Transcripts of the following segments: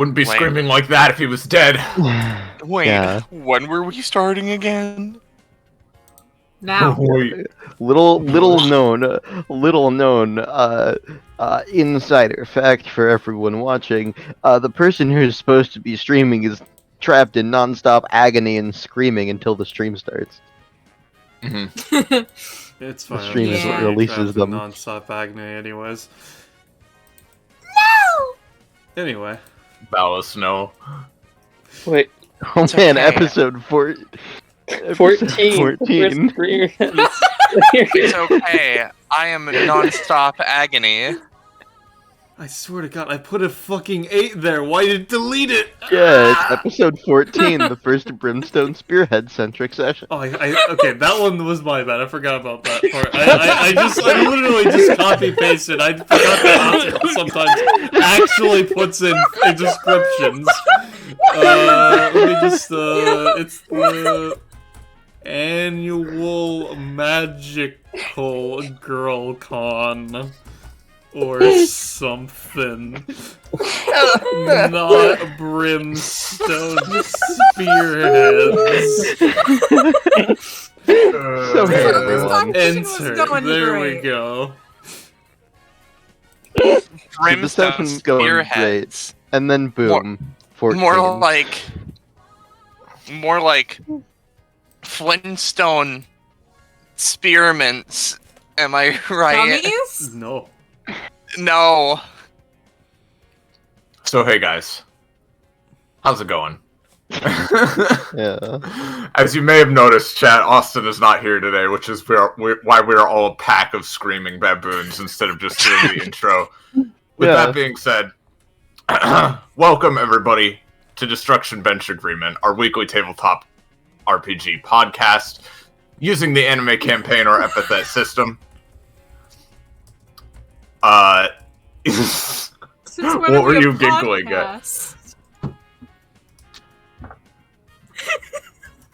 Wouldn't be screaming like that if he was dead. Wait, when were we starting again? Now. little known insider fact for everyone watching. The person who's supposed to be streaming is trapped in non-stop agony and screaming until the stream starts. Mm-hmm. It's fine. The stream is what releases them. Non-stop agony, anyways. No. Anyway. Ballast, no. Wait. Oh It's man, okay. episode 14. 14. It's okay. I am non-stop agony. I swear to God, I put a fucking 8 there. Why did it delete it? Yeah, it's episode 14, the first Brimstone Spearhead-centric session. Oh, okay, that one was my bad. I forgot about that part. I literally just copy-pasted. I forgot that Optical sometimes actually puts in descriptions. Let me just, it's the annual magical girl con. Or something. Not brimstone spearheads. So hey everyone. Enter. There we go. The session's going great. And then boom. 14. More like Flintstone spearmints. Am I right? Dummies? No. No. So hey guys, how's it going? Yeah. As you may have noticed, chat, Austin is not here today, which is why we are all a pack of screaming baboons instead of just doing the intro. With that being said, welcome everybody to Destruction Bench Agreement, our weekly tabletop RPG podcast, using the anime campaign or Epithet System. What were you giggling at?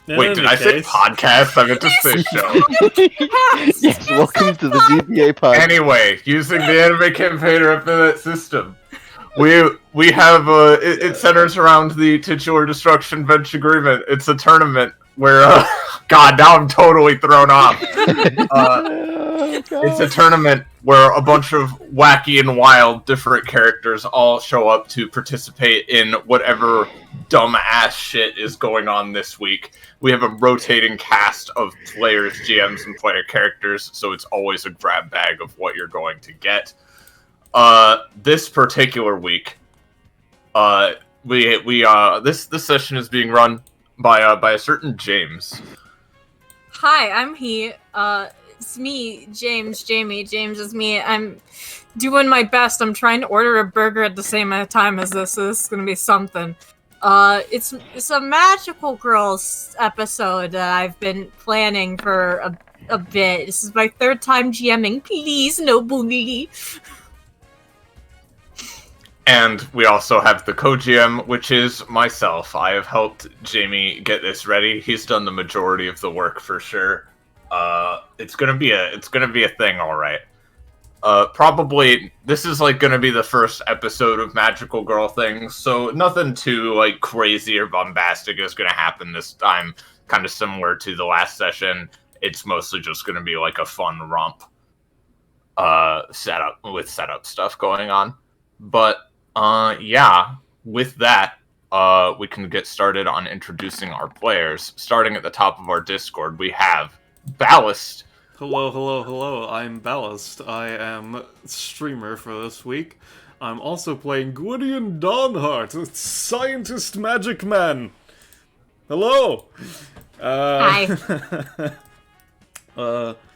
Wait, did I say podcast? I meant to say show. Yes, welcome to the DBA podcast. Anyway, using the anime campaign or Epithet System, we have it centers around the titular Destruction Bench Agreement. It's a tournament where God, now I'm totally thrown off. It's a tournament where a bunch of wacky and wild different characters all show up to participate in whatever dumb-ass shit is going on this week. We have a rotating cast of players, GMs, and player characters, so it's always a grab bag of what you're going to get. This particular week, this session is being run by a certain James. Hi, I'm he. It's me, James. James is me. I'm doing my best. I'm trying to order a burger at the same time as this. So this is gonna be something. It's a magical girls episode that I've been planning for a bit. This is my third time GMing. Please, no bully. And we also have the co-GM, which is myself. I have helped Jamie get this ready. He's done the majority of the work for sure. It's gonna be a thing, all right. Probably this is like gonna be the first episode of Magical Girl things, so nothing too like crazy or bombastic is gonna happen this time. Kind of similar to the last session. It's mostly just gonna be like a fun romp, setup stuff going on. But yeah, with that, we can get started on introducing our players. Starting at the top of our Discord, we have Ballast. Hello, I'm Ballast. I am streamer for this week. I'm also playing Gwydion Dawnheart, Scientist Magic Man. Hello! Hi.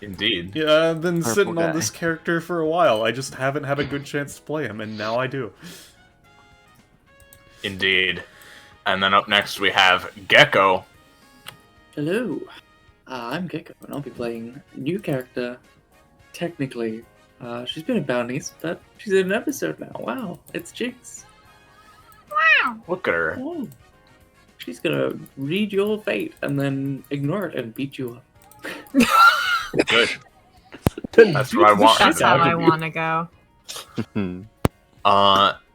Indeed. Yeah, I've been Purple sitting guy. on this character for a while. I just haven't had a good chance to play him, and now I do. Indeed. And then up next we have Gecko. Hello, I'm Gecko, and I'll be playing a new character. Technically, she's been in Bounties, but she's in an episode now. Wow, it's Jinx. Look at her. Oh, she's gonna read your fate and then ignore it and beat you up. Good. That's what I want her That's to how do. I want to go.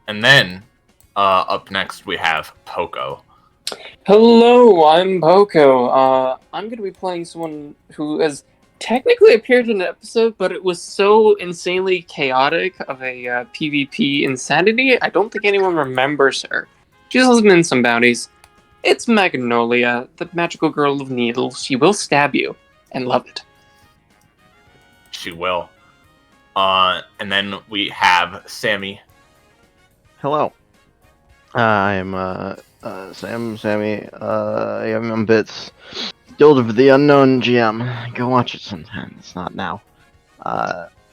And then Up next, we have Poco. Hello, I'm Poco. I'm going to be playing someone who has technically appeared in an episode, but it was so insanely chaotic of a PvP insanity, I don't think anyone remembers her. She's also been in some bounties. It's Magnolia, the magical girl of needles. She will stab you, and love it. She will. And then we have Sammy. Hello. I'm Sammy. I'm Bits. Guild of the Unknown GM. Go watch it sometime. It's not now.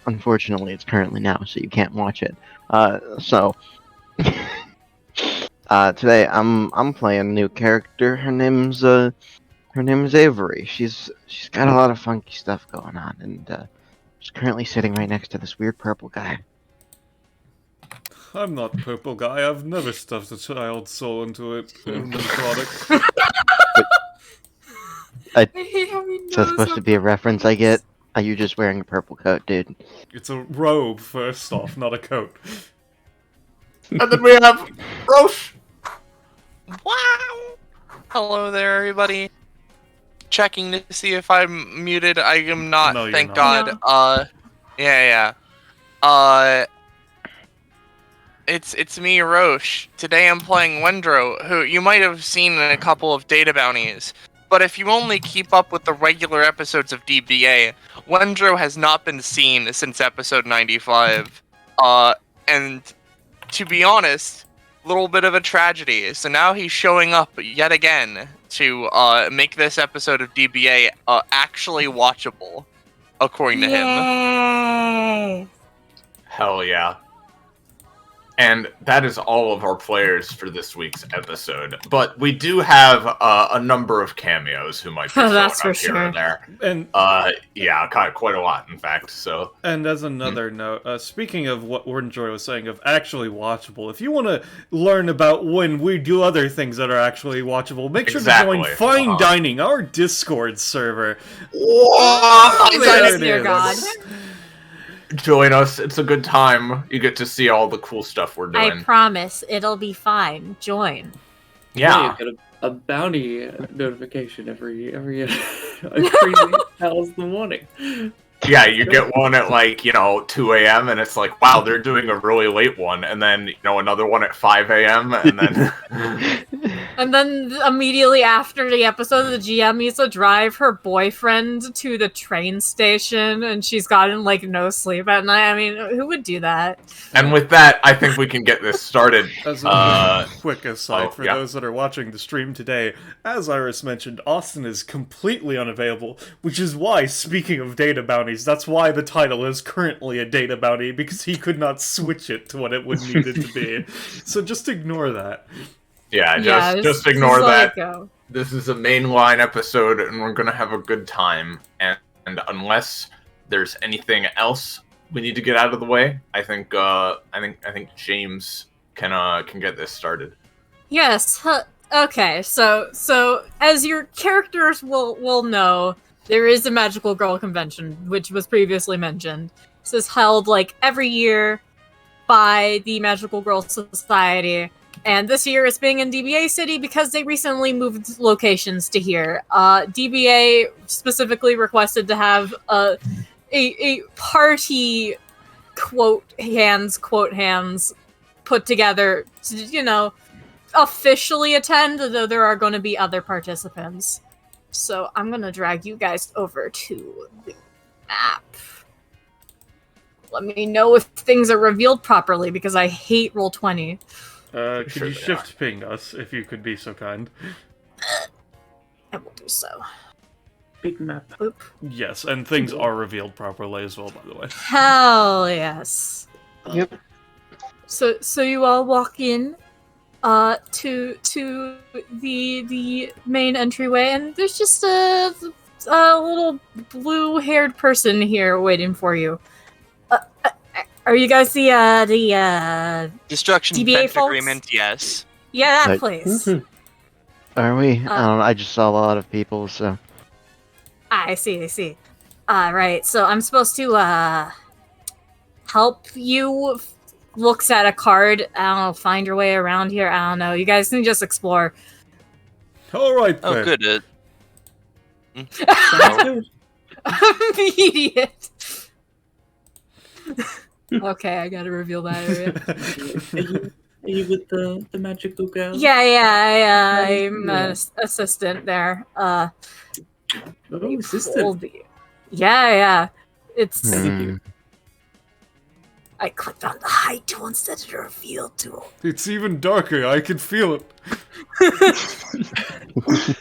Unfortunately, it's currently now, so you can't watch it. Today I'm playing a new character. Her name's Avery. She's got a lot of funky stuff going on, and she's currently sitting right next to this weird purple guy. I'm not purple guy. I've never stuffed a child soul into a human product. I hate how he knows. Is that supposed to be a reference I get? Are you just wearing a purple coat, dude? It's a robe, first off, not a coat. And then we have Roche. Wow! Hello there, everybody. Checking to see if I'm muted. I am not, No, you're thank not. God. Yeah. It's me, Roche. Today I'm playing Wendro, who you might have seen in a couple of data bounties. But if you only keep up with the regular episodes of DBA, Wendro has not been seen since episode 95. And to be honest, a little bit of a tragedy. So now he's showing up yet again to make this episode of DBA actually watchable, according to him. Yay! Hell yeah. And that is all of our players for this week's episode. But we do have a number of cameos who might be showing That's up for here sure. and there. And Yeah, quite a lot, in fact. So, and as another note, speaking of what Wendroy was saying of actually watchable, if you want to learn about when we do other things that are actually watchable, make sure to join Exactly. Fine Dining, our Discord server. Whoa! There it Dear is. God. Join us. It's a good time. You get to see all the cool stuff we're I doing. promise it'll be fine. Join. Yeah. You get a bounty notification every crazy hours in the morning. Yeah, you get one at 2 a.m. and it's like, wow, they're doing a really late one, and then another one at 5 a.m. and then And then immediately after the episode, the GM needs to drive her boyfriend to the train station, and she's gotten no sleep at night. I mean, who would do that? And with that, I think we can get this started. As a quick aside oh, for yeah. those that are watching the stream today, as Iris mentioned, Austin is completely unavailable, which is why, speaking of data bounties, that's why the title is currently a data bounty, because he could not switch it to what it would need it to be. So just ignore that. Yeah, just ignore just that. This is a mainline episode, and we're gonna have a good time. And unless there's anything else we need to get out of the way, I think James can get this started. Yes. Okay. So as your characters will know, there is a Magical Girl Convention, which was previously mentioned. This is held every year by the Magical Girl Society. And this year it's being in DBA City because they recently moved locations to here. DBA specifically requested to have a party quote hands put together to, officially attend, though there are going to be other participants. So I'm going to drag you guys over to the map. Let me know if things are revealed properly because I hate Roll20. Could Sure you they shift ping us, if you could be so kind? I will do so. Big map. Oop. Yes, and things are revealed properly as well, by the way. Hell yes. Yep. So you all walk in to the main entryway, and there's just a little blue-haired person here waiting for you. Are you guys the Destruction DBA Event folks? Agreement, yes. yeah, that Right. place? Are we? I don't know. I just saw a lot of people, so. I see. Right, so I'm supposed to help you looks at a card. I don't know, find your way around here. I don't know. You guys can just explore. All right then. Oh, good. Immediate. Okay, I gotta reveal that area. Are you with the magical girl? Yeah, I'm an assistant there. Oh, assistant. Yeah. It's. Hmm. I clicked on the hide tool instead of the reveal tool. It's even darker. I can feel it.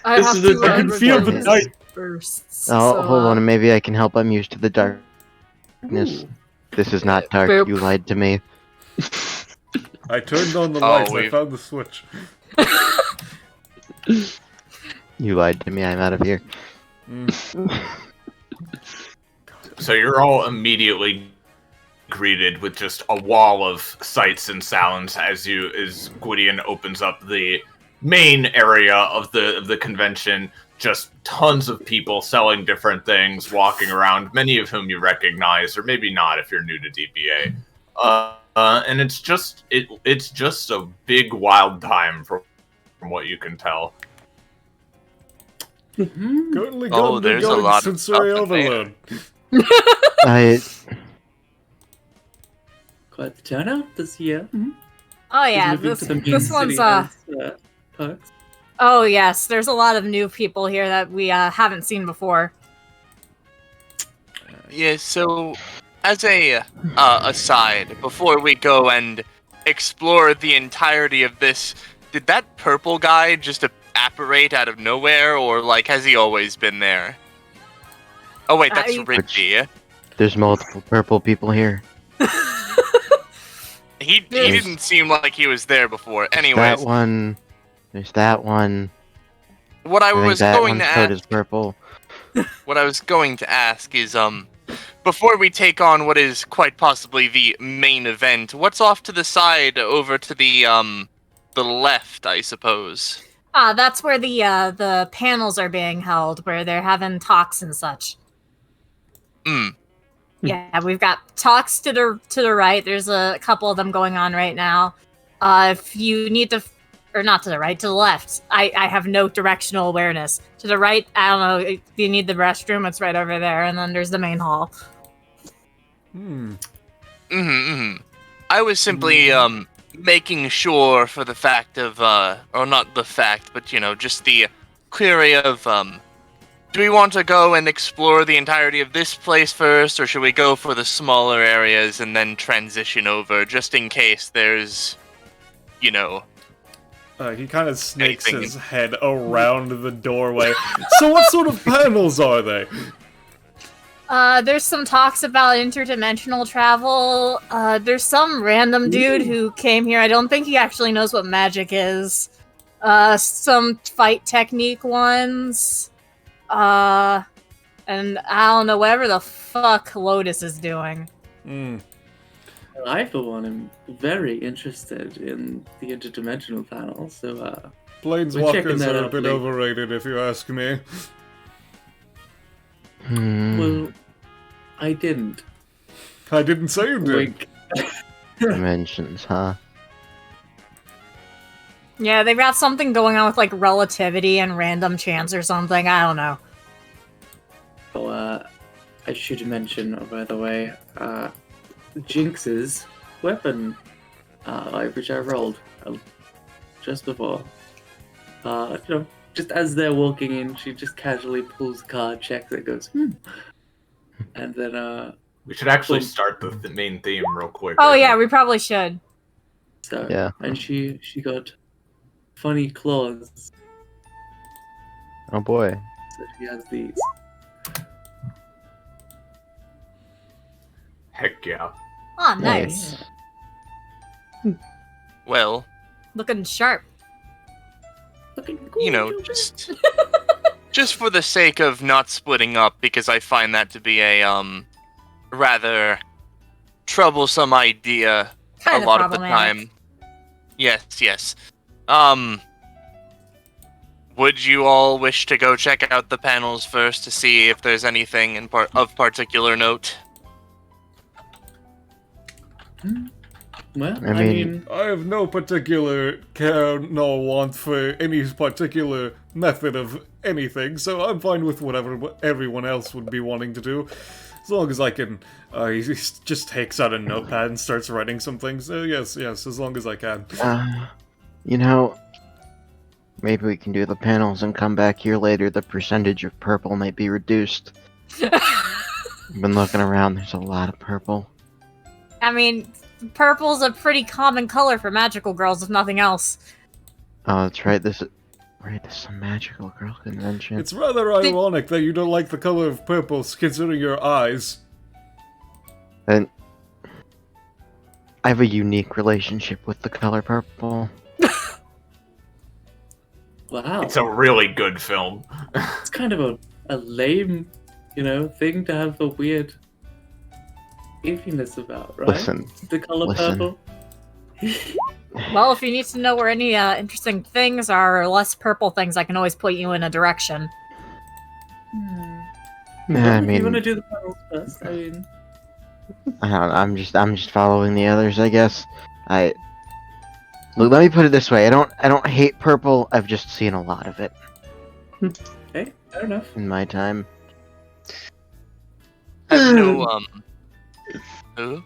I have to I can feel reveal the this night. first. Oh, so, hold on, maybe I can help. I'm used to the darkness. This is not dark. Boop. You lied to me. I turned on the Oh, lights. I we've- found the switch. You lied to me. I'm out of here. So you're all immediately greeted with just a wall of sights and sounds as Gwydion opens up the main area of the convention. Just tons of people selling different things, walking around, many of whom you recognize, or maybe not if you're new to DBA. And it's just a big wild time from what you can tell. Currently Oh, there's a lot of sensory stuff in there. overload. Quite the turnout this year. Oh yeah, Moving this to the main one's city has, perks. Oh yes, there's a lot of new people here that we haven't seen before. Yeah, so as a aside, before we go and explore the entirety of this, did that purple guy just apparate out of nowhere, or like has he always been there? Oh wait, that's Richie. There's multiple purple people here. He didn't seem like he was there before. Anyways, That one. There's that one. what I I think was that going one's to coat ask, is purple. what I was going to ask is, before we take on what is quite possibly the main event, what's off to the side over to the left, I suppose? That's where the panels are being held, where they're having talks and such. Yeah, we've got talks to the right. There's a couple of them going on right now. If you need to, or not to the right, to the left. I have no directional awareness. To the right, I don't know. If you need the restroom, it's right over there, and then there's the main hall. I was simply making sure for the fact of or not the fact, but just the query of do we want to go and explore the entirety of this place first, or should we go for the smaller areas and then transition over, just in case there's, He kind of snakes Anything. his head around the doorway. So what sort of panels are they? There's some talks about interdimensional travel. There's some random dude who came here. I don't think he actually knows what magic is. Some fight technique ones. And I don't know, whatever the fuck Lotus is doing. I, for one, am very interested in the interdimensional panel, so, We're checking Planeswalkers that are a out bit later. overrated, if you ask me. well, I didn't. I didn't say you did. Wink. Dimensions, huh? Yeah, they've got something going on with like relativity and random chance or something. I don't know. Oh, I should mention, by the way, Jinx's weapon, which I rolled just before. Just as they're walking in, she just casually pulls a card, checks it, goes, and then, We should actually start the main theme real quick. Oh I yeah, think. we probably should. so, Yeah. and she got funny claws, Oh boy. so she has these. Heck yeah. Oh, nice. well, Looking sharp. Looking cool. just for the sake of not splitting up, because I find that to be a rather troublesome idea Kind a lot of the problematic. time. Yes. Would you all wish to go check out the panels first to see if there's anything of particular note? Well, I mean- I have no particular care nor want for any particular method of anything, so I'm fine with whatever everyone else would be wanting to do. As long as I can, he just takes out a notepad and starts writing some things. Yes, as long as I can. You know, maybe we can do the panels and come back here later. The percentage of purple might be reduced. I've been looking around, there's a lot of purple. I mean, purple's a pretty common color for magical girls, if nothing else. Oh, that's right, this is a magical girl convention. It's rather ironic that you don't like the color of purple, considering your eyes. And I have a unique relationship with the color purple. Wow. It's a really good film. It's kind of a lame, thing to have a weird iffyness about, right? Listen. The color listen. purple. Well, if you need to know where any interesting things are, or less purple things, I can always point you in a direction. Yeah, I If you want to mean, do the panels first, I mean, I don't know, I'm just following the others, I guess. Look, let me put it this way. I don't hate purple. I've just seen a lot of it okay, fair enough. in my time. I have no, Who?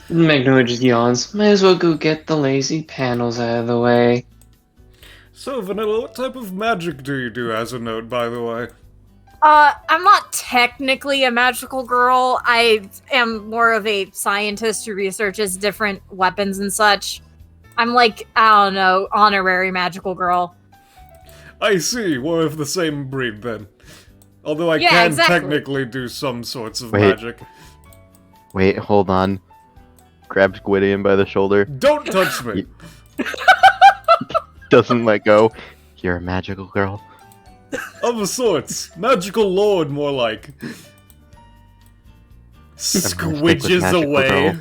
Magnolia just yawns. Might as well go get the lazy panels out of the way. So, Vanilla, what type of magic do you do as a note, by the way? I'm not technically a magical girl. I am more of a scientist who researches different weapons and such. I'm like, I don't know, honorary magical girl. I see, we're of the same breed then. Although I Yeah, can exactly. technically do some sorts of Wait. magic. Wait, hold on. Grabs Gwydion by the shoulder. Don't touch me! Doesn't let go. You're a magical girl. Of sorts. Magical lord, more like. stick with Squidges magical away.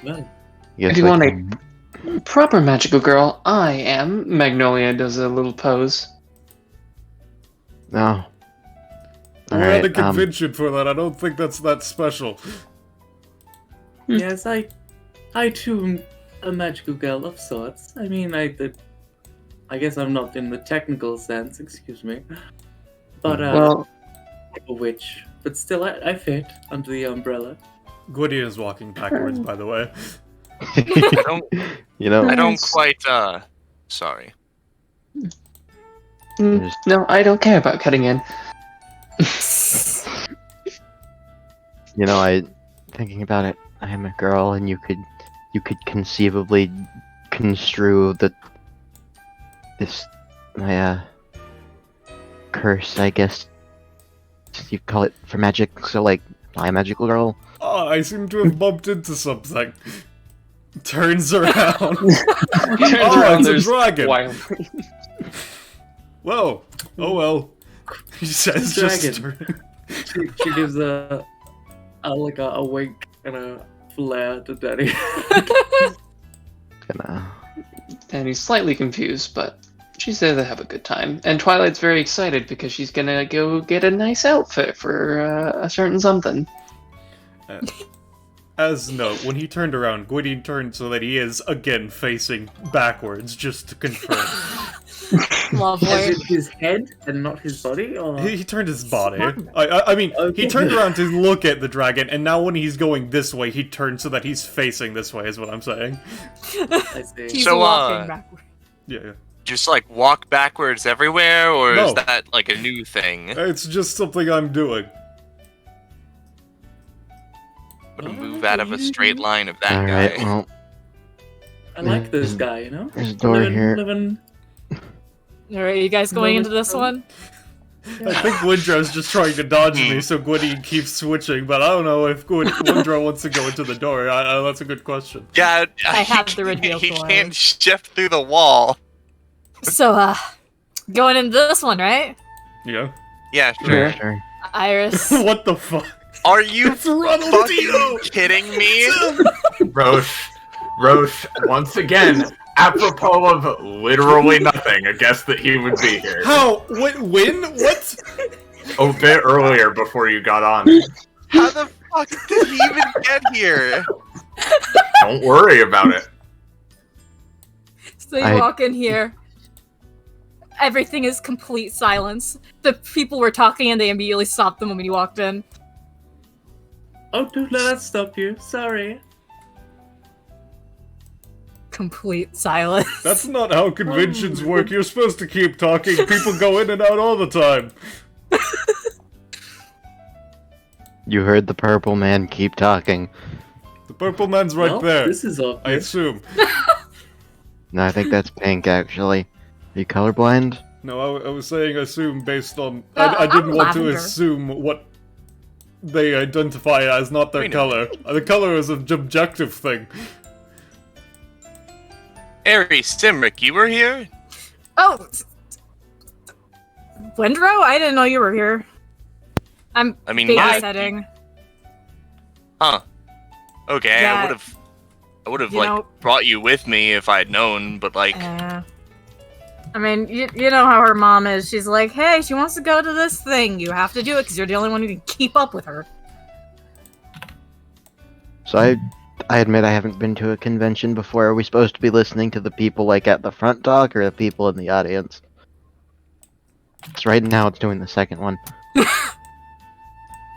Well, Yes, If you like, want a proper magical girl, I am. Magnolia does a little pose. No. We're at a Alright, convention for that. I don't think that's that special. yes, I too am a magical girl of sorts. I mean, I guess I'm not in the technical sense, excuse me. But, Well, a witch. But still, I fit under the umbrella. Gwydion is walking backwards, by the way. I don't, you know, I don't Nice. quite, sorry. no, I don't care about cutting in. thinking about it, I am a girl, and you could conceivably construe my curse, I guess you call it, for magic. So, like, I'm a magical girl. Oh, I seem to have bumped into something. Turns around. Turns Oh, around, it's a there's dragon. wild. Whoa. Oh well. He says just. Dragon. She gives a wink and a flare to Danny. Gonna. And he's slightly confused, but she's there to have a good time. And Twilight's very excited because she's gonna go get a nice outfit for a certain something. As note, when he turned around, Gwydion turned so that he is again facing backwards, just to confirm. Is Lovely. it his head and not his body? Or... He turned his body. I mean, Okay. he turned around to look at the dragon, and now when he's going this way, he turned so that he's facing this way, is what I'm saying. I see. He's So, walking backward. Yeah. Just like walk backwards everywhere, or No. is that like a new thing? It's just something I'm doing. Would move out of a straight line of that Alright, guy. well, I like this guy, you know? there's a door here. Living... Alright, you guys going into this one? I think Windrow's just trying to dodge me, so Gwydion keeps switching, but I don't know if Windrow wants to go into the door. That's a good question. Yeah, I have he the reveal He door. can't shift through the wall. So, going into this one, right? Yeah. Yeah, Sure. sure. Iris. What the fuck? Are you It's Ronald fucking Dio! kidding me? Roche, once again, apropos of literally nothing, a guess that he would be here. How? When? What? A bit earlier before you got on. How the fuck did he even get here? Don't worry about it. So you walk in here. Everything is complete silence. The people were talking and they immediately stopped them when you walked in. Oh, don't let us stop you. Sorry. Complete silence. That's not how conventions work. You're supposed to keep talking. People go in and out all the time. You heard the purple man keep talking. The purple man's right Well, there. This is obvious. I assume. No, I think that's pink, actually. Are you colorblind? No, I was saying assume based on... I'm I didn't want to lavender. assume what they identify as not their Wait a color. The color is an objective thing. Aries, Simric, you were here? Oh! Windrow? I didn't know you were here. I'm I mean, babysitting. Huh. Okay, Yeah. I would have You like know- brought you with me if I'd known, but like I mean, you know how her mom is. She's like, hey, she wants to go to this thing. You have to do it because you're the only one who can keep up with her. So I admit I haven't been to a convention before. Are we supposed to be listening to the people like at the front talk or the people in the audience? So right now it's doing the second one.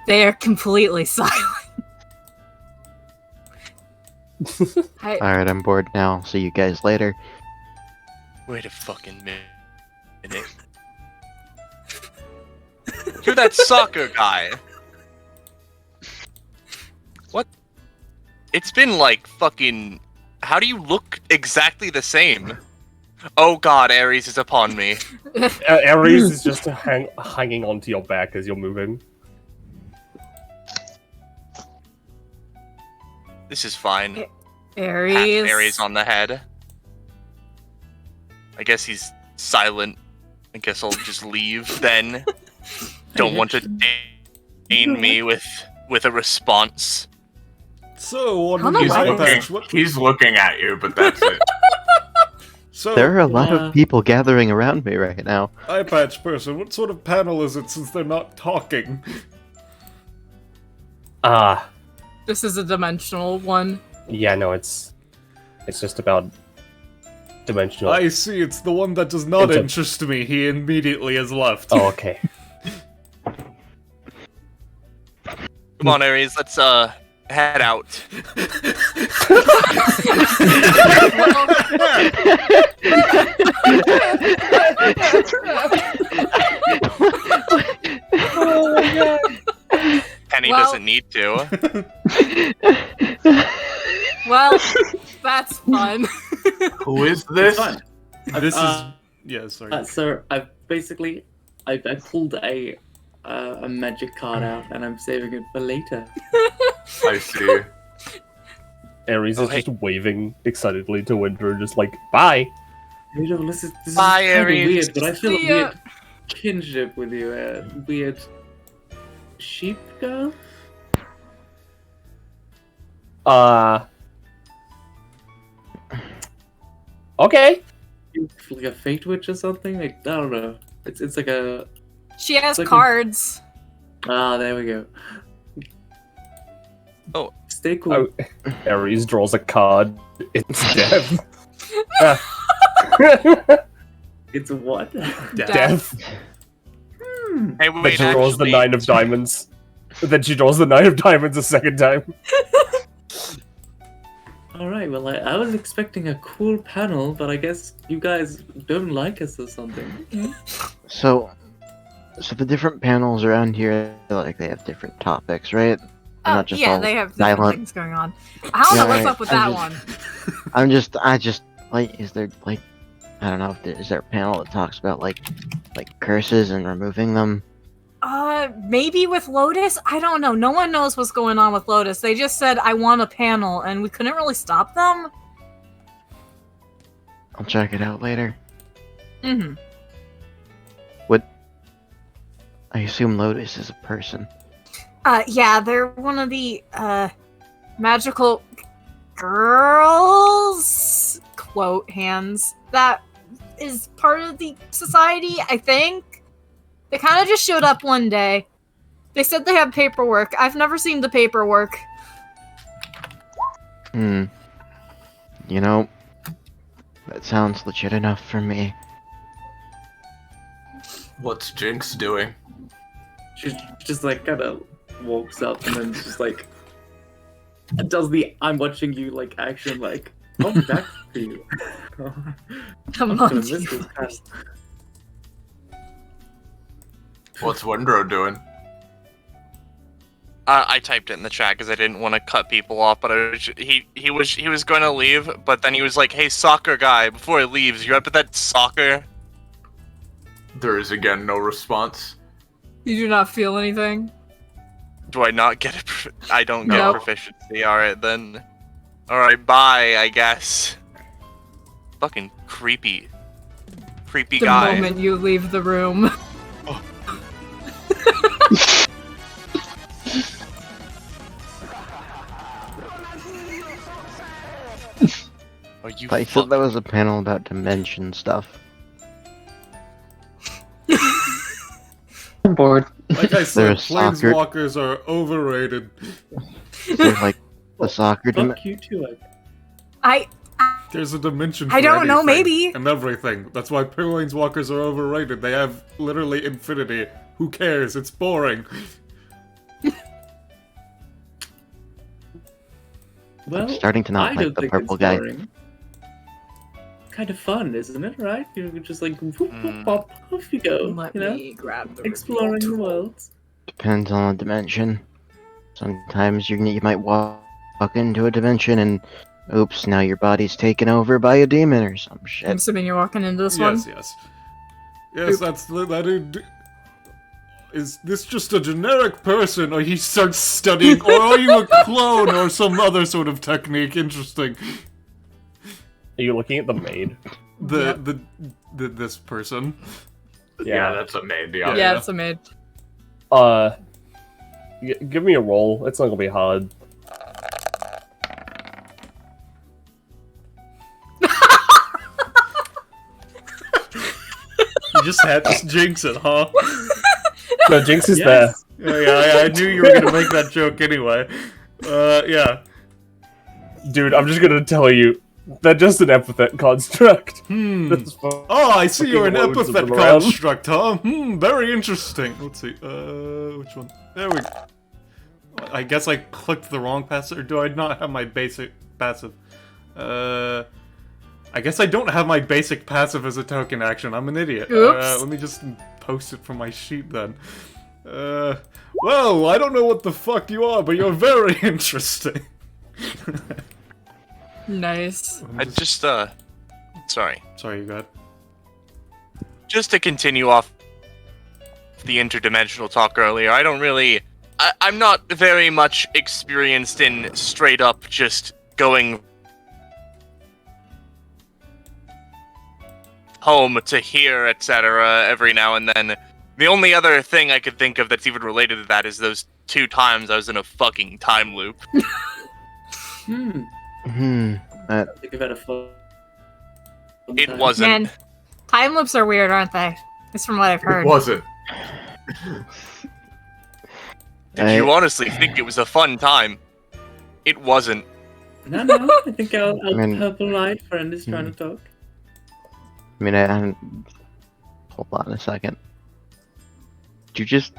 They are completely silent. Alright, I'm bored now. See you guys later. wait a fucking minute. You're that soccer guy. What? It's been like fucking... How do you look exactly the same? Oh god, Ares is upon me. Ares is just hanging onto your back as you're moving. This is fine. Pat Aries. Ares on the head. I guess he's silent. I guess I'll just leave then. Don't want to detain me with a response. So, on I don't know the why eye they- patch, what... He's looking at you, but that's it. So, There are a lot uh, of people gathering around me right now. eye patch person, what sort of panel is it since they're not talking? Ah, This is a dimensional one. yeah, no, it's just about dimensional. I see, it's the one that does not It's a- interest me. He immediately has left. Oh, okay. Come on, Ares, let's head out. Penny Well- doesn't need to. Well, that's fun. Who is It's this? fine. This Uh, is... Yeah, sorry. So I've basically I pulled a magic card out and I'm saving it for later. I see. Ares Oh, is hey. just waving excitedly to Winter, just like, bye! You know, this is Bye, kind of Aries. weird, but I feel a See ya. weird kinship with you. Weird sheep girl. Okay. Like a fate witch or something. Like, I don't know. It's like a She has Like a- cards. there we go. Oh. Stay cool. Oh, Ares draws a card. It's death. It's a what? Death. Hey, Then wait, she draws the actually, 9 of diamonds. Then she draws the 9 of diamonds a second time. Alright, well, I was expecting a cool panel, but I guess you guys don't like us or something. So the different panels around here, like they have different topics, right? They're Oh, not just yeah, all they have different silent. things going on. I don't know Yeah, what's right. up with I'm that just- one. I just like, is there like, I don't know, if there, is there a panel that talks about like curses and removing them? Maybe with Lotus? I don't know. No one knows what's going on with Lotus. They just said, I want a panel, and we couldn't really stop them. I'll check it out later. Mm-hmm. I assume Lotus is a person. Yeah, they're one of the, magical girls, quote hands, that is part of the society, I think. They kind of just showed up one day. They said they had paperwork. I've never seen the paperwork. You know, that sounds legit enough for me. What's Jinx doing? She just like kind of walks up and then just like does the "I'm watching you" like action, like I'll be back for you. Come I'm on, gonna miss you. this class. What's Wendro doing? I typed it in the chat because I didn't want to cut people off, but he was going to leave, but then he was like, "Hey, soccer guy, before he leaves, you're up at that soccer." There is again no response. You do not feel anything? Do I not get it? I don't get Nope. proficiency. All right then. All right, bye. I guess. Fucking creepy The guy. moment you leave the room. Are you I thought that was a panel about dimension stuff. I'm bored. Like I said, There's soccer. planeswalkers are overrated. They're like the soccer Fuck you too. I There's a dimension for I don't know, anything maybe. and everything. That's why planeswalkers are overrated. They have literally infinity. Who cares? It's boring. Well, starting to not I like don't the think purple it's guy. boring. Kind of fun, isn't it? Right? You could just like whoop, whoop, pop, off you go. let you know, me grab the exploring reveal the tool. world. Depends on the dimension. Sometimes you might walk into a dimension and oops, now your body's taken over by a demon or some I'm shit. assuming you're walking into this Yes, one. yes, that's that. Is this just a generic person, or he starts studying, or are you a clone, or some other sort of technique? Interesting. Are you looking at the maid? This person. Yeah, that's a maid. Yeah. Yeah, it's a maid. Give me a roll. It's not gonna be hard. You just had to jinx it, huh? No, Jinx is Yes. Yeah, I knew you were gonna make that joke anyway. Yeah. there. Dude, I'm just gonna tell you. That's just an epithet construct. That's Oh, I see you're an fucking loads of epithet them around. construct, huh? Very interesting. Let's see. Which one? There we go. I guess I clicked the wrong passive, or do I not have my basic passive? I guess I don't have my basic passive as a token action. I'm an idiot. Oops. Let me just post it from my sheet then. Well, I don't know what the fuck you are, but you're very interesting. Nice. I just sorry. Sorry, you got. Just to continue off the interdimensional talk earlier, I don't really. I'm not very much experienced in straight up just going home to here, etc. every now and then. The only other thing I could think of that's even related to that is those 2 times I was in a fucking time loop. I think I've had a fun It time. wasn't. Man, time loops are weird, aren't they? It's from what I've heard. It wasn't. Did you honestly think it was a fun time? It wasn't. No, I think our purple light friend is trying to talk. I mean, I hold on a second. Did you just...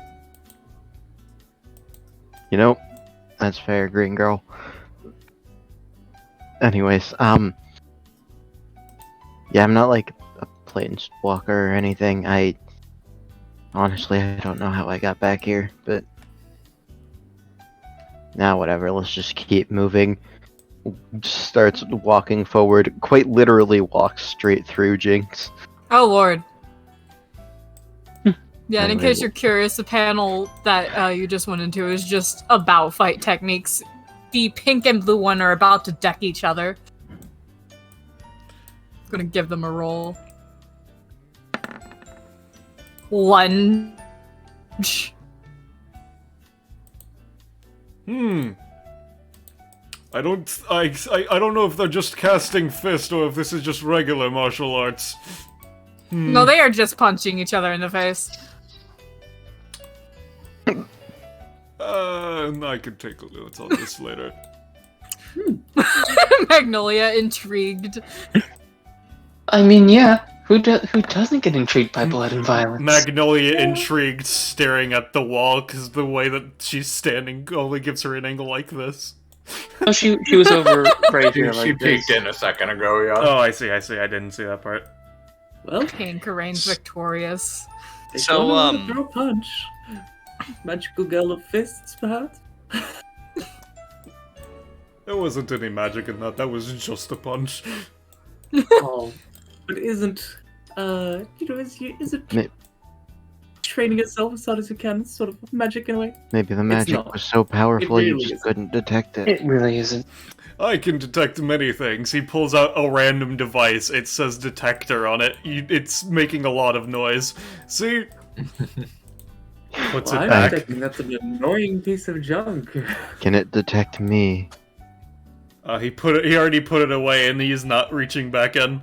You know, that's fair, green girl. Anyways, yeah, I'm not like a planeswalker or anything. Honestly, I don't know how I got back here, but... Now, whatever, let's just keep moving. Starts walking forward, quite literally walks straight through Jinx. Oh lord. Yeah, and in Anyway, case you're curious, the panel that you just went into is just about fight techniques. The pink and blue one are about to deck each other. I'm gonna give them a roll. Lunge. I don't know if they're just casting fist or if this is just regular martial arts. No, they are just punching each other in the face. I can take a note on this later. Magnolia intrigued. I mean, yeah. Who doesn't get intrigued by blood and violence? Magnolia intrigued, staring at the wall, because the way that she's standing only gives her an angle like this. Oh, she was over right here. She Like peeked this. in a second ago, yeah. Oh, I see. I didn't see that part. Well, Pink reigns victorious. So, throw a punch. Magical girl of fists, perhaps. There wasn't any magic in that. That was just a punch. Oh, but isn't May- training itself as hard as you can sort of magic in a way? Maybe the magic not. was so powerful you really just isn't. couldn't detect it. It really isn't. I can detect many things. He pulls out a random device. It says detector on it. It's making a lot of noise. See? Puts Well, it I'm back. thinking that's an annoying piece of junk. Can it detect me? He already put it away, and he's not reaching back in.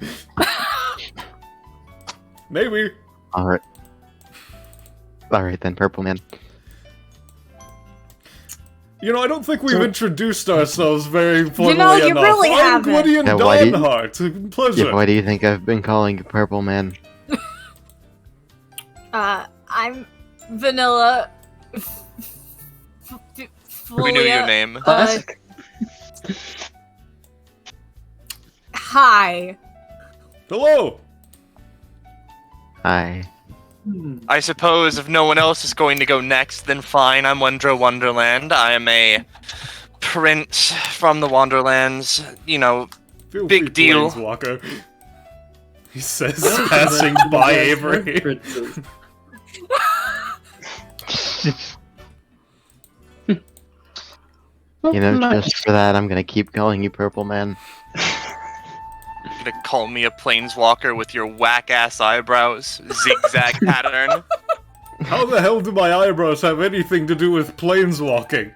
Maybe. Alright. Alright then, Purple Man. You know, I don't think we've introduced ourselves very formally You know, you enough. really I'm haven't. Gwydion Yeah, why do you- Dawnheart. Pleasure. Yeah, why do you think I've been calling you Purple Man? I'm Vanilla. We knew your name. Classic. Hi. Hello. Hi. I suppose if no one else is going to go next, then fine. I'm Wondro Wonderland. I am a prince from the Wonderlands. You know, Feel Big free, deal. Planeswalker. He says, passing by Avery. Princess. You know, just for that, I'm gonna keep calling you Purple Man. you're gonna call me a planeswalker with your whack-ass eyebrows, zigzag pattern. How the hell do my eyebrows have anything to do with planeswalking?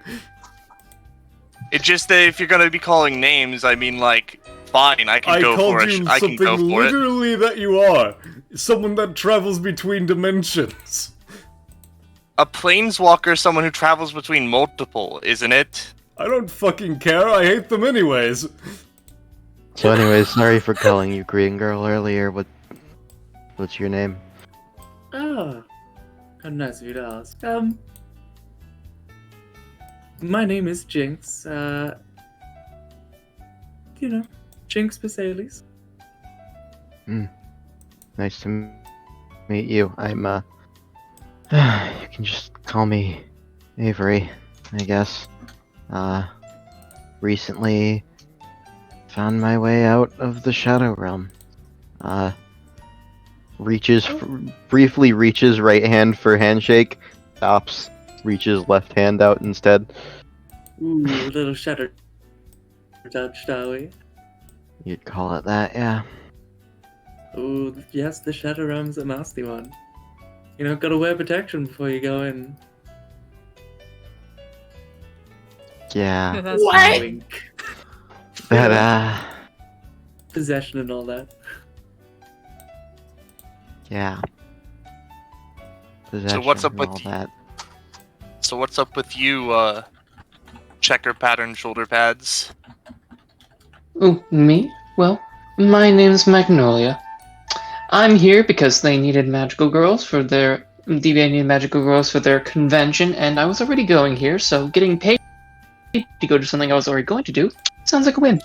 It's just that if you're gonna be calling names, I mean, like, fine, I can I go for called it. you I can something go for it. literally that you are. Someone that travels between dimensions. A planeswalker is someone who travels between multiple, isn't it? I don't fucking care, I hate them anyways. So anyways, sorry for calling you Green Girl earlier. What's your name? Ah, how nice of you to ask. My name is Jinx. Jinx Basales. Nice to meet you. I'm you can just call me Avery, I guess. Recently found my way out of the Shadow Realm. Briefly reaches right hand for handshake, stops, reaches left hand out instead. Ooh, a little shadow touch, shall we? You'd call it that, yeah. Ooh, yes, the Shadow Realm's a nasty one. You know, gotta wear protection before you go in. Yeah. That's Wink. That, Possession and all that. yeah. So what's up Possession and with all you? that. So what's up with you, checker pattern shoulder pads? Ooh, me? Well, my name's Magnolia. I'm here because they needed magical girls for their DBA needed magical girls for their convention, and I was already going here, so getting paid to go to something I was already going to do sounds like a win.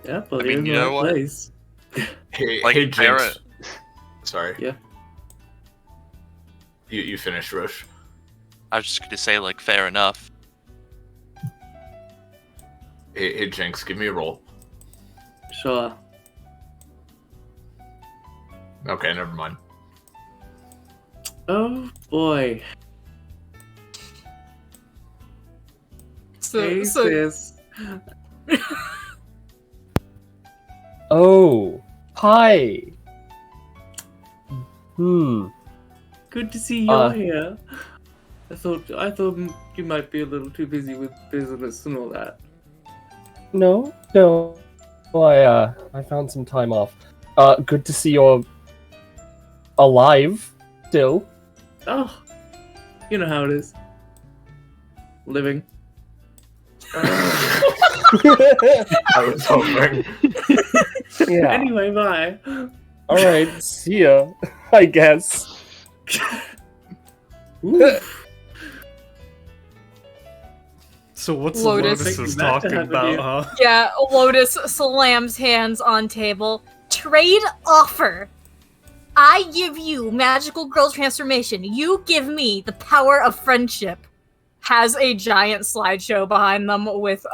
Yeah, well, I you're mean, in you the know right what? place. Hey, Like hey, Barrett. Jinx. Sorry. Yeah. You finished, Roche. I was just gonna say, like, fair enough. Hey, Jinx, give me a roll. Sure. Okay, never mind. Oh boy. Hey, so sis. Oh, hi. Good to see you're here. I thought you might be a little too busy with business and all that. No. I found some time off. Good to see you're alive still. Oh, You know how it is. Living. I was hoping. Yeah. Anyway, bye. Alright, see ya. I guess. Oof. So what's Lotus. Lotus is That to talking happen about, to you. huh? Yeah, Lotus slams hands on table. Trade offer. I give you magical girl transformation. You give me the power of friendship. Has a giant slideshow behind them with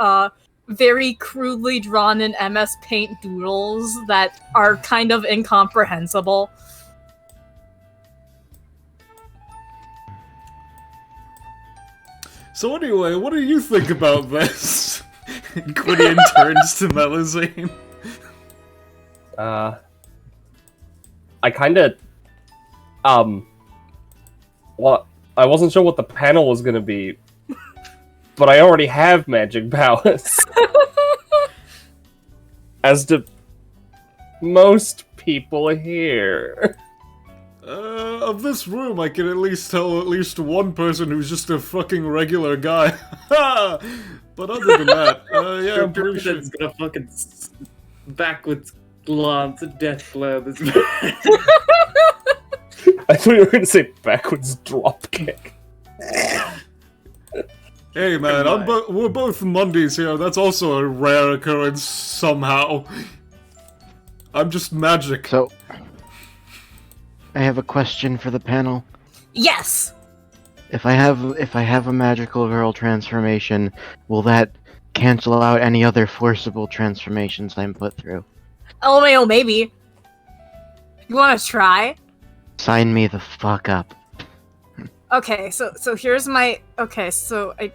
very crudely drawn in MS Paint doodles that are kind of incomprehensible. So anyway, what do you think about this? Gwydion turns to Melusine. I kinda... Well, I wasn't sure what the panel was gonna be, but I already have magic powers. As do most people here. Of this room, I can at least tell at least one person who's just a fucking regular guy. But other than that, yeah, I'm pretty sure. It's gonna fucking backwards glance at death glare this man. I thought you were gonna say backwards drop kick. Hey man, we're both Mondays here. That's also a rare occurrence somehow. I'm just magic. So, I have a question for the panel. Yes! If I have a magical girl transformation, will that cancel out any other forcible transformations I'm put through? LMAO, maybe. You wanna try? Sign me the fuck up. Okay, so here's my... Okay, so I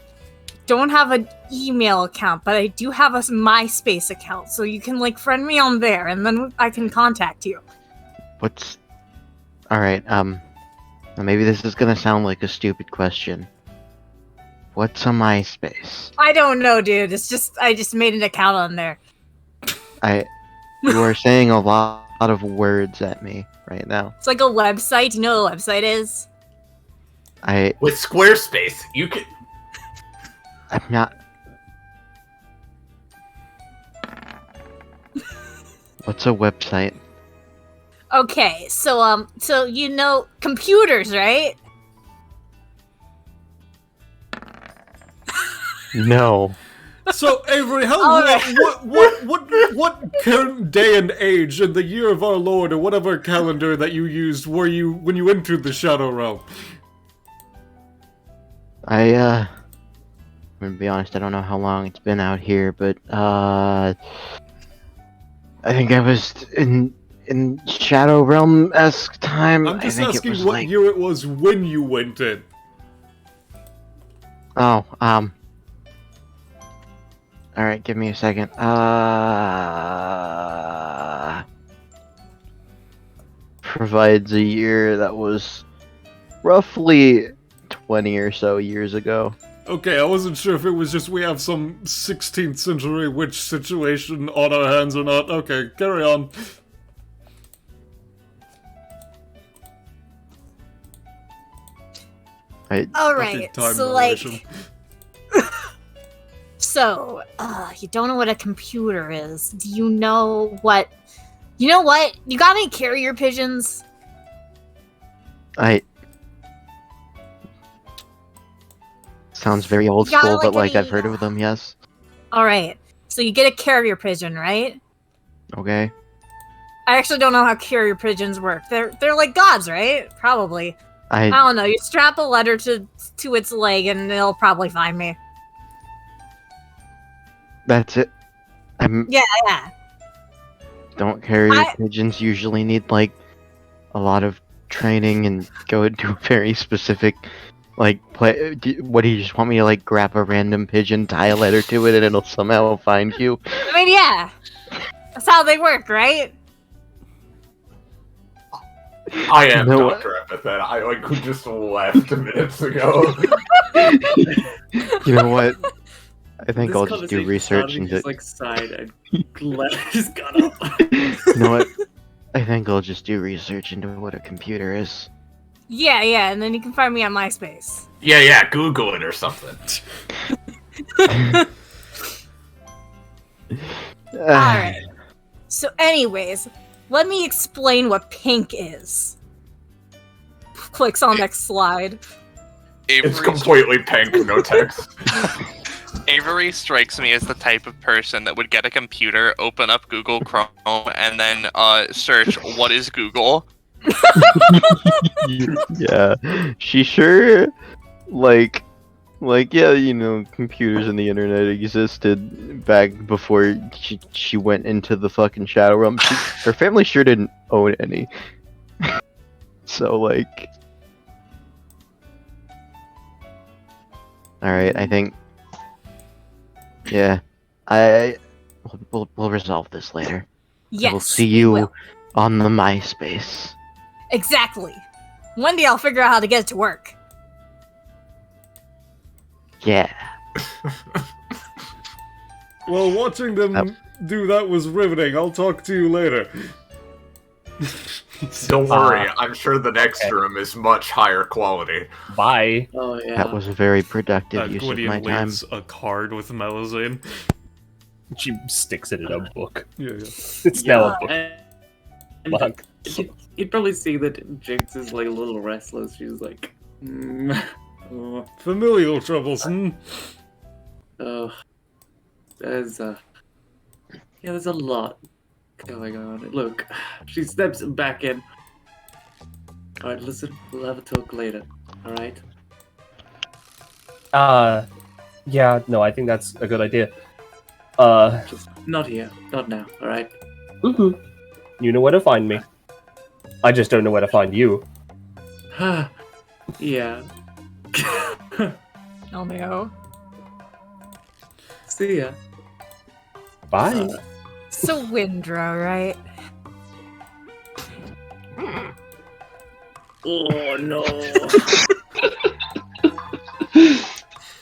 don't have an email account, but I do have a MySpace account, so you can, like, friend me on there, and then I can contact you. What's... Alright, maybe this is gonna sound like a stupid question. What's a MySpace? I don't know, dude. It's just... I just made an account on there. You are saying a lot of words at me right now. It's like a website. Do you know what a website is? With Squarespace, you can. I'm not... What's a website? Okay, so you know computers, right? No. So Avery, Alright. what current day and age in the year of our Lord or whatever calendar that you used were you when you entered the Shadow Realm? I'm gonna be honest, I don't know how long it's been out here, but, I think I was in Shadow Realm-esque time. I'm just I think asking it was what like... year it was when you went in. Oh, alright, give me a second. Provides a year that was roughly 20 or so years ago. Okay, I wasn't sure if it was just we have some 16th century witch situation on our hands or not. Okay, carry on. Alright, Time so like... dilation. So, you don't know what a computer is. Do you know what... You know what? You got any carrier pigeons? Sounds very old You got, school, but like, like I've any, heard of them, yes. Alright, so you get a carrier pigeon, right? Okay. I actually don't know how carrier pigeons work. They're like gods, right? Probably. I don't know. You strap a letter to its leg and it'll probably find me. That's it. Yeah. Don't carrier pigeons usually need like a lot of training and go into a very specific like play. What do you just want me to like grab a random pigeon, tie a letter to it, and it'll somehow find you? I mean, yeah. That's how they work, right? I am No. Dr. Epithet. I like who just left minutes ago. You know what? I think This I'll just do conversation research started, into. just like sighed and just got up. You know what? I think I'll just do research into what a computer is. Yeah, and then you can find me on MySpace. Yeah, Google it or something. Alright. So anyways, let me explain what pink is. Clicks on next slide. It's completely pink, no text. Avery strikes me as the type of person that would get a computer, open up Google Chrome, and then search what is Google. Yeah, she sure, like, yeah, you know, computers and the internet existed back before she went into the fucking Shadow Realm. Her family sure didn't own any. So, like... Alright, I think... Yeah, we'll resolve this later. Yes. We'll see you on the MySpace. Exactly. One day I'll figure out how to get it to work. Yeah. Well, watching them do that was riveting. I'll talk to you later. Don't worry, I'm sure the next room is much higher quality. Bye. Oh yeah. That was a very productive use of Gwydion my time. leaves a card with Melazine. She sticks it in a book. Yeah. It's now a book. Fuck. You'd probably see that Jinx is like a little restless. She's like, Familial troubles. oh, there's there's a lot going on. Look, she steps back in. All right, listen, we'll have a talk later. All right. Yeah, no, I think that's a good idea. Just not here, not now. All right. You know where to find me. I just don't know where to find you. Yeah. Oh no. See ya. Bye. So Windrow, right? Oh no.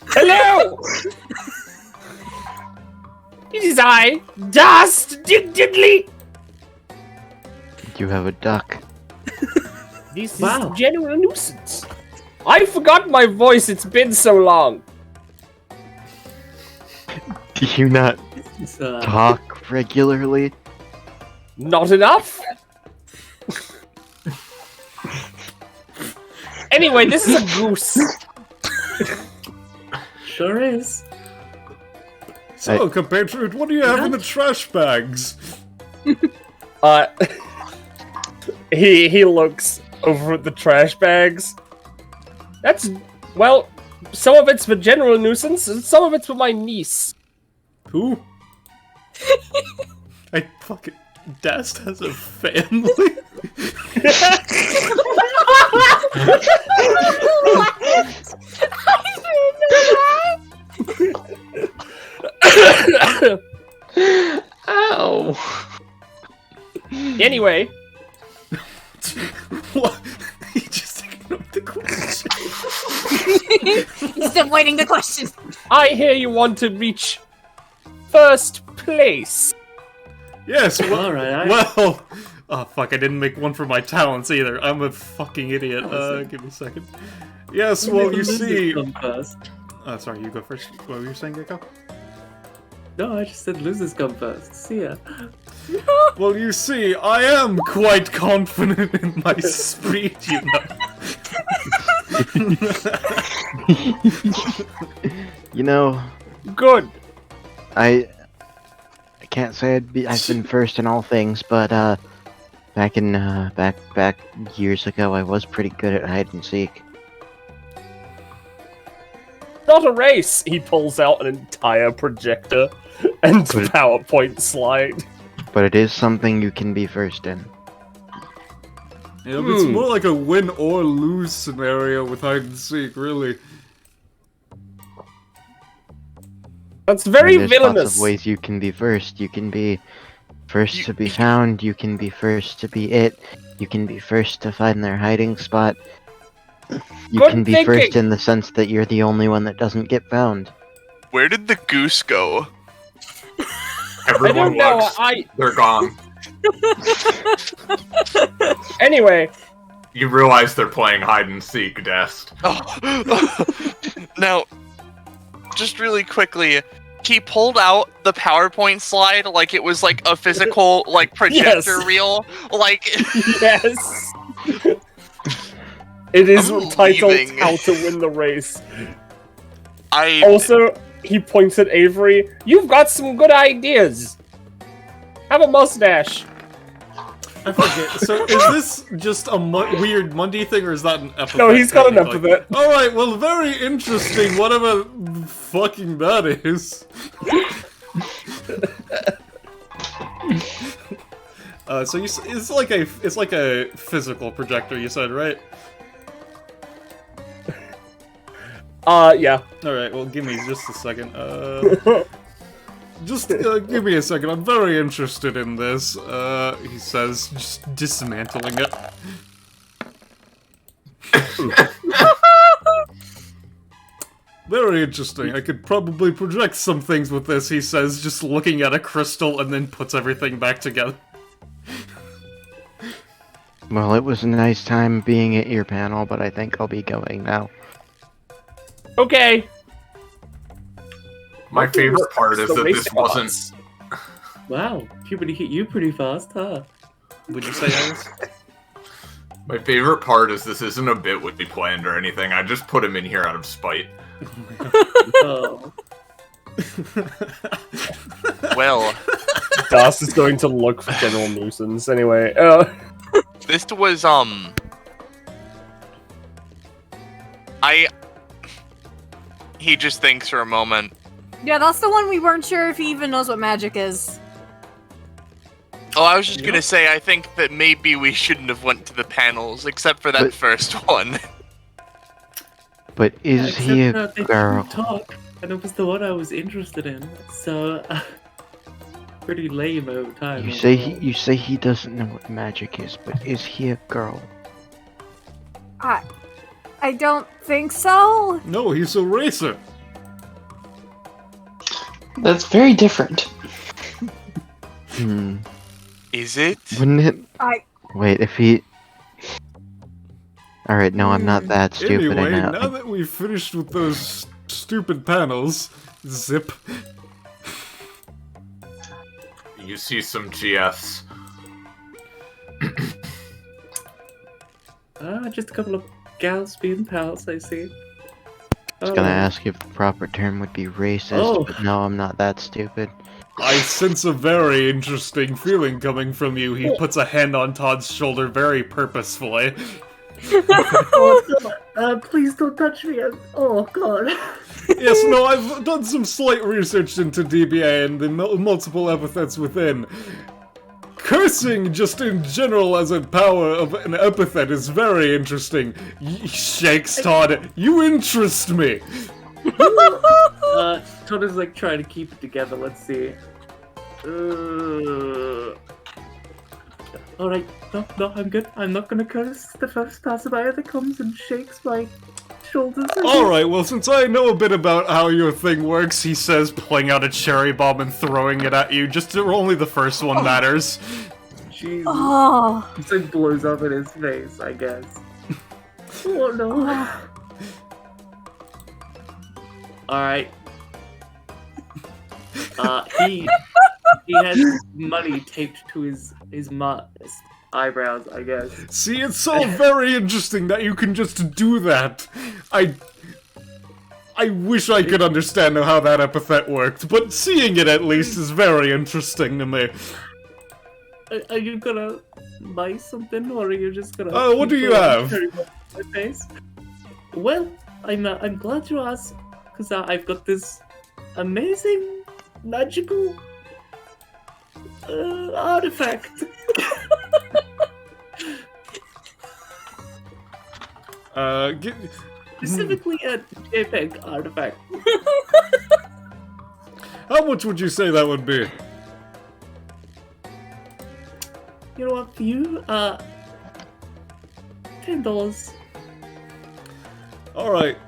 Hello! It is I, Dust Diddly! You have a duck. This Wow. is genuine nuisance. I forgot my voice, it's been so long. Do you not It's, talk regularly? Not enough? Anyway, this is a goose. sure is. So, compatriot, what do you have in the trash bags? He looks over at the trash bags. That's, well, some of it's for general nuisance, and some of it's for my niece. Who? I fucking... Dast has a family? Ow! Anyway, What? He just ignored the question. He's avoiding the question. I hear you want to reach first place. Yes, well... Alright, Well... Oh, fuck, I didn't make one for my talents either. I'm a fucking idiot. Give me a second. Yes, well, you see... Come first. sorry, you go first. What were you saying, Gecko? No, I just said losers come first. See ya. Well, you see, I am quite confident in my speed, you know. You know, Good. I can't say I've been first in all things, but back years ago, I was pretty good at hide and seek. Not a race. He pulls out an entire projector and PowerPoint slide. But it is something you can be first in. Yeah, but it's more like a win or lose scenario with hide and seek, really. That's very There's villainous. lots of ways you can be first. You can be first to be found. You can be first to be it. You can be first to find their hiding spot. You Good can be thinking. first in the sense that you're the only one that doesn't get found. Where did the goose go? Everyone I don't know, looks. They're gone. Anyway, You realize they're playing hide and seek, Dest. Oh. Now, just really quickly, he pulled out the PowerPoint slide like it was like a physical like projector Yes. reel. Like Yes. It is I'm titled leaving. "How to Win the Race." I Also, he points at Avery. You've got some good ideas. Have a mustache. I forget. So is this just a weird Monday thing, or is that an epithet? No, he's got an technically? epithet. All right. Well, very interesting. Whatever fucking that is. So it's like a physical projector. You said, right? Yeah. All right. Well, give me just a second. Just give me a second. I'm very interested in this. He says, just dismantling it. Very interesting. I could probably project some things with this, he says, just looking at a crystal and then puts everything back together. Well, it was a nice time being at your panel, but I think I'll be going now. Okay. My favorite part is The that race this wasn't. bots. Wow, puberty hit you pretty fast, huh? Would you say, Alice? My favorite part is this isn't a bit we planned or anything. I just put him in here out of spite. Oh. well, Das is going to look for general nuisance anyway. this was He just thinks for a moment. Yeah, that's the one we weren't sure if he even knows what magic is. Oh, I was just gonna say, I think that maybe we shouldn't have went to the panels, except for that But- first one. But is he a Except, they girl? didn't talk, and it was the one I was interested in. So, pretty lame over time. You say overall. you say he doesn't know what magic is, but is he a girl? I don't think so. No, he's a racer. That's very different. Hmm. Is it? Wouldn't it? I- Wait, if he. Alright, no, I'm not that stupid. Anyway, I now know. that we've finished with those stupid panels, zip. You see some GFs. Just a couple of gals being pals, I see. I was gonna ask if the proper term would be racist, Oh. but no, I'm not that stupid. I sense a very interesting feeling coming from you. He puts a hand on Todd's shoulder very purposefully. Please don't touch me. Oh god. Yes, no, I've done some slight research into DBA and the multiple epithets within. Cursing, just in general, as a power of an epithet is very interesting. Shakes Todd. You interest me. Todd is like trying to keep it together. Let's see. Alright, no, I'm good. I'm not gonna curse the first passerby that comes and shakes my shoulders. Alright, well, since I know a bit about how your thing works, he says, pulling out a cherry bomb and throwing it at you. Just only the first one matters. Jesus. Oh. It like blows up in his face, I guess. Oh no. Alright. He has money taped to his eyebrows, I guess. See, it's all very interesting that you can just do that. I wish I could understand how that epithet worked, but seeing it at least is very interesting to me. Are you gonna buy something, or are you just gonna? Oh, what do keep you have? my face? Well, I'm glad you asked, because I've got this amazing magical artifact. Specifically a JPEG artifact. How much would you say that would be? You know what, for you, $10. Alright,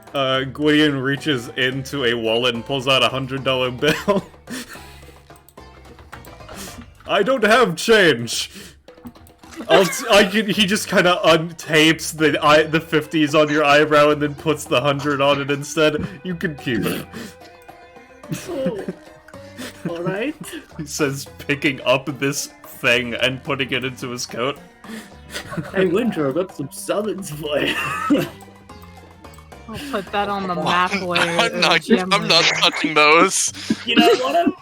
Gwydion reaches into a wallet and pulls out a $100 bill. I don't have change. He just kind of untapes the 50s on your eyebrow and then puts the 100 on it instead. You can keep it. Oh. Alright. He says, picking up this thing and putting it into his coat. Hey, Winter, I've got some summons for you. I'll put that on the map later. I'm not touching those. You don't want him?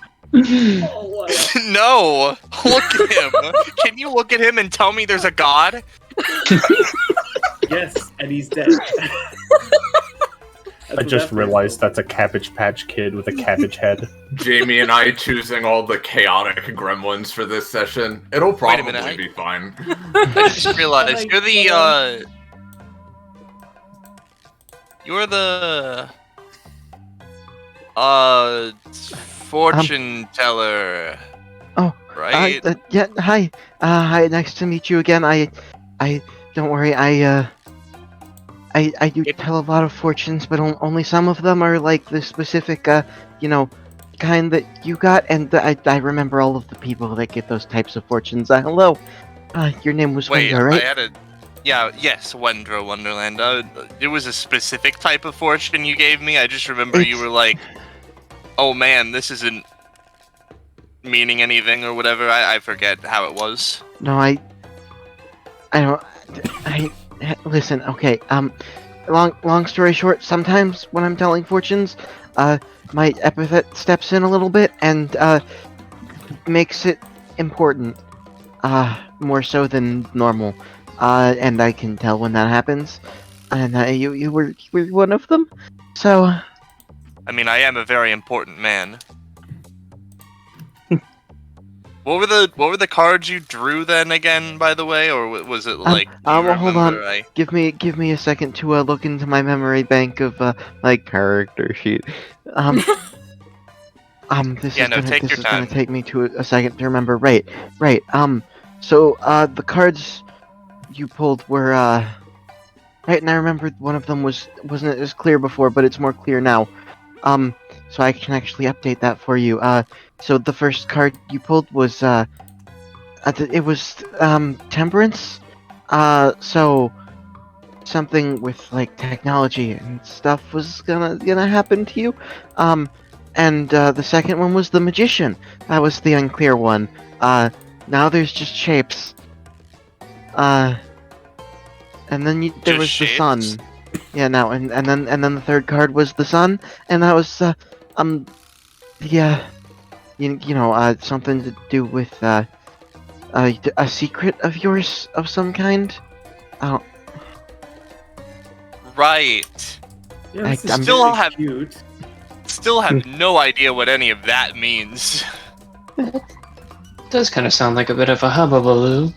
Oh, what? No! Look at him! Can you look at him and tell me there's a god? Yes, and he's dead. I just realized that's a Cabbage Patch Kid with a cabbage head. Jamie and I choosing all the chaotic gremlins for this session. It'll probably be fine. I just realized you're the fortune teller. Oh, right? Yeah. Hi. Hi. Nice to meet you again. I don't worry. I do tell a lot of fortunes, but only some of them are like the specific, kind that you got. And I remember all of the people that get those types of fortunes. Hello. Your name was Wendra, right? Yes, Wendra Wonderland. It was a specific type of fortune you gave me. I just remember you were like, "Oh man, this isn't meaning anything" or whatever. I forget how it was. No, I don't. Listen. Okay. Long story short. Sometimes when I'm telling fortunes, my epithet steps in a little bit and makes it important. More so than normal. And I can tell when that happens. And you were one of them. So. I mean, I am a very important man. What were the cards you drew then again, by the way, or was it like? Well, hold on. Give me a second to look into my memory bank of my character sheet. This is gonna take me to a second to remember. Right. So the cards you pulled were right, and I remember one of them wasn't as clear before, but it's more clear now. So I can actually update that for you. So the first card you pulled was it was temperance. So something with like technology and stuff was gonna happen to you. And the second one was the magician. That was the unclear one. Now there's just shapes. And then there was the sun. Yeah, no, and then the third card was the sun, and that was something to do with a secret of yours of some kind. Oh. Right. Yeah, I still have no idea what any of that means. It does kind of sound like a bit of a hubbubaloo.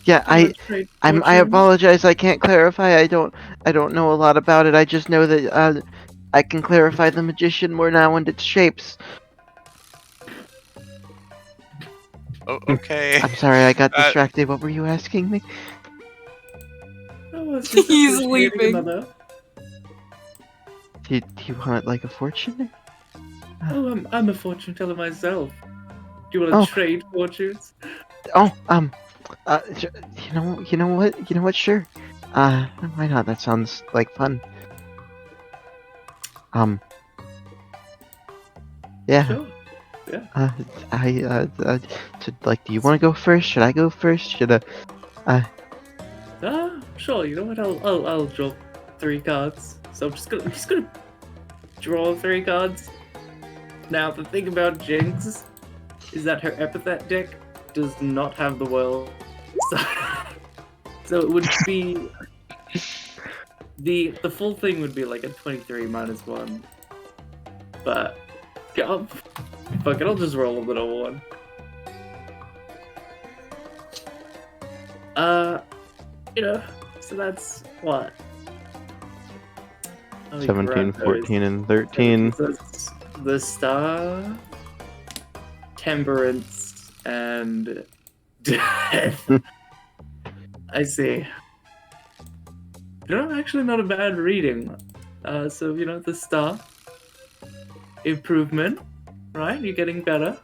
Yeah, I apologize. I can't clarify. I don't know a lot about it. I just know that I can clarify the magician more now and its shapes. Oh, okay. I'm sorry, I got distracted. What were you asking me? Oh, he's leaping. Do you want like a fortune? Oh, I'm a fortune teller myself. Do you want to trade fortunes? Oh, you know what? Sure. Why not? That sounds like fun. Yeah. Sure. Yeah. So, like, do you want to go first? Should I go first? Should I? Sure. You know what? I'll draw 3 cards. So I'm just gonna draw 3 cards. Now the thing about Jinx is that her epithet deck does not have the world. So it would be the full thing would be like a 23 minus 1. But fuck it, I'll just roll a little 1. So that's what? 17, 14, and 13. The star, temperance, and death. I see. Actually not a bad reading. So, the star. Improvement. Right? You're getting better.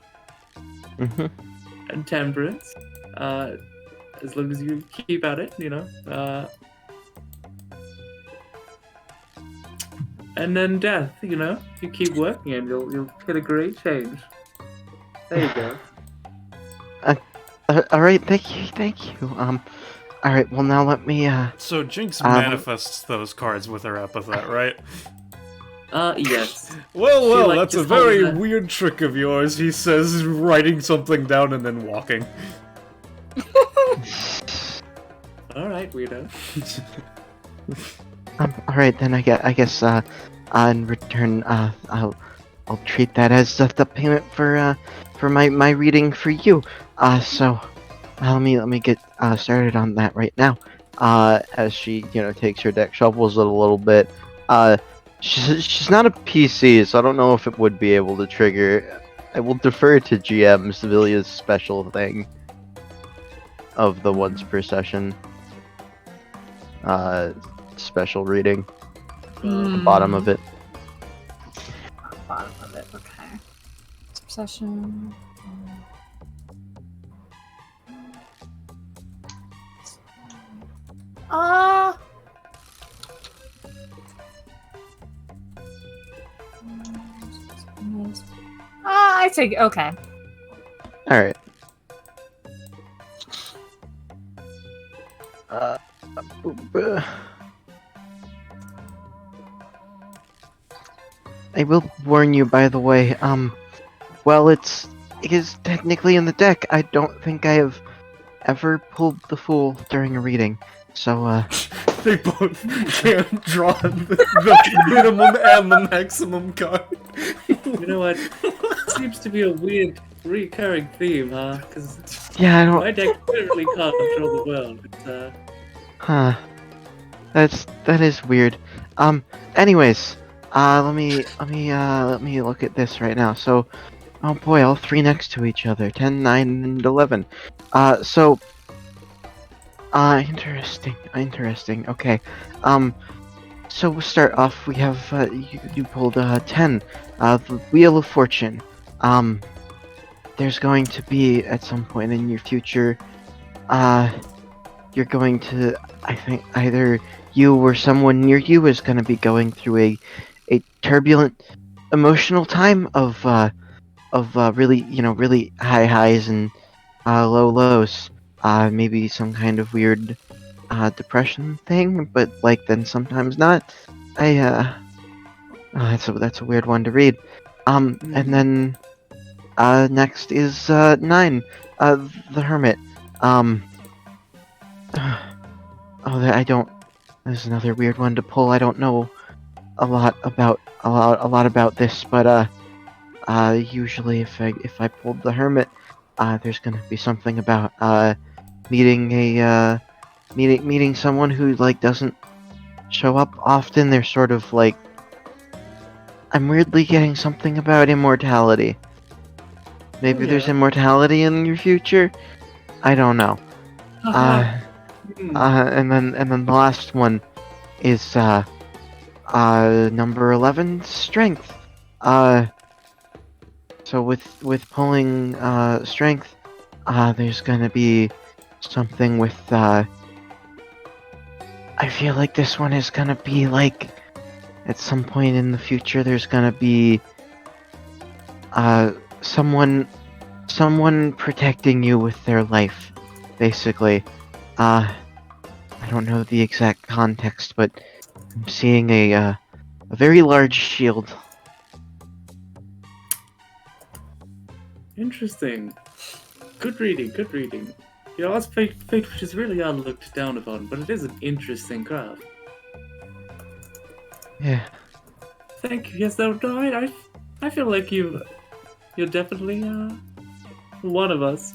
Mm-hmm. And temperance. as long as you keep at it, you know. And then death, you know. You keep working and you'll hit a great change. There you go. All right, thank you. All right, well now let me. So Jinx manifests those cards with her epithet, right? Yes. Well, like, that's a just very holding weird trick of yours, he says, writing something down and then walking. Alright, weirdo. All right, then I guess in return, I'll treat that as the payment for my reading for you. So let me get started on that right now. As she takes her deck, shuffles it a little bit. She's not a PC, so I don't know if it would be able to trigger. I will defer to GM Sevilia's special thing of the once per session special reading. The bottom of it. Bottom of it, okay. Obsession. I take okay. All right. I will warn you, by the way. Well, it is technically in the deck. I don't think I have ever pulled the Fool during a reading. So, They both can't draw the minimum and the maximum card. You know what? Seems to be a weird recurring theme, huh? Because yeah, I don't. my deck literally can't control the world. But, Huh. That is weird. Anyways, let me look at this right now. So, oh boy, all three next to each other. 10, 9, and 11. Interesting. Okay. So we'll start off. We have you pulled 10. The Wheel of Fortune. There's going to be at some point in your future. You're going to. I think either you or someone near you is going to be going through a turbulent, emotional time of really really high highs and low lows. Maybe some kind of weird depression thing, but like then sometimes not. That's a weird one to read. And then next is 9, the Hermit. I don't. There's another weird one to pull. I don't know a lot about this, but usually if I pulled the Hermit, there's gonna be something about meeting someone who like doesn't show up often. They're sort of like, I'm weirdly getting something about immortality. Maybe there's immortality in your future. I don't know. And then the last one is number 11, Strength. So with pulling Strength, there's gonna be something with I feel like this one is gonna be like at some point in the future there's gonna be someone protecting you with their life, basically. I don't know the exact context, but I'm seeing a very large shield. Interesting. Good reading. You know, us fate witches really are looked down upon, but it is an interesting craft. Yeah. Thank you. Yes, no, I feel like you're definitely one of us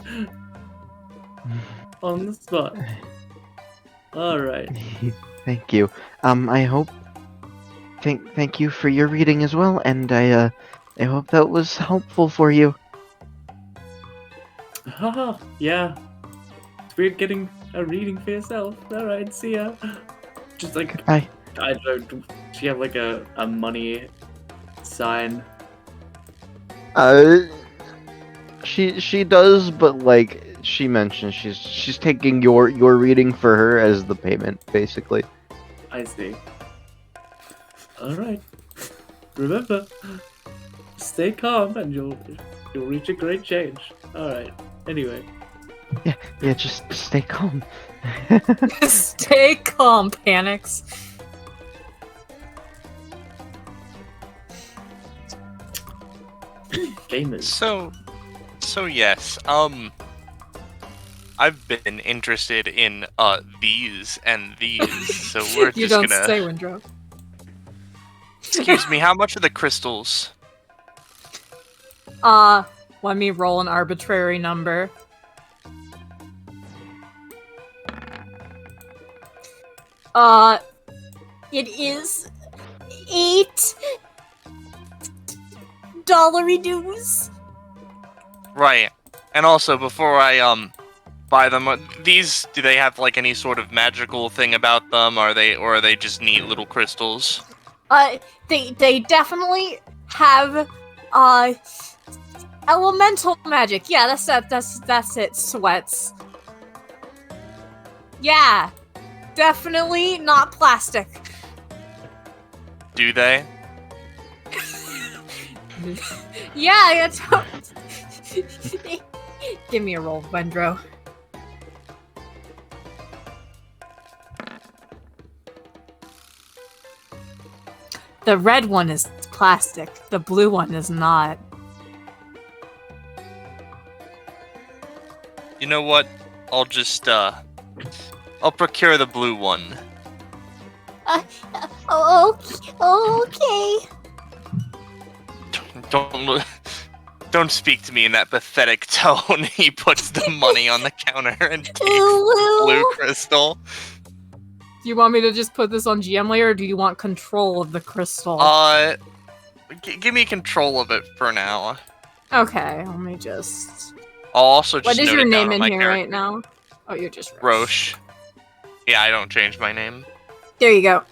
on the spot. All right. Thank you. I hope. Thank you for your reading as well, and I hope that was helpful for you. Haha, yeah. It's weird getting a reading for yourself. Alright, see ya. Just like, Goodbye. I don't know, does she have like a money sign? She does, but like she mentioned she's taking your reading for her as the payment, basically. I see. Alright. Remember, stay calm and you'll reach a great change. Alright. Anyway. Yeah, just stay calm. Stay calm, panics. Gamers. So yes, I've been interested in these and these, so we're You just don't gonna. say, Windrow. Excuse me, how much are the crystals? Let me roll an arbitrary number. It is $8 dues. Right, and also before I buy them, these do they have like any sort of magical thing about them? Or are they just neat little crystals? They definitely have elemental magic. Yeah, that's it. Sweats. Yeah, definitely not plastic. Do they? Yeah, it's. Give me a roll, Wendro. The red one is plastic. The blue one is not. You know what? I'll just I'll procure the blue one. Okay. Don't speak to me in that pathetic tone. He puts the money on the counter and takes the blue crystal. Do you want me to just put this on GM layer, or do you want control of the crystal? Give me control of it for now. Okay, let me just. I'll also just What is note your it down name on in my here character. right now? Oh, you're just Roche. Yeah, I don't change my name. There you go.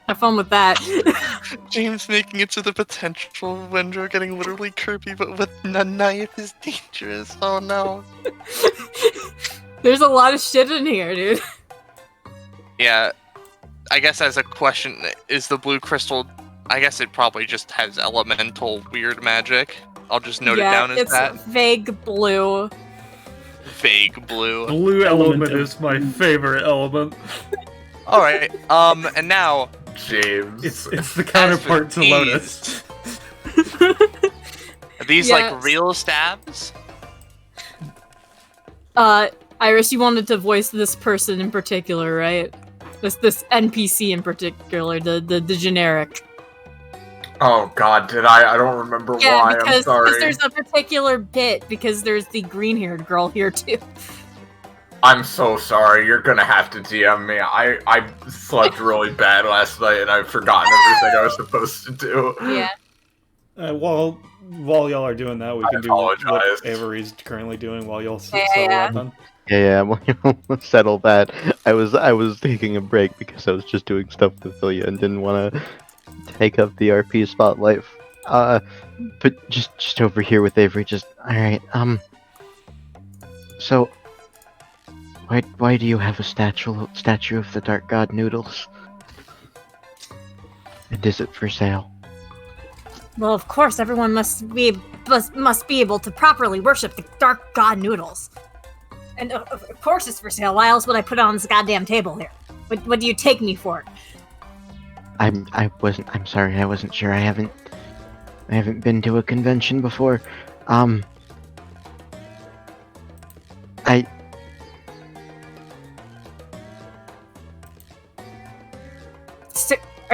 Have fun with that. James making it to the potential Wendro getting literally Kirby, but with a knife is dangerous. Oh no. There's a lot of shit in here, dude. Yeah, I guess as a question, is the blue crystal... I guess it probably just has elemental weird magic. I'll just note it down as that. It's vague blue. Vague blue. Blue element is my favorite element. Alright, and now... James. It's the counterpart to these- Lotus. Are these Yes. like real stabs? Iris, you wanted to voice this person in particular, right? This NPC in particular, the generic. Oh god, did I? I don't remember Yeah, why. I'm because sorry. there's a particular bit, because there's the green-haired girl here too. I'm so sorry. You're gonna have to DM me. I slept really bad last night and I've forgotten everything I was supposed to do. Yeah. While y'all are doing that, we can do apologize. what Avery's currently doing while y'all settle Yeah. that then. Yeah, we'll settle that. I was taking a break because I was just doing stuff with Ilya and didn't want to take up the RP spotlight. But just over here with Avery. Just all right. So, why do you have a statue of the Dark God Noodles? And is it for sale? Well, of course, everyone must be able to properly worship the Dark God Noodles. And of course it's for sale. Why else would I put it on this goddamn table here? What do you take me for? I'm sorry, I wasn't sure. I haven't been to a convention before. Are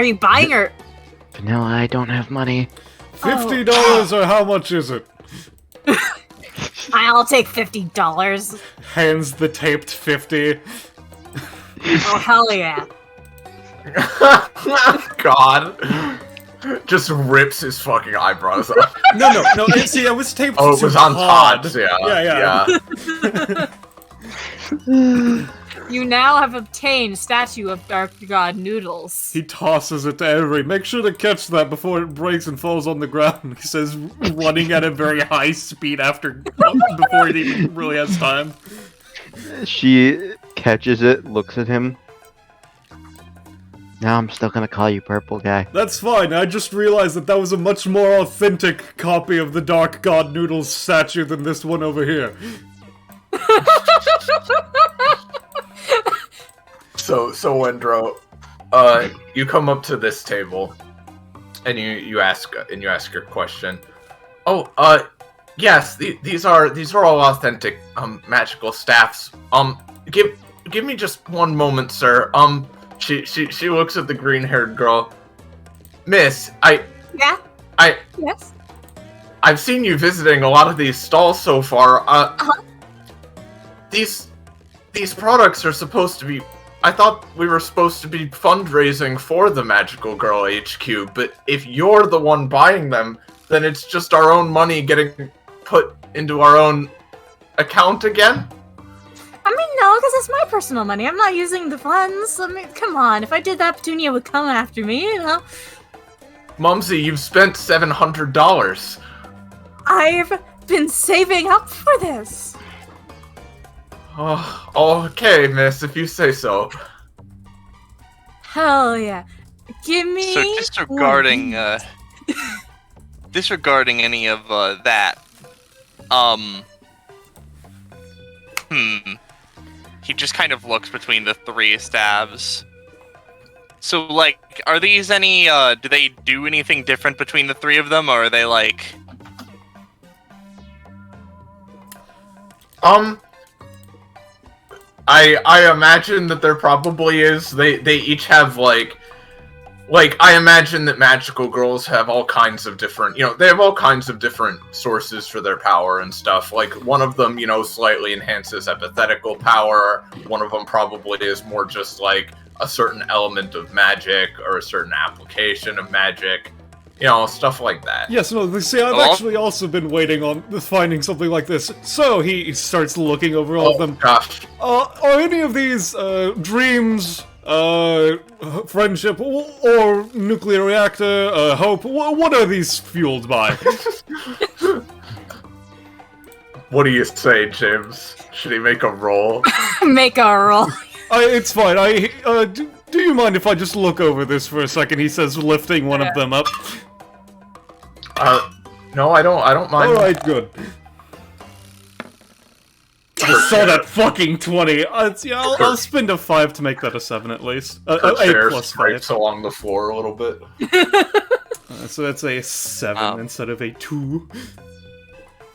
you buying or? Vanilla, I don't have money. $50 or how much is it? I'll take $50. Hands the taped 50. Oh hell yeah! God. Just rips his fucking eyebrows off. No, see, it was taped Oh, it to was on Todd. Todd's, yeah. Yeah. You now have obtained statue of Dark God Noodles. He tosses it to Avery. Make sure to catch that before it breaks and falls on the ground. He says, running at a very high speed before he even really has time. She catches it, looks at him. Now I'm still gonna call you Purple Guy. That's fine. I just realized that was a much more authentic copy of the Dark God Noodles statue than this one over here. So Wendro, you come up to this table, and you ask your question. Oh, yes, these are all authentic magical staffs. Give me just one moment, sir. She looks at the green-haired girl. Miss, Yeah? Yes? I've seen you visiting a lot of these stalls so far. These products are supposed to be... I thought we were supposed to be fundraising for the Magical Girl HQ, but if you're the one buying them, then it's just our own money getting put into our own account again? I mean, no, because it's my personal money. I'm not using the funds. I mean, come on. If I did that, Petunia would come after me, you know? Mumsy, you've spent $700. I've been saving up for this. Oh, okay, miss, if you say so. Hell yeah. Give me... So disregarding any of that, he just kind of looks between the three stabs. So, like, are these any, do they do anything different between the three of them, or are they, like... I imagine that there probably is. They each have, like, I imagine that magical girls have all kinds of different, they have all kinds of different sources for their power and stuff. Like, one of them, slightly enhances epithetical power. One of them probably is more just, like, a certain element of magic or a certain application of magic. Stuff like that. Yes, no, see, I've actually also been waiting on finding something like this. So he starts looking over all of them. Gosh. Are any of these dreams, friendship, or nuclear reactor, hope? What are these fueled by? What do you say, James? Should he make a roll? Make a roll. It's fine. Do you mind if I just look over this for a second? He says, lifting one of them up. No, I don't mind. Alright, good. I saw that fucking 20. I'll spend a 5 to make that a 7 at least. 8 plus 5. Along the floor a little bit. So that's a 7 instead of a 2.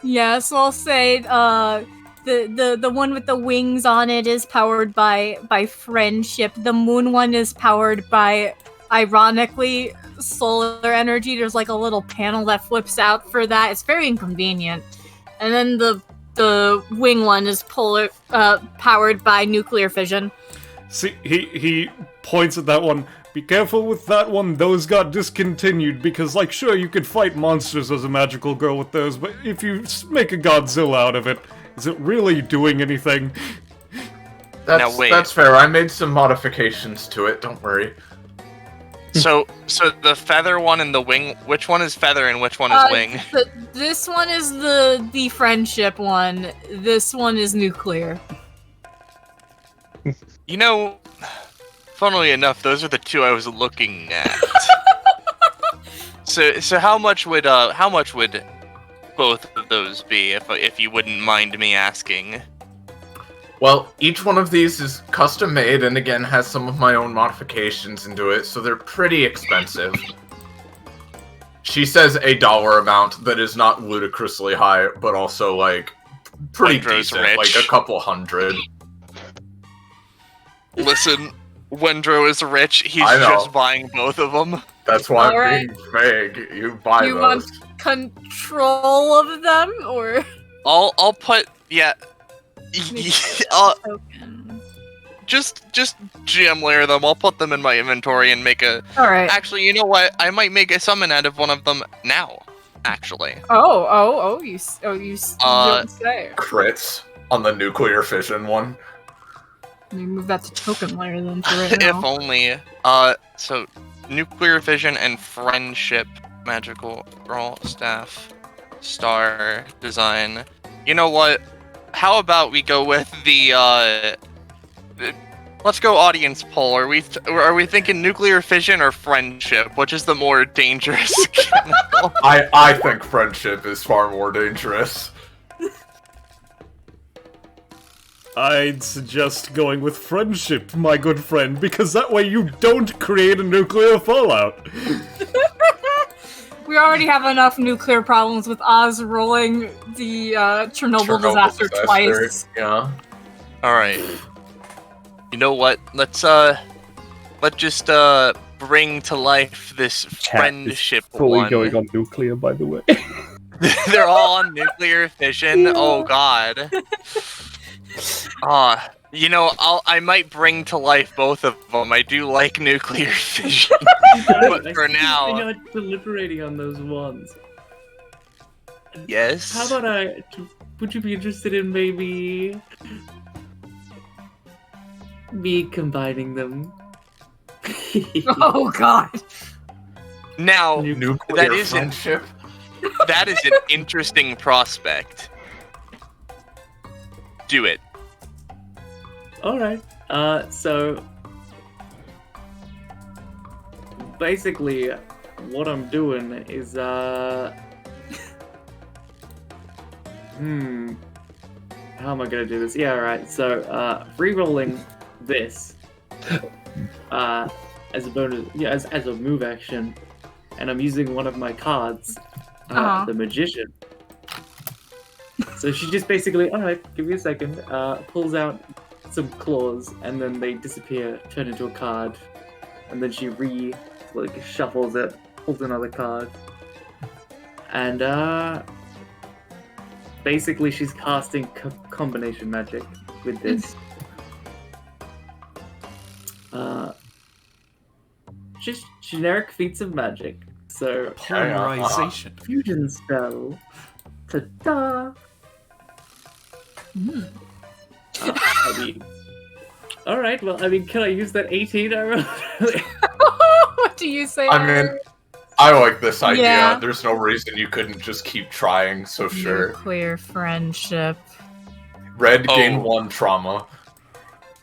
Yeah, so I'll say, the one with the wings on it is powered by friendship. The moon one is powered by, ironically, solar energy. There's like a little panel that flips out for that. It's very inconvenient. And then the wing one is powered by nuclear fission. See, he points at that one. Be careful with that one. Those got discontinued because, like, sure, you could fight monsters as a magical girl with those, but if you make a Godzilla out of it, is it really doing anything? That's fair. I made some modifications to it. Don't worry. So the feather one and the wing. Which one is feather and which one is wing? This one is the friendship one. This one is nuclear. Funnily enough, those are the two I was looking at. So how much would both of those be, if you wouldn't mind me asking? Well, each one of these is custom made and again has some of my own modifications into it, so they're pretty expensive. She says a dollar amount that is not ludicrously high, but also like pretty Wendro's decent, rich. like a couple hundred. Listen, Wendro is rich. He's I know. just buying both of them. That's why I'm Alright. being vague. You buy You those. want control of them, or I'll put token? just GM layer them. I'll put them in my inventory and make a. All right. Actually, you know what? I might make a summon out of one of them now. Actually. You don't say. Crits on the nuclear fission one. Maybe move that to token layer then for right If now. only. So nuclear fission and friendship, magical scroll, staff, star, design. You know what? How about we go with the let's go audience poll. Are we thinking nuclear fission or friendship? Which is the more dangerous chemical? I think friendship is far more dangerous. I'd suggest going with friendship, my good friend, because that way you don't create a nuclear fallout. We already have enough nuclear problems with Oz rolling the Chernobyl disaster twice. Yeah. All right. You know what? Let's just bring to life this friendship Fully one. going on nuclear, by the way. They're all on nuclear fission. Oh God. You know, I might bring to life both of them. I do like nuclear fission, but for now, You're not deliberating on those ones. yes. How about would you be interested in maybe me combining them? Oh god. Now Nuclear that is friendship. that is an interesting prospect. Do it. Alright, so basically what I'm doing is, how am I gonna do this? Yeah, alright, so, re-rolling this, as a bonus, yeah, as a move action, and I'm using one of my cards, the Magician. So she just basically, alright, give me a second, pulls out some claws, and then they disappear, turn into a card, and then she shuffles it, pulls another card, and basically she's casting combination magic with this. Just generic feats of magic. So Polymerization. fusion spell. Ta-da! I mean, alright, well, I mean, can I use that 18 I rolled? What do you say? I mean, I like this idea. Yeah. There's no reason you couldn't just keep trying, so sure. Nuclear friendship. Red gain 1 trauma.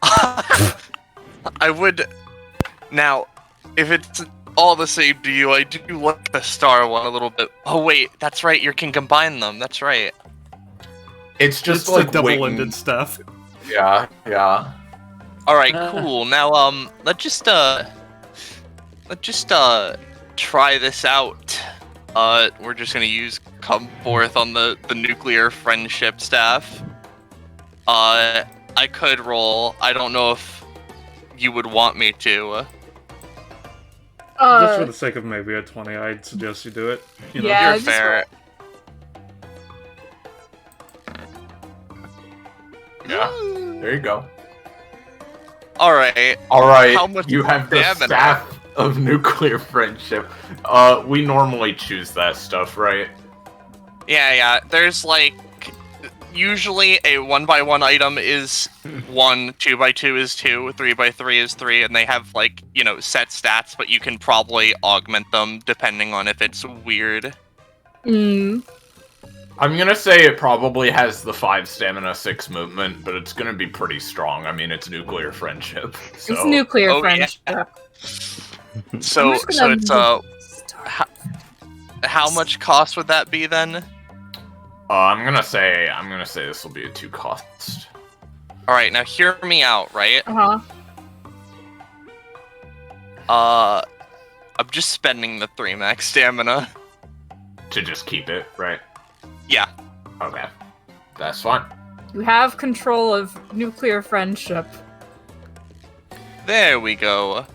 I would. Now, if it's all the same to you, I do like the star one a little bit. Oh wait, that's right. You can combine them. That's right. It's just It's like double-ended waiting. stuff. Yeah, yeah. All right, cool. Now, let's just try this out. We're just gonna use come forth on the nuclear friendship staff. I could roll. I don't know if you would want me to. Just for the sake of maybe a 20, I'd suggest you do it. You know? Yeah, You're fair. Yeah. There you go. All right. Alright, How much you have the stamina? staff of nuclear friendship. We normally choose that stuff, right? Yeah. There's like usually a 1x1 item is 1, 2x2 is 2, 3x3 is 3, and they have like, you know, set stats, but you can probably augment them depending on if it's weird. I'm gonna say it probably has the 5 stamina, 6 movement, but it's gonna be pretty strong. I mean, it's nuclear friendship. So. It's nuclear Oh, friendship. yeah. So I'm just gonna it's how much cost would that be then? I'm gonna say this will be a 2 cost. All right, now hear me out, right? I'm just spending the 3 max stamina. To just keep it, right? Yeah. Okay. That's fine. You have control of nuclear friendship. There we go.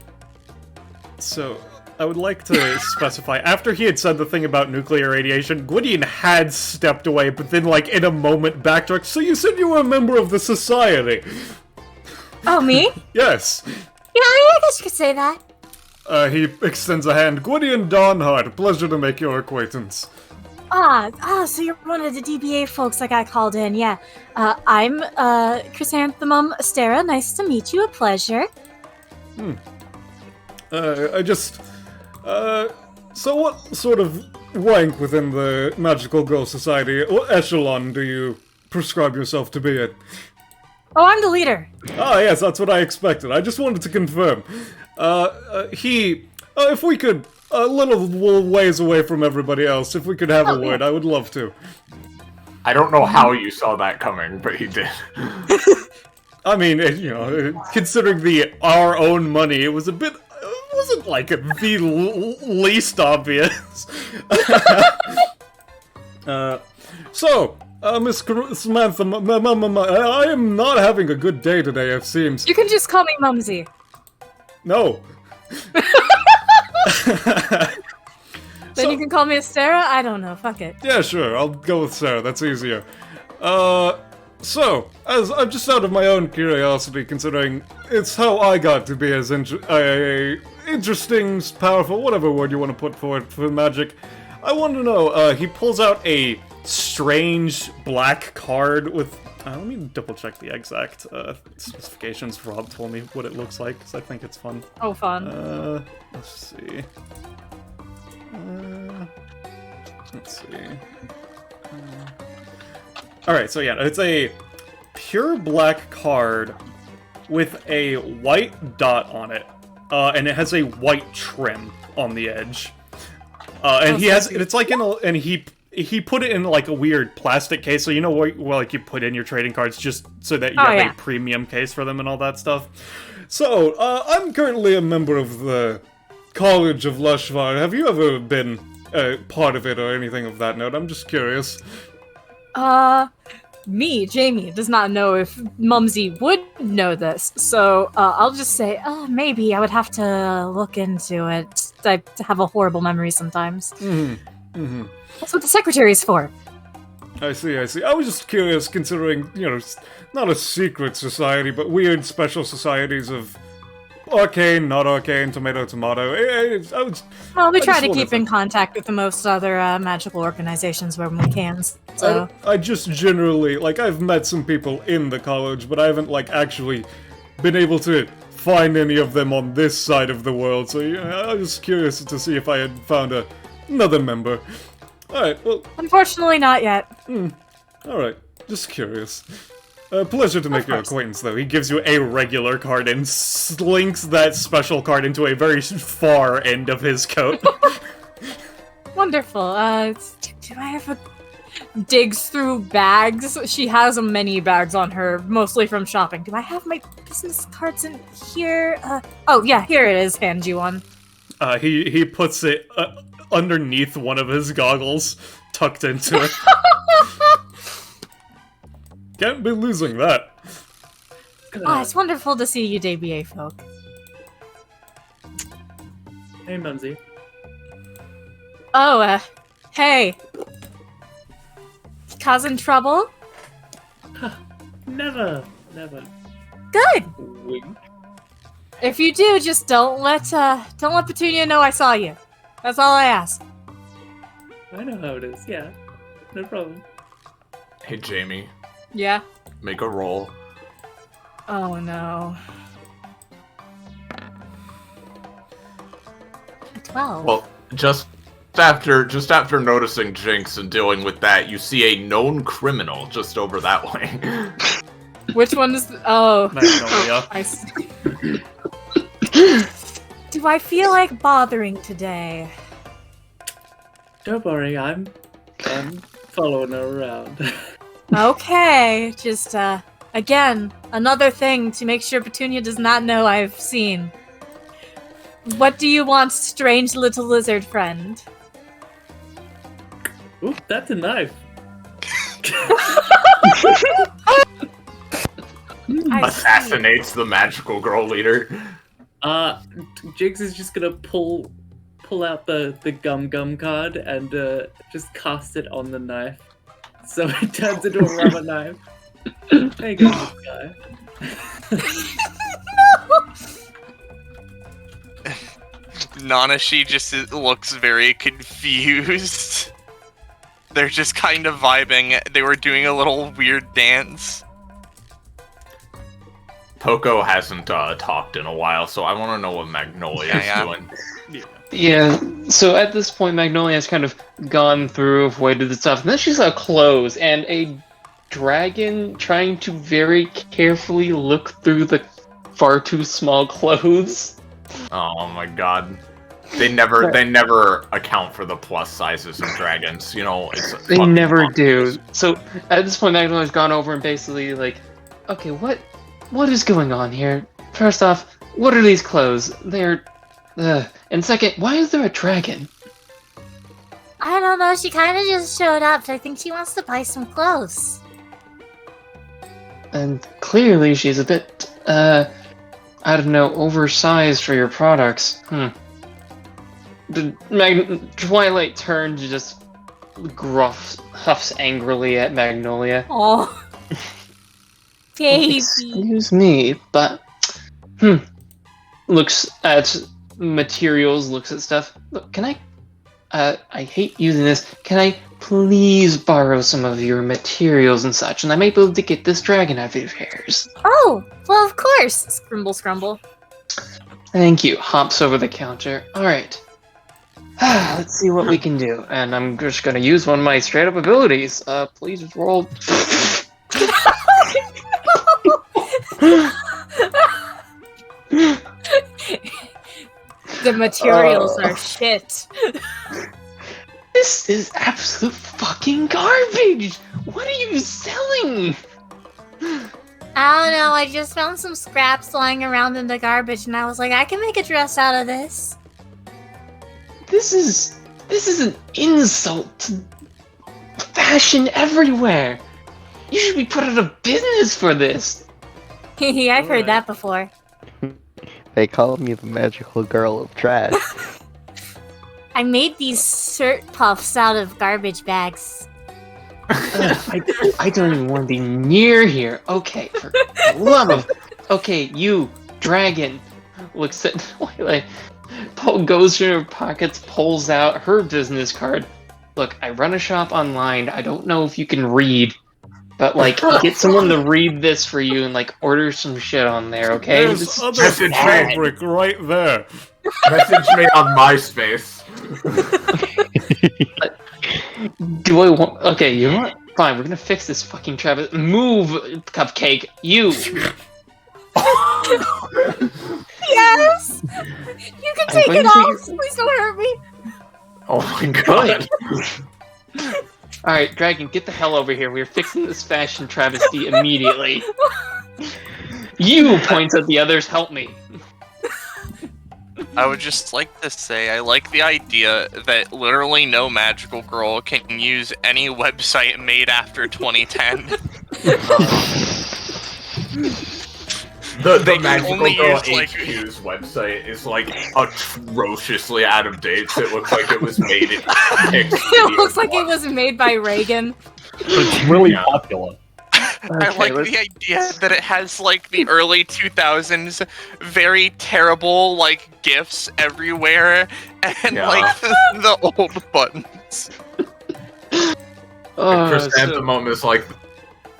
So, I would like to specify, after he had said the thing about nuclear radiation, Gwydion had stepped away, but then, like, in a moment backtracked, so you said you were a member of the society. Oh, me? Yes. Yeah, I guess you could say that. He extends a hand. Gwydion Dawnheart, pleasure to make your acquaintance. So you're one of the DBA folks that got called in, yeah. I'm Chrysanthemum Astera. Nice to meet you. A pleasure. So what sort of rank within the Magical Girl Society, what echelon do you prescribe yourself to be in? Oh, I'm the leader. Ah, yes, that's what I expected. I just wanted to confirm. If we could, a little ways away from everybody else, if we could have a word, I would love to. I don't know how you saw that coming, but he did. I mean, considering our own money, it was a bit. It wasn't like the least obvious. Miss Samantha, I am not having a good day today, it seems. You can just call me Mumsy. No. Then you can call me Astera? I don't know, fuck it. Yeah, sure, I'll go with Sarah, that's easier. As I'm just out of my own curiosity, considering it's how I got to be as interesting, powerful, whatever word you want to put forward for magic, I want to know, he pulls out a strange black card with... let me double check the exact specifications. Rob told me what it looks like, because I think it's fun. Oh, fun. Let's see. Let's see. Alright, so yeah, it's a pure black card with a white dot on it. And it has a white trim on the edge. And he has... It's like in a... And he put it in like a weird plastic case, so you know where like you put in your trading cards just so that you have a premium case for them and all that stuff. So, I'm currently a member of the College of Lushvar. Have you ever been part of it or anything of that note? I'm just curious. Me, Jamie, does not know if Mumsy would know this, so I'll just say, maybe I would have to look into it. I have a horrible memory sometimes. That's what the secretary's for. I see. I was just curious, considering, not a secret society, but weird special societies of arcane, not arcane, tomato, tomato. We try to keep in contact with the most other magical organizations when we can, so... I just generally, I've met some people in the college, but I haven't, actually been able to find any of them on this side of the world, so I was curious to see if I had found another member. Alright, well... Unfortunately, not yet. Alright, just curious. Pleasure to make your acquaintance, though. He gives you a regular card and slinks that special card into a very far end of his coat. Wonderful. Do I have digs through bags? She has many bags on her, mostly from shopping. Do I have my business cards in here? Oh, yeah, here it is. Hand you one. He puts it underneath one of his goggles, tucked into it. Can't be losing that. It's wonderful to see you, DBA folk. Hey, Mumsy. Oh, hey. Causing trouble? Never. Good. If you do, just don't let Petunia know I saw you. That's all I ask. I know how it is. Yeah, no problem. Hey, Jamie. Yeah? Make a roll. Oh, no. 12. Well, just after noticing Jinx and dealing with that, you see a known criminal just over that way. Which one is... Oh. Magnolia. I see. Do I feel like bothering today? Don't worry, I'm following her around. Okay, just, again, another thing to make sure Petunia does not know I've seen. What do you want, strange little lizard friend? Oop, that's a knife. Assassinates the magical girl leader. Jigs is just gonna pull out the gum card and just cast it on the knife. So it turns into a rubber knife. There you go, this guy. Nanashi just looks very confused. They're just kind of vibing. They were doing a little weird dance. Poco hasn't talked in a while, so I want to know what Magnolia is doing. Yeah, so at this point, Magnolia has kind of gone through, avoided the stuff, and then she saw clothes, and a dragon trying to very carefully look through the far too small clothes. Oh my god. They never account for the plus sizes of dragons, you know. They never do. So at this point, Magnolia's gone over and basically like, okay, what is going on here? First off, what are these clothes? They're, and second, why is there a dragon? I don't know, she kind of just showed up. I think she wants to buy some clothes. And clearly she's a bit, I don't know, oversized for your products. Twilight turns and just huffs angrily at Magnolia. Oh. Baby. Excuse me, but looks at materials, looks at stuff. Look, can I hate using this. Can I please borrow some of your materials and such, and I might be able to get this dragon out of your hairs. Oh, well, of course. Scrimble, scrumble. Thank you. Hops over the counter. Alright. Let's see what we can do. And I'm just gonna use one of my straight up abilities. Please roll. The materials are shit. This is absolute fucking garbage! What are you selling? I don't know, I just found some scraps lying around in the garbage and I was like, I can make a dress out of this. This is an insult to fashion everywhere. You should be put out of business for this. I've heard that before. They call me the magical girl of trash. I made these shirt puffs out of garbage bags. I don't even want to be near here. Okay, for the love of... Okay, you, dragon, looks at Twilight, goes through her pockets, pulls out her business card. Look, I run a shop online. I don't know if you can read, but, like, get someone to read this for you and, like, order some shit on there, okay? There's other fabric right there. Message me on MySpace. Do I want... Okay, you know what? Fine, we're gonna fix this fucking Travis. Move, Cupcake! You! Yes! You can take it off! Please don't hurt me! Oh my god. Alright, Dragon, get the hell over here. We're fixing this fashion travesty immediately. You! Points at the others, help me. I would just like to say I like the idea that literally no magical girl can use any website made after 2010. The magical girl HQ's website is like atrociously out of date. It looks like it was made in It looks like it was made by Reagan. It's really popular. I like the idea that it has like the early 2000s very terrible like GIFs everywhere and like the old buttons. And Chrysanthemum is like,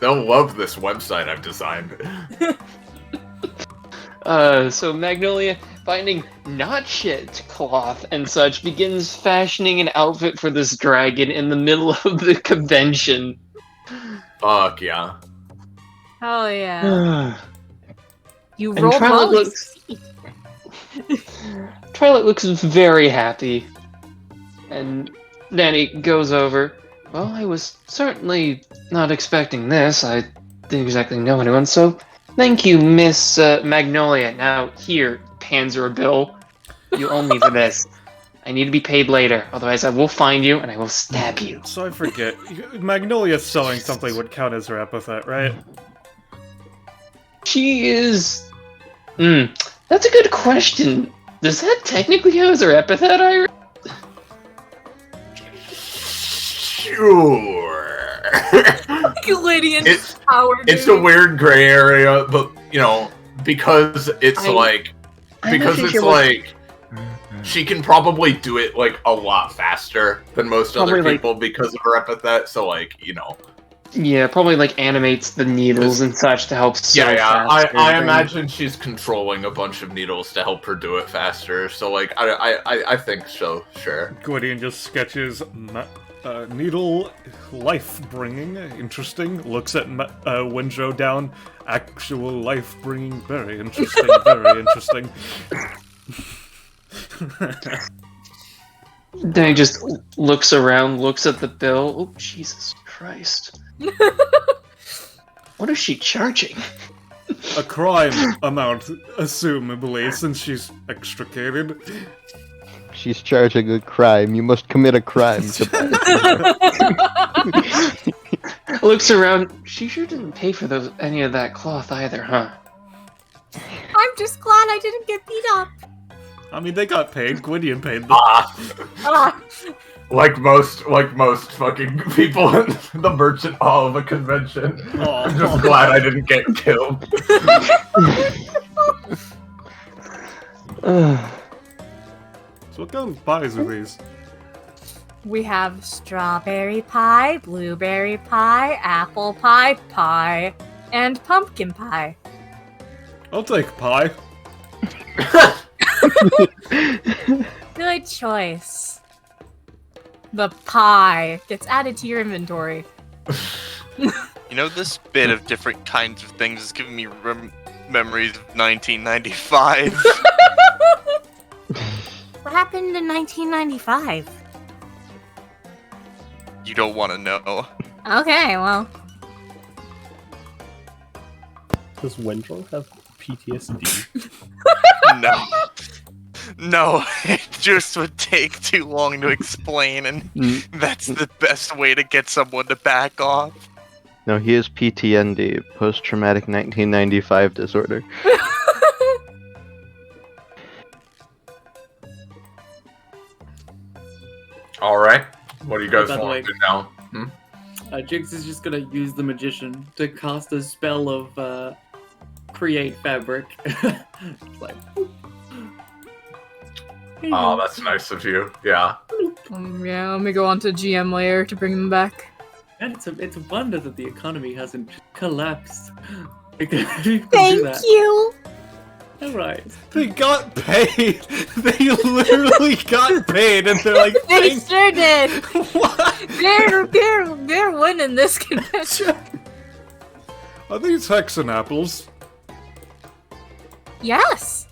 they'll love this website I've designed. So Magnolia, finding not shit cloth and such, begins fashioning an outfit for this dragon in the middle of the convention. Fuck yeah. Oh yeah. You And rolled well. Twilight looks very happy. And Danny goes over. Well, I was certainly not expecting this. I didn't exactly know anyone, so thank you, Miss Magnolia. Now, here, hands her a bill. You owe me for this. I need to be paid later, otherwise I will find you and I will stab you. So I forget. Magnolia selling something would count as her epithet, right? She is... that's a good question. Does that technically count as her epithet, Ira? Sure. It's power. It's a weird gray area, but you know, because it's like she can probably do it like a lot faster than most other Probably, like- people because of her epithet. So like, you know. Yeah, probably like animates the needles and such to help sew Yeah. faster. I imagine she's controlling a bunch of needles to help her do it faster. So like, I think so. Sure. Gwydion just sketches needle life-bringing. Interesting. Looks at Windrow down. Actual life-bringing. Very interesting. Very interesting. Then he just looks around, looks at the bill. Oh, Jesus Christ. What is she charging? A crime amount, assumably, since she's extricated. She's charging a crime. You must commit a crime to Looks around. She sure didn't pay for any of that cloth either, huh? I'm just glad I didn't get beat up. I mean, they got paid. Gwydion paid them. Ah, Like most fucking people in the merchant hall of a convention. I'm just glad I didn't get killed. So what kind of pies are these? we have strawberry pie, blueberry pie, apple pie, and pumpkin pie. I'll take pie. Good choice. The pie gets added to your inventory. You know, this bit of different kinds of things is giving me memories of 1995. What happened in 1995? You don't want to know. Okay, well. Does Wendell have PTSD? No. No, it just would take too long to explain, and that's the best way to get someone to back off. No, he has PTND, post-traumatic 1995 disorder. Alright. What do you guys By the way- want to do now? Jinx is just gonna use the magician to cast a spell of create fabric. It's like, Oh, that's nice of you. Yeah. Yeah, let me go on to GM layer to bring them back. and it's a wonder that the economy hasn't collapsed. Because you can do Thank that. you. Alright. They got paid. They literally got paid, and they're like, They "Thank sure did. what? They're winning this convention. Are these hexen apples?" Yes.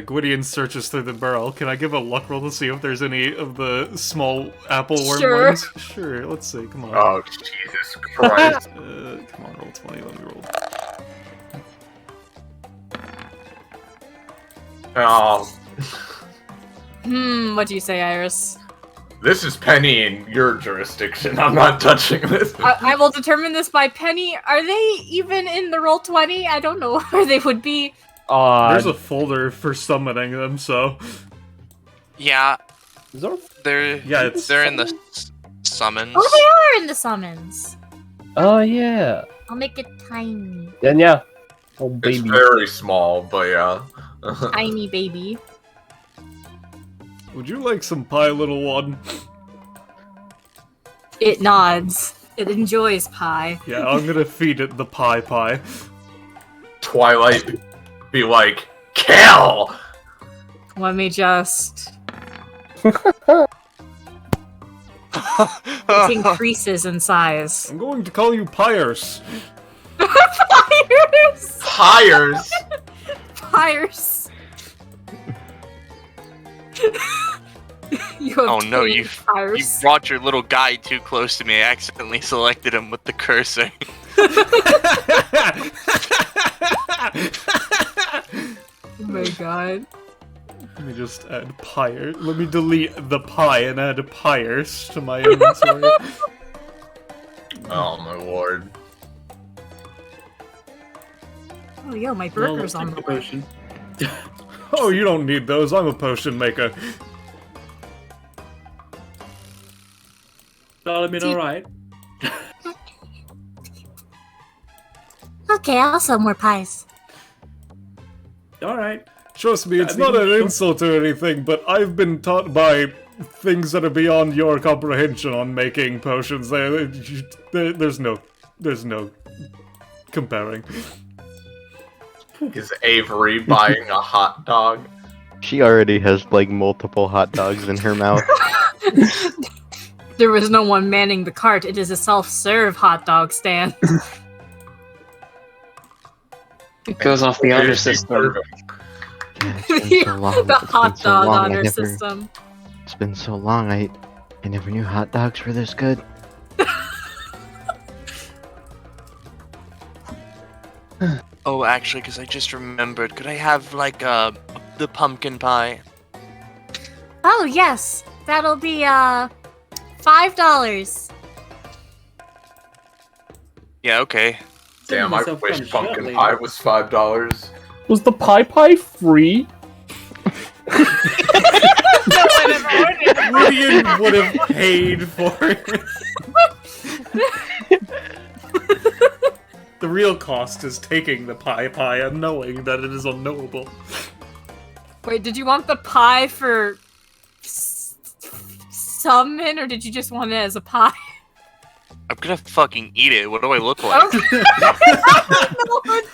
Gwydion searches through the barrel. Can I give a luck roll to see if there's any of the small apple worm Sure. ones? Sure, let's see. Come on. Oh, Jesus Christ. Come on, roll 20. Let me roll. Oh, What do you say, Iris? this is Penny in your jurisdiction. I'm not touching this. I will determine this by Penny. Are they even in the roll 20? I don't know where they would be. There's a folder for summoning them, so... Yeah, Is there... they're in the summons. Oh, they are in the summons. Oh, yeah. I'll make it tiny. Then, yeah. Oh, It's baby. very small, but yeah. Tiny baby. Would you like some pie, little one? It nods. It enjoys pie. Yeah, I'm gonna feed it the pie. Twilight be like, kill! Let me just... It increases in size. I'm going to call you Pyres. Pyres! Hires! Pyres! You Oh no, you Pyres. brought your little guy too close to me. I accidentally selected him with the cursor. Oh my god. Let me just add Pyre. Let me delete the pie and add Pyres to my inventory. Oh my lord. Oh, yo, my Well, burger's on take the a way. potion. Oh, you don't need those. I'm a potion maker. Solomon, alright. Okay, I'll sell more pies. Alright. Trust me, it's not an insult or anything, but I've been taught by things that are beyond your comprehension on making potions. There's no comparing. Is Avery buying a hot dog? She already has like multiple hot dogs in her mouth. There was no one manning the cart. It is a self-serve hot dog stand. It goes off the honor system. It's been so long. The It's been hot so dog long, honor system. It's been so long. I never knew hot dogs were this good. Oh, actually, because I just remembered, could I have, like, the pumpkin pie? Oh, yes. That'll be, $5. Yeah, okay. Damn, I myself wish kinda pumpkin shortly. pie was $5. Was the pie free? Lydian would have paid for it. The real cost is taking the pie and knowing that it is unknowable. Wait, did you want the pie for summon, or did you just want it as a pie? I'm gonna fucking eat it. What do I look like?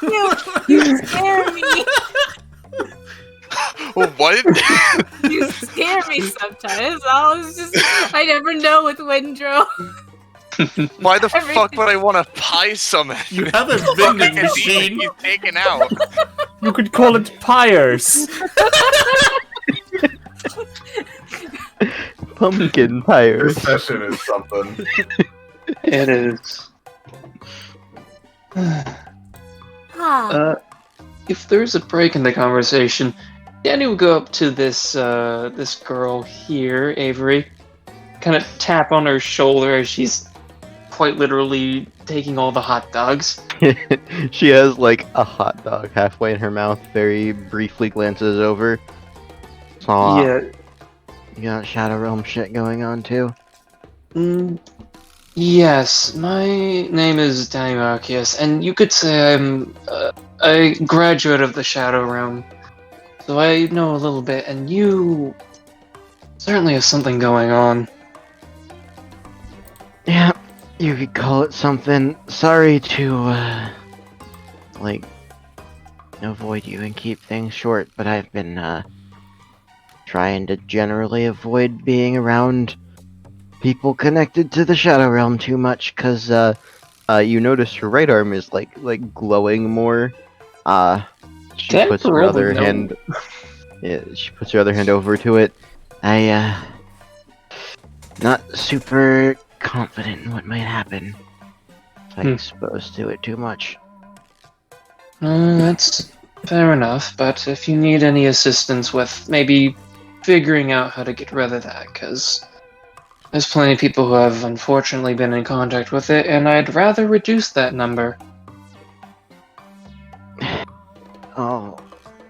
No, you scare me. What? You scare me sometimes. I never know with Windrow. Why the fuck would I want a pie summon? You have a vending He's machine. taken out. You could call it Pyres. Pumpkin pyres. This session is something. It is. Ah, If there's a break in the conversation, Danny will go up to this this girl here, Avery, kind of tap on her shoulder as she's quite literally taking all the hot dogs. She has like a hot dog halfway in her mouth, very briefly glances over. Aw, Yeah. you got Shadow Realm shit going on too? Yes, my name is Danny Marcius, and you could say I'm a graduate of the Shadow Realm. So I know a little bit, and you certainly have something going on. Yeah, you could call it something. Sorry to, like, avoid you and keep things short, but I've been, trying to generally avoid being around people connected to the Shadow Realm too much, cause, you notice her right arm is, like glowing more. She puts her other hand... Yeah, she puts her other hand over to it. Not super confident in what might happen if I exposed to it too much. That's fair enough, but if you need any assistance with maybe figuring out how to get rid of that, because there's plenty of people who have unfortunately been in contact with it, and I'd rather reduce that number.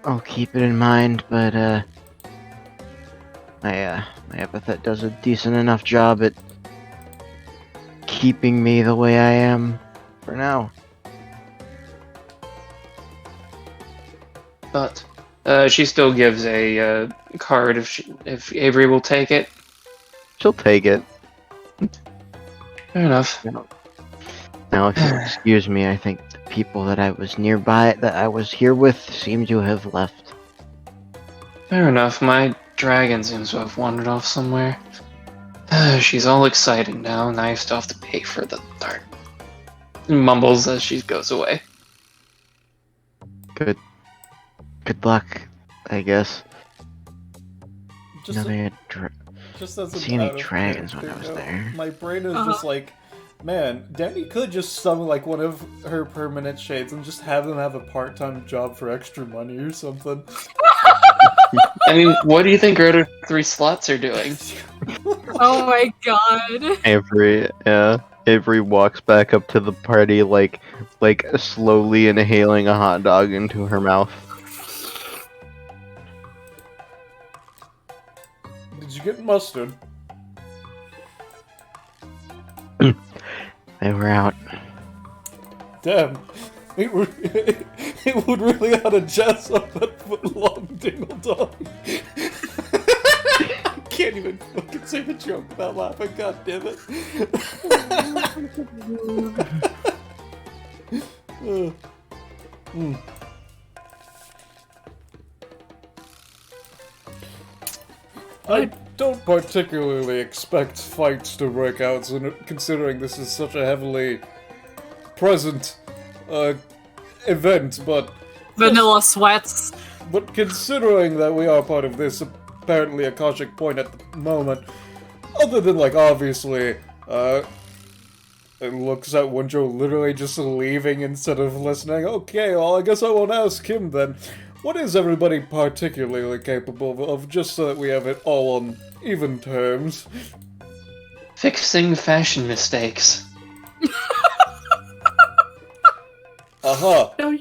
I'll keep it in mind, but my epithet does a decent enough job at keeping me the way I am for now. But she still gives a card if Avery will take it. She'll take it. Fair enough. Now, if you'll excuse me, I think the people that I was nearby, that I was here with, seem to have left. Fair enough. My dragon seems to have wandered off somewhere. She's all excited now, and I still have to pay for the dart. Mumbles as she goes away. Good luck, I guess. Just, just as see any dragons when I was there. My brain is just like, man, Danny could just summon like one of her permanent shades and just have them have a part-time job for extra money or something. I mean, what do you think her other 3 slots are doing? Oh my god. Avery walks back up to the party like slowly inhaling a hot dog into her mouth. Did you get mustard? They were out. Damn. It would really add a jazz up that foot-long dingle dong. I can't even fucking say the joke without laughing, god damn it. I don't particularly expect fights to break out, considering this is such a heavily present event, but... Vanilla sweats. But considering that we are part of this apparently Akashic point at the moment, other than, like, obviously, it looks at Wondro literally just leaving instead of listening. Okay, well, I guess I won't ask him then. What is everybody particularly capable of, just so that we have it all on even terms? Fixing fashion mistakes. Aha! No,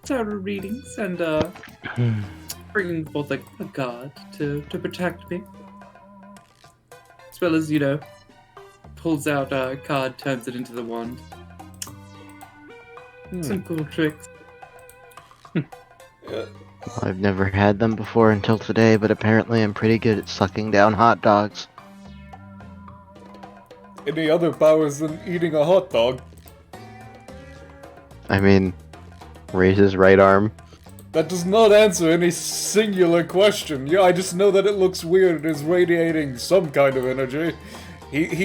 tarot readings and bringing forth a god to protect me, as well as pulls out a card, turns it into the wand. Some cool tricks. I've never had them before until today, but apparently I'm pretty good at sucking down hot dogs. Any other powers than eating a hot dog? I mean, raise his right arm. That does not answer any singular question. Yeah, I just know that it looks weird. It is radiating some kind of energy.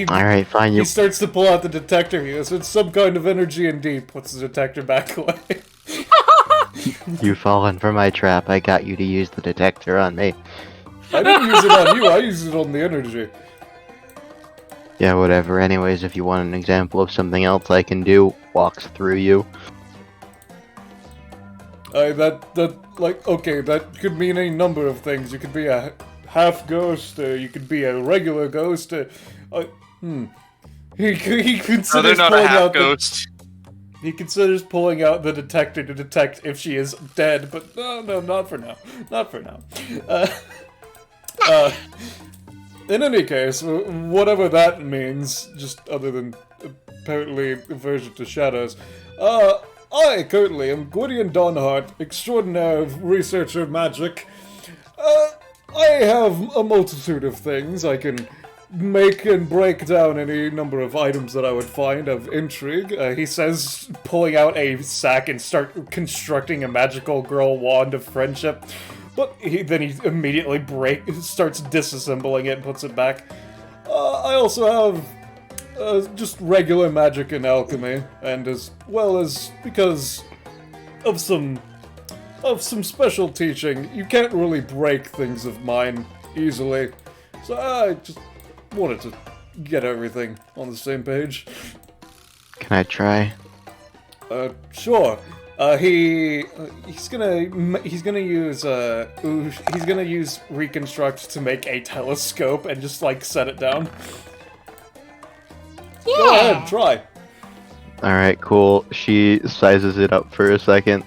Alright, fine. He starts to pull out the detector. He goes, it's some kind of energy indeed. Puts the detector back away. You've fallen for my trap. I got you to use the detector on me. I didn't use it on you. I used it on the energy. Yeah, whatever. Anyways, if you want an example of something else I can do, walks through you. That could mean any number of things. You could be a half ghost, or you could be a regular ghost. He considers No, they're not a pulling half out ghost. He considers pulling out the detector to detect if she is dead, but no, not for now. Not for now. In any case, whatever that means, just other than apparently aversion to shadows, I currently am Gwydion Dawnheart, extraordinary researcher of magic. I have a multitude of things. I can make and break down any number of items that I would find of intrigue. He says, pulling out a sack and start constructing a magical girl wand of friendship. But then he immediately starts disassembling it and puts it back. I also have just regular magic and alchemy, and as well as because of some special teaching, you can't really break things of mine easily. So I just wanted to get everything on the same page. Can I try? Sure. He's gonna use reconstruct to make a telescope and just like set it down. Yeah. Go ahead, try. Alright, cool. She sizes it up for a second.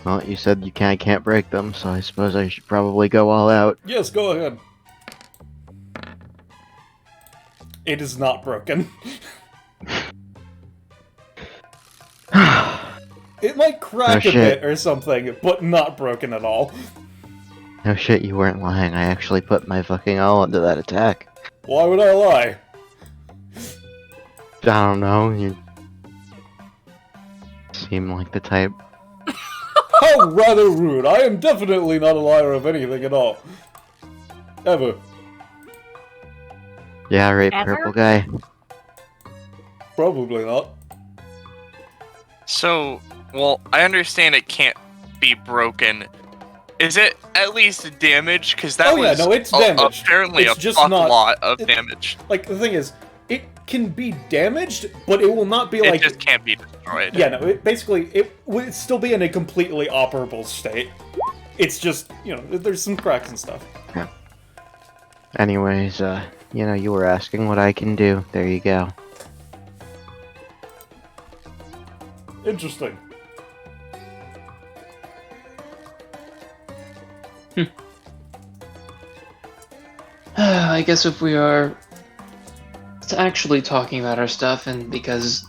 Well, you said I can't break them, so I suppose I should probably go all out. Yes, go ahead. It is not broken. It might crack a bit or something, but not broken at all. No shit, you weren't lying. I actually put my fucking all into that attack. Why would I lie? I don't know, you seem like the type. How rather rude. I am definitely not a liar of anything at all. Ever. Yeah, right, Ever? purple guy. Probably not. So, well, I understand it can't be broken. Is it at least damaged? Because that was it's damaged. Apparently It's a just fuck not- lot of damage. Like, the thing is, it can be damaged, but it will not be It like... just can't be destroyed. Yeah, no, it would still be in a completely operable state. It's just, there's some cracks and stuff. Anyways, you were asking what I can do. There you go. Interesting. I guess if we are actually talking about our stuff, and because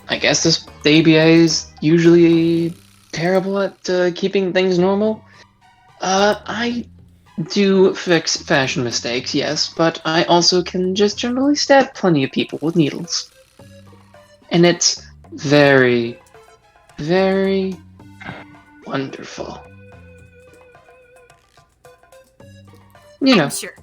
I guess this DBA is usually terrible at keeping things normal. I do fix fashion mistakes, yes, but I also can just generally stab plenty of people with needles. And it's very, very wonderful. You know. I'm sure.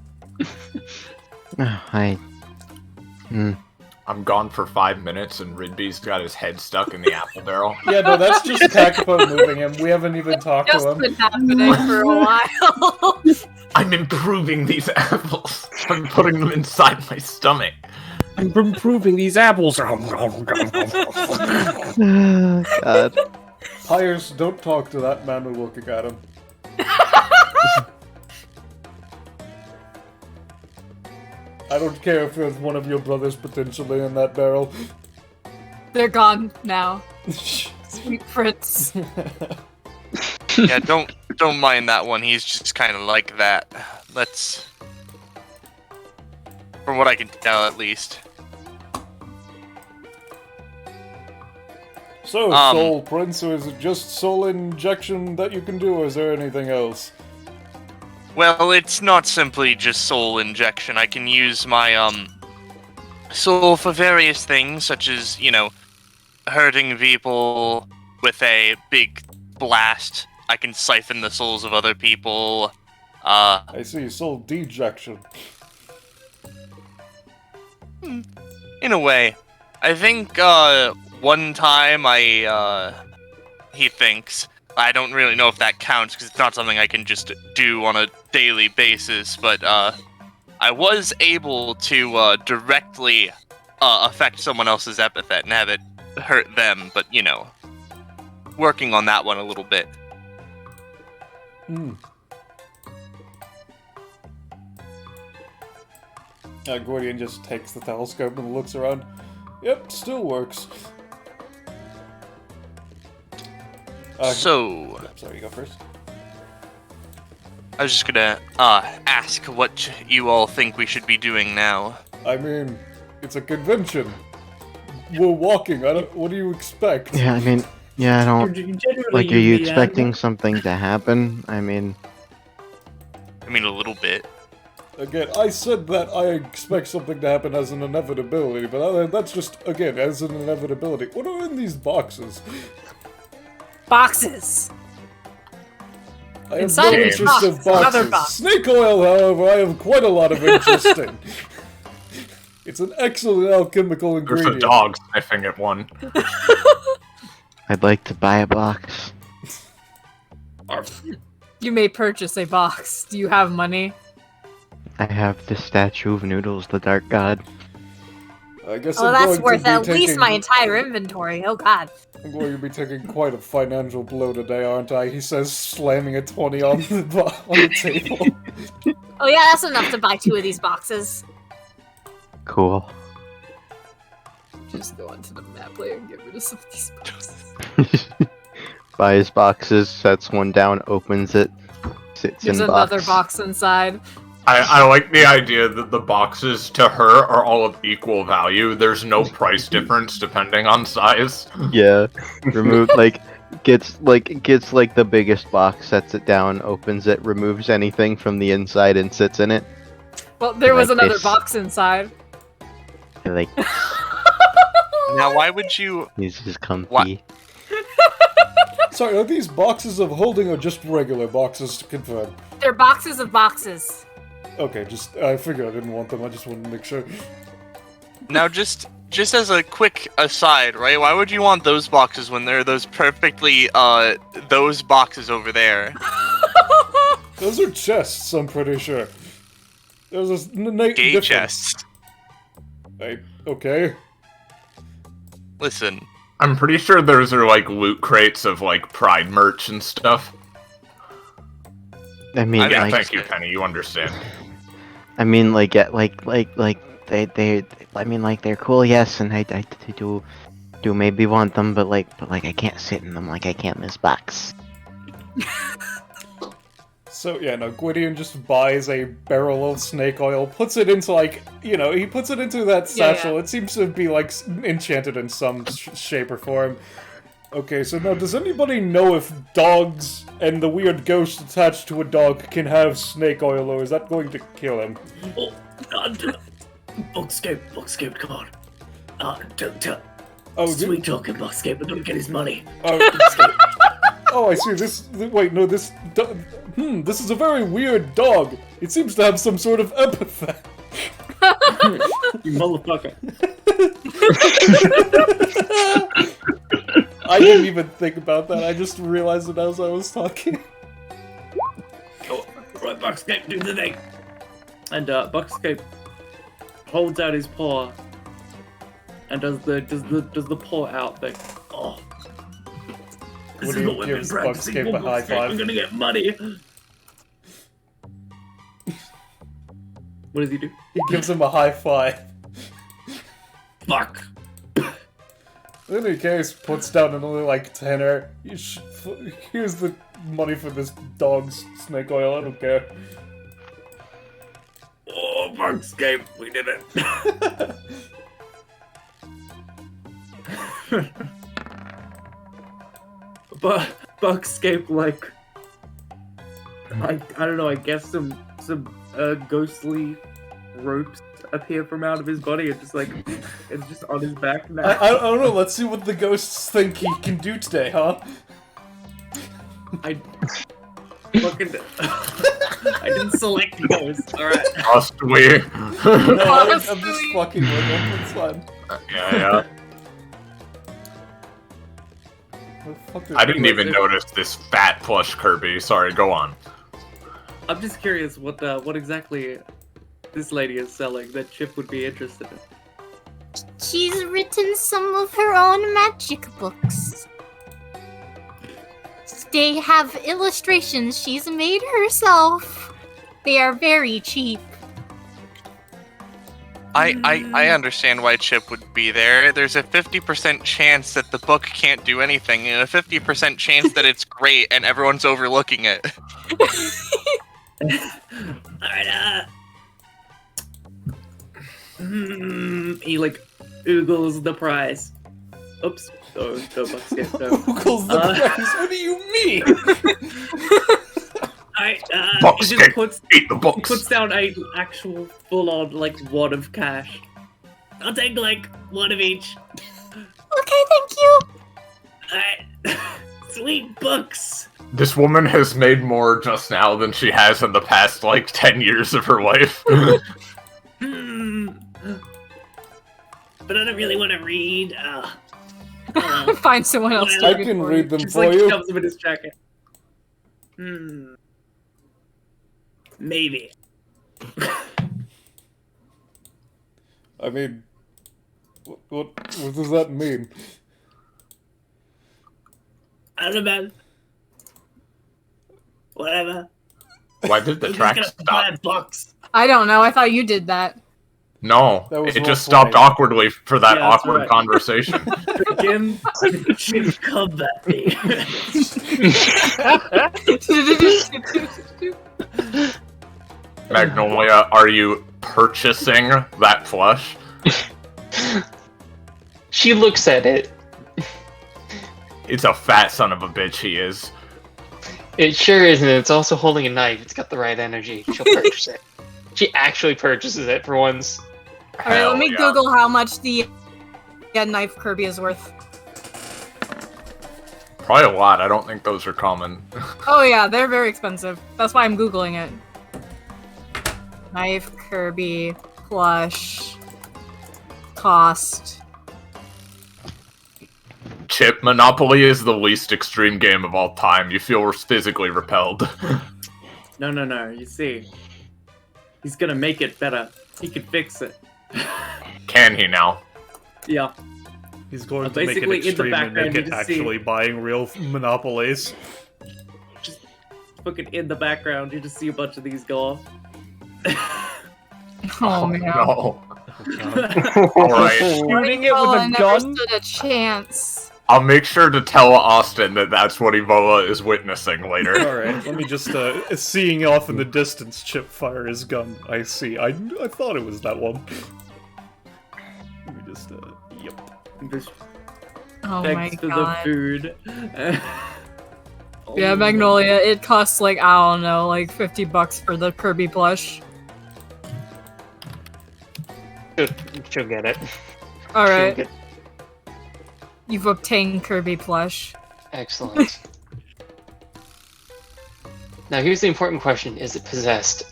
I'm gone for 5 minutes and Ridby's got his head stuck in the apple barrel. Yeah, no, that's just Kakapa moving him. We haven't even talked Just to him. been happening for a while. I'm improving these apples. I'm putting them inside my stomach. I'm improving these apples. God. Pyres, don't talk to that man who's looking at him. I don't care if there's one of your brothers potentially in that barrel. They're gone now. Sweet prince. Yeah, don't mind that one. He's just kind of like that. Let's, from what I can tell, at least. So, Soul Prince, or is it just soul injection that you can do, or is there anything else? Well, it's not simply just soul injection. I can use my soul for various things, such as, you know, hurting people with a big blast. I can siphon the souls of other people. I see, soul dejection. In a way. I think, one time he thinks, I don't really know if that counts, because it's not something I can just do on a daily basis, but, I was able to, directly, affect someone else's epithet and have it hurt them, but, you know, working on that one a little bit. Gordian just takes the telescope and looks around. Yep, still works. So... Sorry, you go first. I was just gonna, ask what you all think we should be doing now. I mean, it's a convention. We're walking, what do you expect? Yeah, I mean, yeah, I don't... Generally, Like, are you the, expecting something to happen? I mean... I mean, a little bit. Again, I said that I expect something to happen as an inevitability, but that's just, again, as an inevitability. What are in these boxes? Boxes. I have Inside no of interest box, in another boxes. box. Snake oil, however, I have quite a lot of interest in. It's an excellent alchemical There's ingredient. a dog sniffing at one. I'd like to buy a box. You may purchase a box. Do you have money? I have the statue of Noodles, the Dark God. I guess Oh, I'm that's going to worth be at least taking- my entire inventory. Oh god. I'm going to be taking quite a financial blow today, aren't I? He says, slamming a 20 on the table. Oh yeah, that's enough to buy 2 of these boxes. Cool. Just go onto the map layer and get rid of some of these boxes. Buys boxes, sets one down, opens it, sits There's in another box. box inside. I like the idea that the boxes to her are all of equal value. There's no price difference depending on size. Yeah. Remove gets the biggest box, sets it down, opens it, removes anything from the inside and sits in it. Well, there was Like another this. box inside. Like Now, why would you... he's just comfy. What? Sorry, are these boxes of holding or just regular boxes to confirm? They're boxes of boxes. Okay, I figured I didn't want them, I just wanted to make sure. Now, just as a quick aside, right? Why would you want those boxes when there are those perfectly, those boxes over there? Those are chests, I'm pretty sure. There's a Gay difference. chests. Okay. Listen, I'm pretty sure those are like loot crates of like Pride merch and stuff. I mean, Yeah, like, thank you, Penny. You understand. I mean, like, yeah, like they, I mean, like, they're cool, yes, and I do maybe want them, but like, I can't sit in them, like, I can't in this box. So yeah, no, Gwydion just buys a barrel of snake oil, puts it into like, he puts it into that satchel. It seems to be like enchanted in some shape or form. Okay, so now does anybody know if dogs and the weird ghost attached to a dog can have snake oil, or is that going to kill him? Oh, Buckscape, come on. Sweet talking, Buckscape. We're gonna get his money. Oh, I see. This is a very weird dog. It seems to have some sort of epithet. You motherfucker. I didn't even think about that. I just realized it as I was talking. Oh, right, Buckscape, do the thing. And Buckscape holds out his paw and does the paw out thing. Oh. This is what we've been practicing for, Buckscape. We're gonna get money. What does he do? He gives him a high five. Fuck. In any case, puts down another like tenner. Here's the money for this dog's snake oil. I don't care. Oh, Buckscape, we did it. But Buckscape, like, I don't know. I guess some ghostly ropes appear from out of his body. It's just like it's just on his back now. I don't know. Let's see what the ghosts think he can do today, huh? I didn't select ghosts. All right. Trust me. No, I'm just fucking with him. It's fine. Yeah. I didn't even notice this fat plush Kirby. Sorry, go on. I'm just curious what exactly this lady is selling that Chip would be interested in. She's written some of her own magic books. They have illustrations she's made herself. They are very cheap. I understand why Chip would be there. There's a 50% chance that the book can't do anything, and a 50% chance that it's great and everyone's overlooking it. Alright, he like oogles the prize. Oops. Oh, no, Buckscape, no. Oogles the prize? What do you mean? He just puts down a actual full-on like wad of cash. I'll take like one of each. Okay, thank you. Alright. Sweet books. This woman has made more just now than she has in the past, like, 10 years of her life. But I don't really want to read. Find someone else to I can read them just, for like, you. Shoves them in his jacket. Maybe. I mean, what does that mean? I don't know, man. Whatever. Why did the track stop? Bucks. I don't know. I thought you did that. No, That was it just role-playing. stopped awkwardly for that Yeah, that's awkward right. conversation. Begin to combat me. Magnolia, are you purchasing that plush? She looks at it. It's a fat son of a bitch, he is. It sure is, and it's also holding a knife. It's got the right energy. She'll purchase it. She actually purchases it for once. Alright, let me Hell yeah. Google how much the knife Kirby is worth. Probably a lot. I don't think those are common. Oh yeah, they're very expensive. That's why I'm Googling it. Knife Kirby plush cost. Chip, Monopoly is the least extreme game of all time. You feel physically repelled. No. You see, he's gonna make it better. He can fix it. Can he now? Yeah. He's going to make it Basically, in the extreme and background, make you it just see- actually buying real monopolies. Fucking in the background, you just see a bunch of these go off. Oh man. No. Alright. Shooting it Oh, with I a never gun? stood a chance. I'll make sure to tell Austin that that's what Evola is witnessing later. Alright, let me just, seeing off in the distance, Chip fire his gun. I see. I thought it was that one. Let me just, yep. Just Oh thanks my for god. the food. Yeah, Magnolia, it costs like, I don't know, like $50 for the Kirby plush. She'll get it. Alright. She'll get- You've obtained Kirby plush. Excellent. Now here's the important question: is it possessed?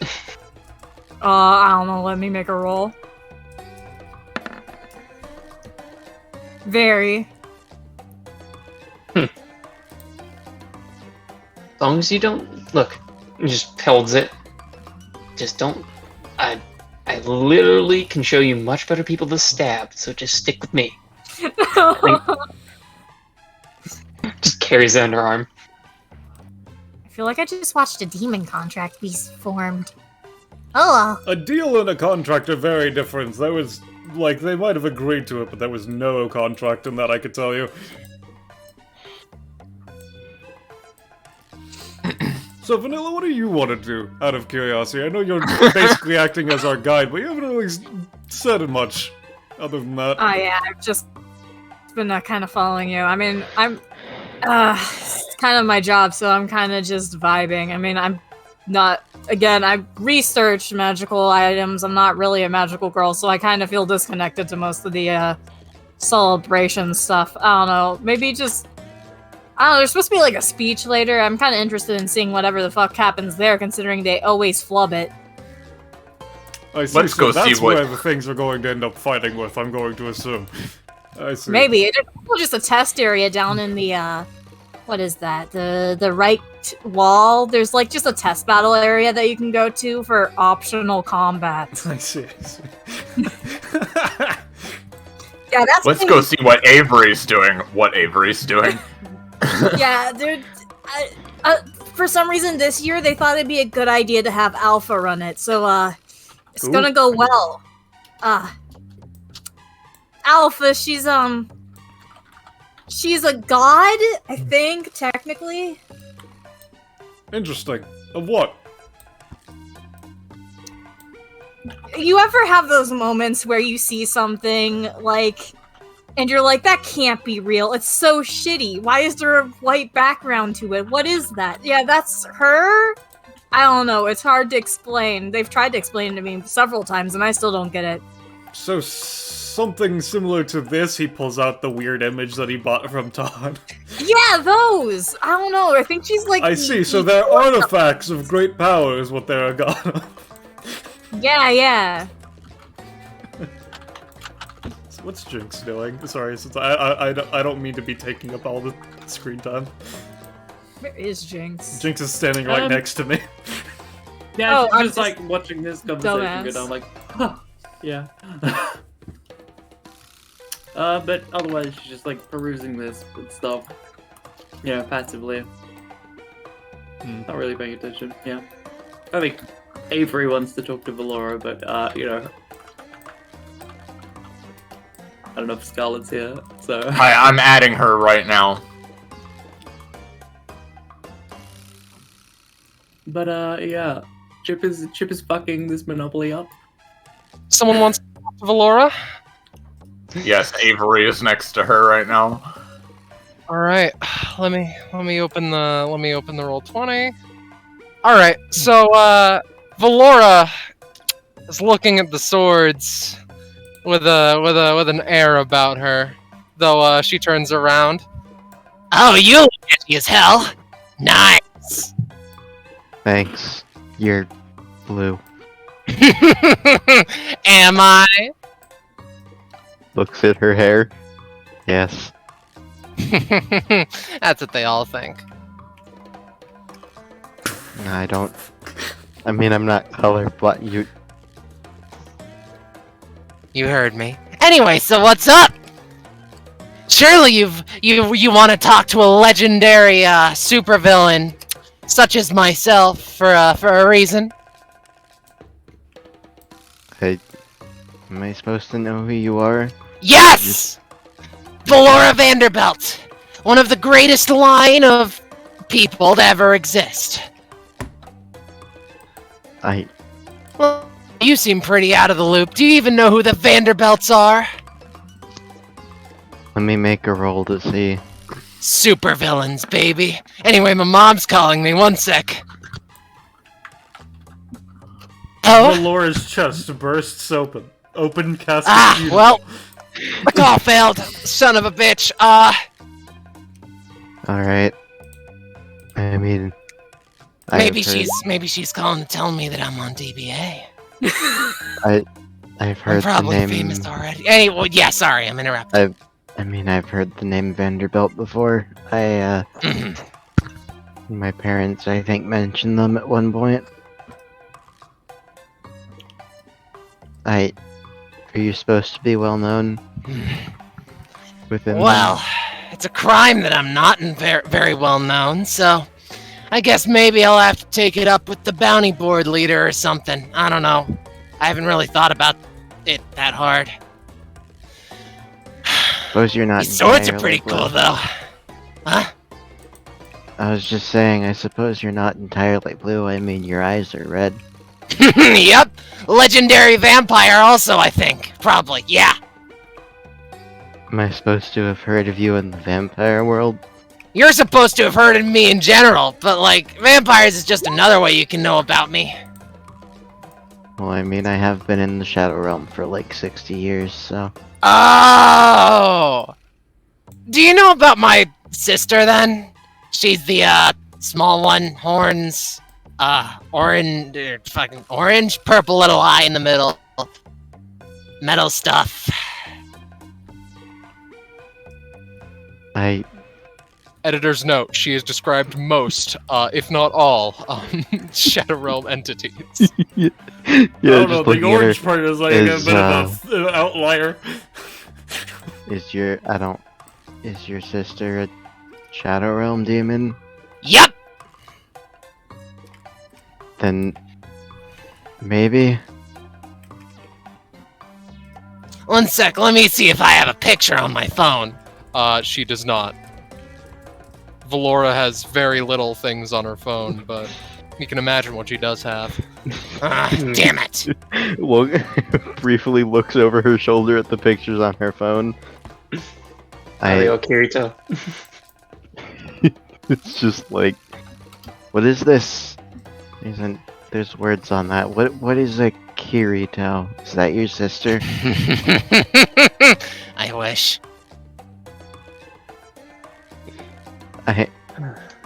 I don't know, let me make a roll. Very. As long as you don't look, it just holds it. Just don't. I literally can show you much better people to stab, so just stick with me. Just carries it under arm. I feel like I just watched a demon contract be formed. Oh well. A deal and a contract are very different. There was, like, they might have agreed to it, but there was no contract in that, I could tell you. So, Vanilla, what do you want to do, out of curiosity? I know you're basically acting as our guide, but you haven't really said much, other than that. Oh yeah, I've just been kind of following you. I mean, it's kind of my job, so I'm kind of just vibing. I mean, I'm not, again, I researched magical items. I'm not really a magical girl, so I kind of feel disconnected to most of the celebration stuff. I don't know, maybe just, I don't know, there's supposed to be like a speech later. I'm kind of interested in seeing whatever the fuck happens there, considering they always flub it. I see, Let's go that's see what- where the things we're going to end up fighting with, I'm going to assume. I see. Maybe it's just a test area down in the what is that? The right wall. There's like just a test battle area that you can go to for optional combat. I see, I see. Yeah, that's Let's go see what Avery's doing. Yeah, dude. For some reason this year they thought it'd be a good idea to have Alpha run it, so it's Ooh. gonna go well. Alpha, she's a god, I think, technically. Interesting. Of what? You ever have those moments where you see something, like, and you're like, that can't be real. It's so shitty. Why is there a white background to it? What is that? Yeah, that's her? I don't know. It's hard to explain. They've tried to explain it to me several times, and I still don't get it. So, something similar to this, he pulls out the weird image that he bought from Todd. Yeah, those! I don't know. I think she's like... I see, so they're artifacts of great power is what they're a god of. Yeah. So what's Jinx doing? Sorry, since I don't mean to be taking up all the screen time. Where is Jinx? Jinx is standing right next to me. Yeah, Oh, I'm just like watching this conversation dumbass. go down, like, huh, yeah. But otherwise, she's just like perusing this and stuff. Yeah, passively. Not really paying attention. Yeah. I think Avery wants to talk to Valora, but you know, I don't know if Scarlet's here, so. Hi, I'm adding her right now. But yeah, Chip is fucking this Monopoly up. Someone wants to talk to Valora? Yes, Avery is next to her right now. All right, let me open the roll 20. All right, so Valora is looking at the swords with an air about her, though she turns around. Oh, you look edgy as hell. Nice. Thanks. You're blue. Am I? Looks at her hair. Yes. That's what they all think. I don't. I mean, I'm not colorblind. You heard me. Anyway, so what's up? Surely you want to talk to a legendary supervillain such as myself for a reason. Hey, am I supposed to know who you are? Yes! Valora Vanderbilt! one of the greatest line of people to ever exist. Well, you seem pretty out of the loop. Do you even know who the Vanderbilts are? Let me make a roll to see. Supervillains, baby. Anyway, my mom's calling me. One sec. Oh? Valora's chest bursts open. Open cast. Well, the call failed. Son of a bitch. Alright. I mean... Maybe she's calling to tell me that I'm on DBA. I've heard I'm probably the name... famous already. Hey, well, yeah, sorry, I'm interrupting. I've heard the name Vanderbilt before. My parents, I think, mentioned them at one point. Are you supposed to be well known within? Well, it's a crime that I'm not very well known, so I guess maybe I'll have to take it up with the bounty board leader or something. I don't know. I haven't really thought about it that hard. Suppose you're not. These swords are pretty cool, though. Huh? I was just saying, I suppose you're not entirely blue. I mean, your eyes are red. Yep. Legendary vampire also, I think. Probably, yeah. Am I supposed to have heard of you in the vampire world? You're supposed to have heard of me in general, but, like, vampires is just another way you can know about me. Well, I mean, I have been in the Shadow Realm for like 60 years, so... Oh! Do you know about my sister, then? She's the, small one, horns, orange, purple little eye in the middle. Metal stuff. Editor's note, she is described most, if not all, Shadow Realm entities. I don't know, the orange part is like a bit of an outlier. Is your sister a Shadow Realm demon? Yep! Then... maybe? One sec, let me see if I have a picture on my phone. She does not. Valora has very little things on her phone, but you can imagine what she does have. Damn it! Briefly looks over her shoulder at the pictures on her phone. Kirito. It's just like, what is this? There's words on that. What is a Kirito? Is that your sister? I wish.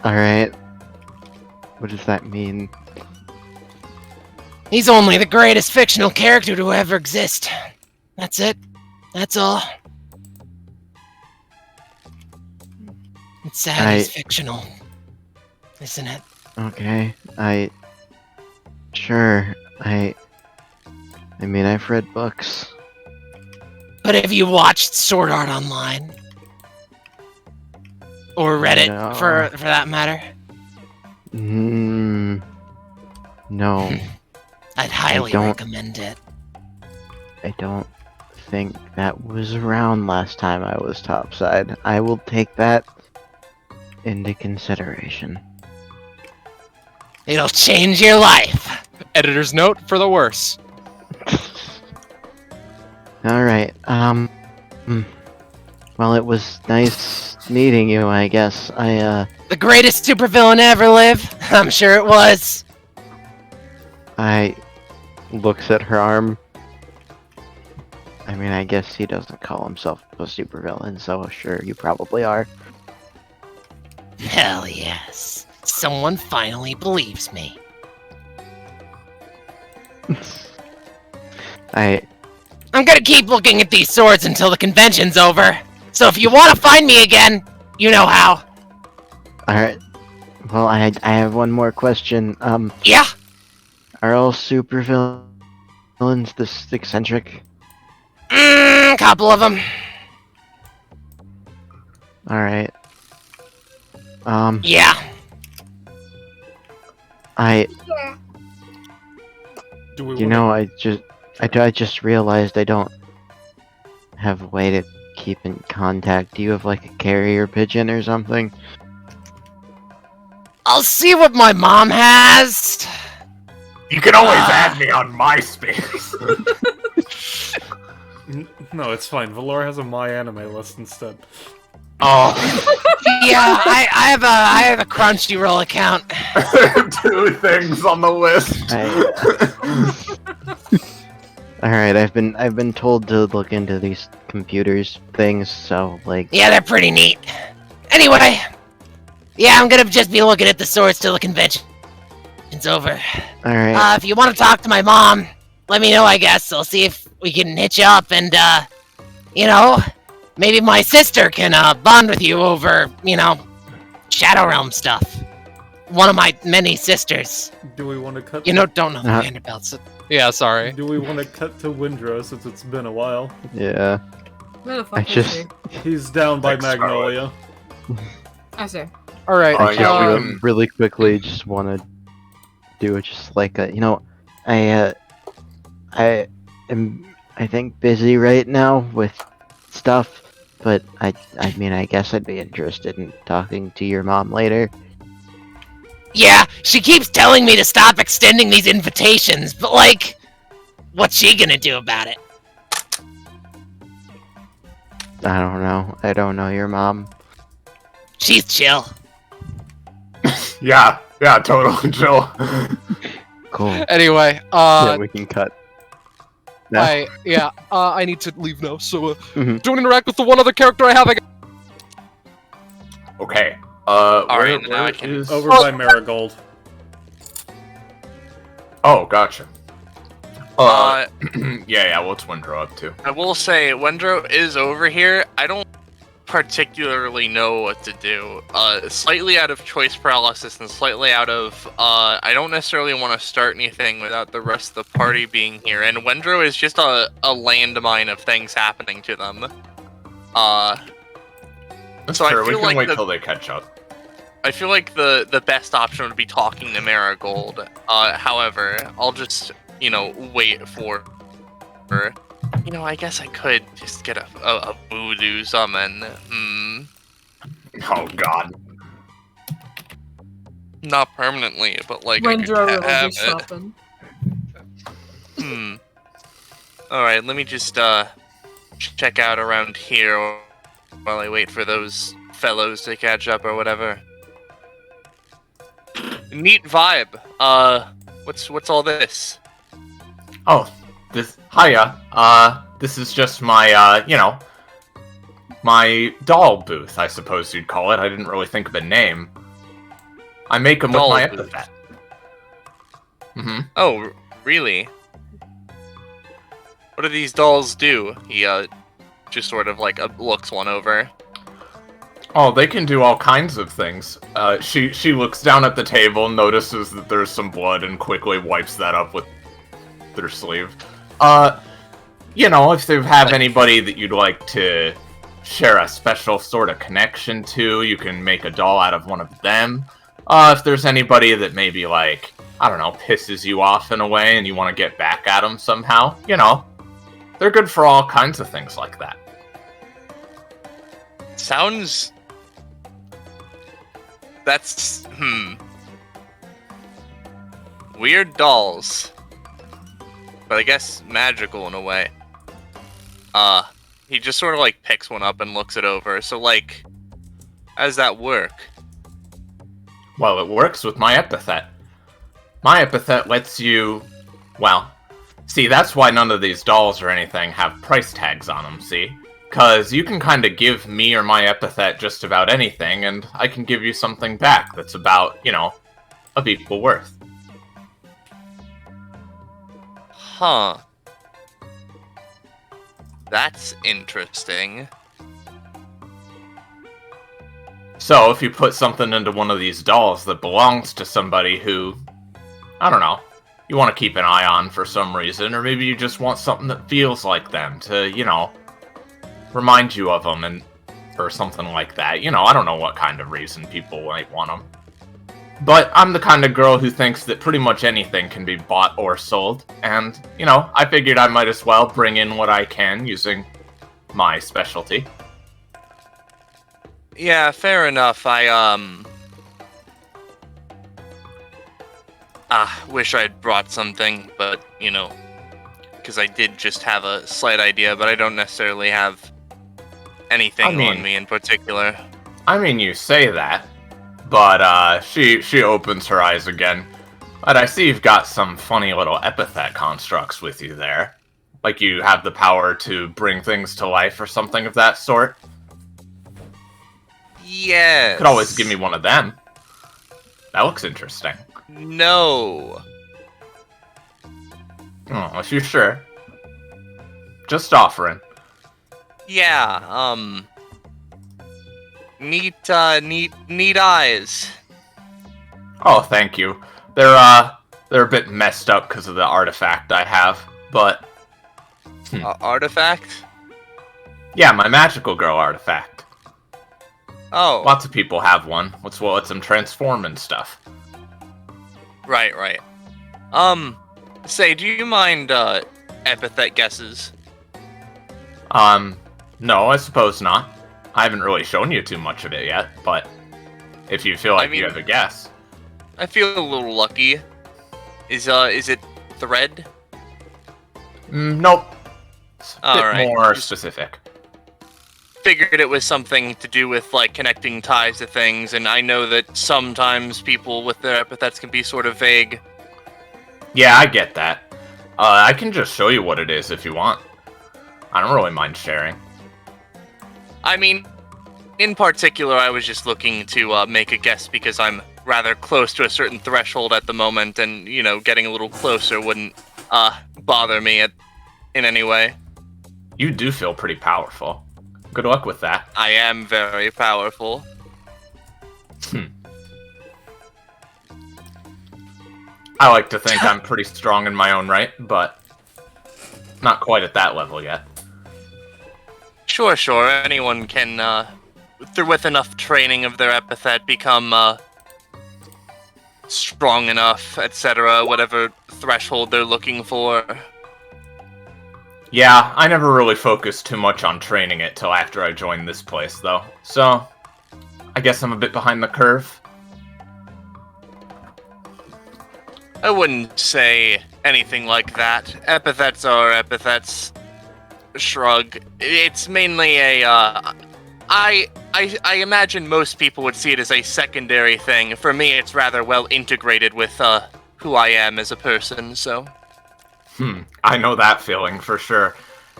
Alright. What does that mean? He's only the greatest fictional character to ever exist. That's it. That's all. It's sad he's fictional. Isn't it? Okay. Sure. I mean, I've read books. But have you watched Sword Art Online? Or Reddit, No. for that matter? No. I'd highly recommend it. I don't think that was around last time I was topside. I will take that into consideration. It'll change your life. Editor's note for the worse. Alright, well, it was nice meeting you, I guess. The greatest supervillain to ever live? I'm sure it was. Looks at her arm. I mean, I guess he doesn't call himself a supervillain, so sure, you probably are. Hell yes. Someone finally believes me. I'm gonna keep looking at these swords until the convention's over. So if you want to find me again, you know how. Alright. Well, I have one more question. Yeah? Are all supervillains this eccentric? Couple of them. Alright. Yeah. You know, I just realized I don't have a way to keep in contact? Do you have like a carrier pigeon or something? I'll see what my mom has. You can always add me on MySpace. No, it's fine. Valor has a My Anime list instead. Oh. Yeah, I have a Crunchyroll account. 2 things on the list. Alright, I've been told to look into these computers things, so like Yeah, they're pretty neat. Anyway, yeah, I'm gonna just be looking at the swords till the convention's over. alright. If you want to talk to my mom, let me know, I guess. I'll see if we can hitch you up and, you know, maybe my sister can, bond with you over, you know, Shadow Realm stuff. One of my many sisters. Do we want to cut? You know, don't know the Vanderbilts. Yeah, sorry. Do we want to cut to Windrow since it's been a while? Yeah. Where the fuck I is just she? He's down by Thanks, Magnolia. I see. Alright, Oh, yeah, we can- really quickly just want to do it just like a, you know, I am I think busy right now with stuff, but I mean I guess I'd be interested in talking to your mom later. Yeah, she keeps telling me to stop extending these invitations, but, like, what's she gonna do about it? I don't know. I don't know your mom. She's chill. Yeah, totally chill. Cool. anyway, Yeah, we can cut. I need to leave now, so, Mhm. don't interact with the one other character I have. Okay. Alright, now where I can- is... Over by Marigold. Oh, gotcha. Yeah, what's Windrow up to? I will say, Wendro is over here. I don't particularly know what to do. Slightly out of choice paralysis and slightly out of, I don't necessarily want to start anything without the rest of the party being here. And Wendro is just a landmine of things happening to them. That's So I true, we feel can like wait the- till they catch up. I feel like the best option would be talking to Marigold. However, I'll just, you know, wait for her. You know, I guess I could just get a voodoo summon. Oh god. Not permanently, but like I Windrow could will have be it. stopping. Alright, let me just check out around here while I wait for those fellows to catch up or whatever. Neat vibe. What's all this? Oh, hiya. This is just my, you know, my doll booth, I suppose you'd call it. I didn't really think of a name. I make them with Doll my booth. epithet. Mm-hmm. Oh, really? What do these dolls do? He just sort of like looks one over. Oh, they can do all kinds of things. She looks down at the table, notices that there's some blood, and quickly wipes that up with their sleeve. You know, if you have anybody that you'd like to share a special sort of connection to, you can make a doll out of one of them. If there's anybody that maybe, like, I don't know, pisses you off in a way and you want to get back at them somehow, you know, they're good for all kinds of things like that. Sounds... That's... Weird dolls. But I guess magical in a way. He just sort of like picks one up and looks it over. So like, how does that work? Well, it works with my epithet. My epithet lets you... Well, see, that's why none of these dolls or anything have price tags on them, see? Because you can kind of give me or my epithet just about anything, and I can give you something back that's about, you know, of equal worth. Huh. That's interesting. So, if you put something into one of these dolls that belongs to somebody who, I don't know, you want to keep an eye on for some reason, or maybe you just want something that feels like them to, you know, remind you of them, and or something like that. You know, I don't know what kind of reason people might want them. But I'm the kind of girl who thinks that pretty much anything can be bought or sold, and, you know, I figured I might as well bring in what I can using my specialty. Yeah, fair enough. Wish I'd brought something, but, you know, because I did just have a slight idea, but I don't necessarily have anything on me in particular. I mean, you say that, but, she opens her eyes again. But I see you've got some funny little epithet constructs with you there. Like you have the power to bring things to life or something of that sort. Yes. Could always give me one of them. That looks interesting. No. Oh, if you're sure. Just offering. Yeah, neat eyes. Oh, thank you. They're a bit messed up because of the artifact I have, but... Artifact? Yeah, my magical girl artifact. Oh. Lots of people have one. What's what lets them transform and stuff. Right. Say, do you mind, epithet guesses? No, I suppose not. I haven't really shown you too much of it yet, but if you feel like you have a guess. I feel a little lucky. Is it thread? Nope. It's a bit Alright. more specific. Figured it was something to do with, like, connecting ties to things, and I know that sometimes people with their epithets can be sort of vague. Yeah, I get that. I can just show you what it is if you want. I don't really mind sharing. I mean, in particular, I was just looking to make a guess because I'm rather close to a certain threshold at the moment, and, you know, getting a little closer wouldn't bother me in any way. You do feel pretty powerful. Good luck with that. I am very powerful. I like to think I'm pretty strong in my own right, but not quite at that level yet. Sure. Anyone can, with enough training of their epithet, become strong enough, etc., whatever threshold they're looking for. Yeah, I never really focused too much on training it till after I joined this place, though. So, I guess I'm a bit behind the curve. I wouldn't say anything like that. Epithets are epithets. Shrug. It's mainly a, I imagine most people would see it as a secondary thing. For me, it's rather well integrated with, who I am as a person, so... I know that feeling for sure.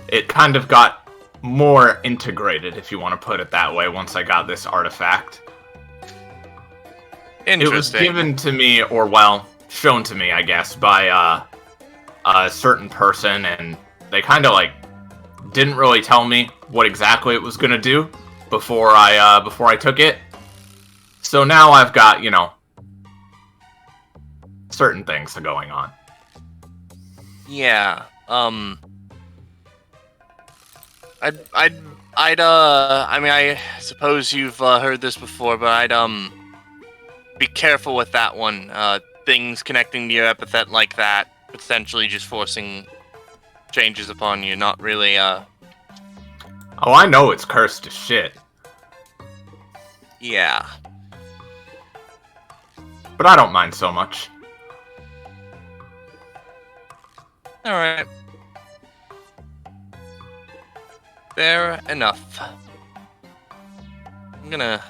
It kind of got more integrated, if you want to put it that way, once I got this artifact. Interesting. It was given to me, or well, shown to me, I guess, by a certain person, and they kind of like didn't really tell me what exactly it was gonna do before I took it. So now I've got, you know, certain things going on. Yeah, I mean, I suppose you've heard this before, but I'd be careful with that one. Things connecting to your epithet like that, potentially just forcing changes upon you, not really, Oh, I know it's cursed to shit. Yeah. But I don't mind so much. Alright. Fair enough. I'm gonna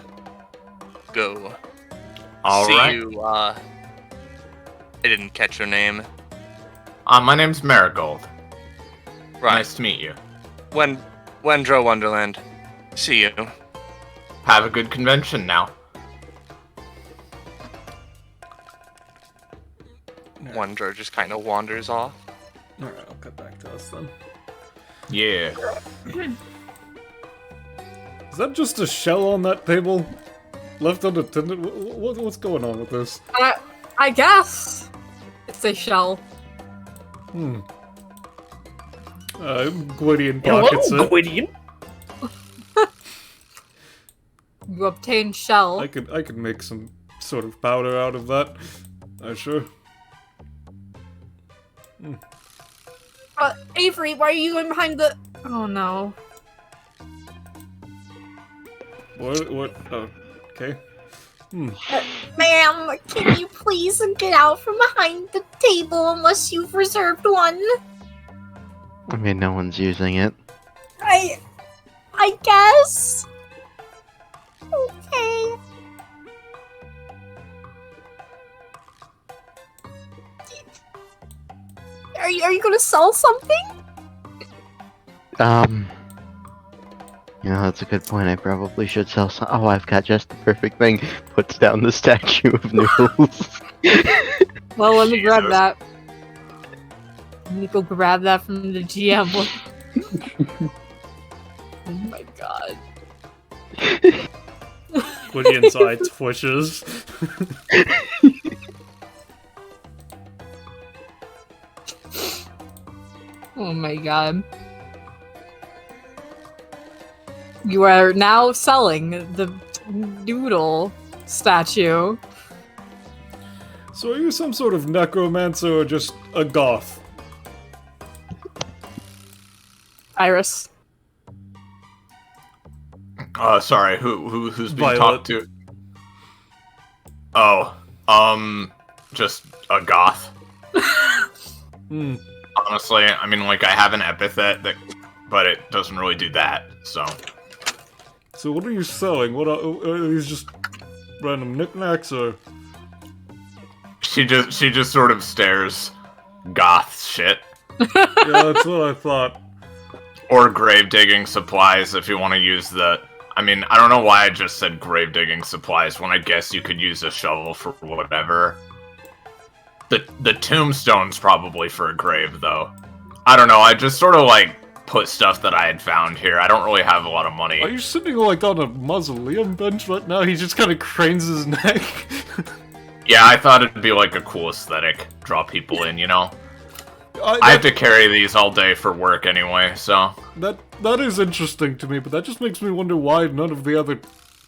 go see Alright. you, I didn't catch your name. My name's Marigold. Right. Nice to meet you. Wendro Wonderland. See you. Have a good convention now. Wendro just kind of wanders off. Alright, I'll cut back to us then. Yeah. Is that just a shell on that table? Left unattended? What's going on with this? I guess it's a shell. Gwydion pockets it. Gwydion. You obtain shell. I could make some sort of powder out of that. Sure. Avery, why are you going behind the... Oh no. What? Oh, okay. Ma'am, can you please get out from behind the table unless you've reserved one? I mean, no one's using it. I guess. Okay. Are you gonna sell something? You know, that's a good point. I probably should sell some. Oh, I've got just the perfect thing. Puts down the statue of Noodles. Well, let me grab that. Let me go grab that from the GM. Oh my god. Woody inside twitches. Oh my god. You are now selling the noodle statue. So are you some sort of necromancer or just a goth? Iris. Sorry, who's being Violet. talked to? Oh, just a goth. Hmm. Honestly, I mean, like, I have an epithet, but it doesn't really do that, so... So what are you selling? What are these just random knickknacks or? She just sort of stares goth shit. Yeah, that's what I thought. Or grave digging supplies if you want to use the... I mean, I don't know why I just said grave digging supplies when I guess you could use a shovel for whatever. The tombstone's probably for a grave, though. I don't know, I just sort of, like, put stuff that I had found here. I don't really have a lot of money. Are you sitting like on a mausoleum bench right now? He just kind of cranes his neck. Yeah, I thought it'd be like a cool aesthetic. Draw people in, you know? I have to carry these all day for work anyway, so... That is interesting to me, but that just makes me wonder why none of the other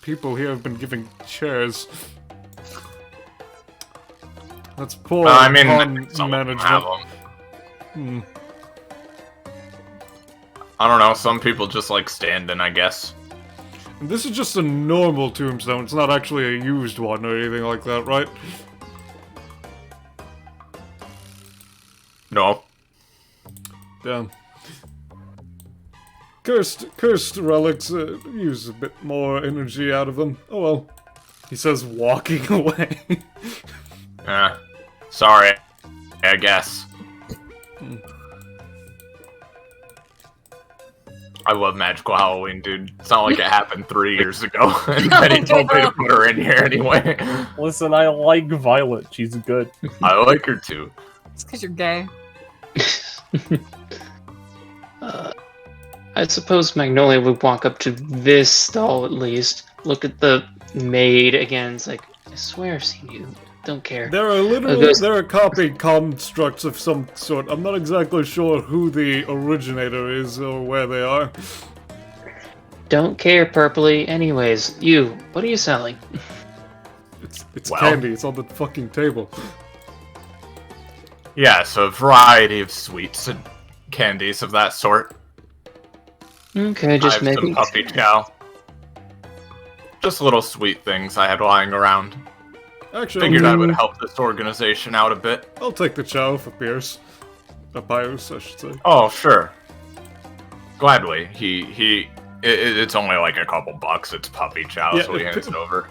people here have been giving chairs. That's poor I mean, pawn some management. have 'em. I don't know, some people just like standing, I guess. And this is just a normal tombstone, it's not actually a used one or anything like that, right? No. Damn. Cursed relics use a bit more energy out of them. Oh well. He says walking away. Sorry, I guess. I love Magical Halloween, dude. It's not like it happened 3 years ago. And then he told me to put her in here anyway. Listen, I like Violet. She's good. I like her too. It's because you're gay. I suppose Magnolia would walk up to this stall at least, look at the maid again. It's like, I swear I've seen you. Don't care. There are copy constructs of some sort. I'm not exactly sure who the originator is or where they are. Don't care, Purpley. Anyways, you, what are you selling? It's candy. It's on the fucking table. Yeah, so a variety of sweets and candies of that sort. Okay, just I have some maybe. puppy chow. Just little sweet things I had lying around. Actually, Figured I would help this organization out a bit. I'll take the chow for Pierce. Pierce, I should say. Oh, sure. Gladly. It's only like a couple bucks. It's puppy chow, so he hands it over.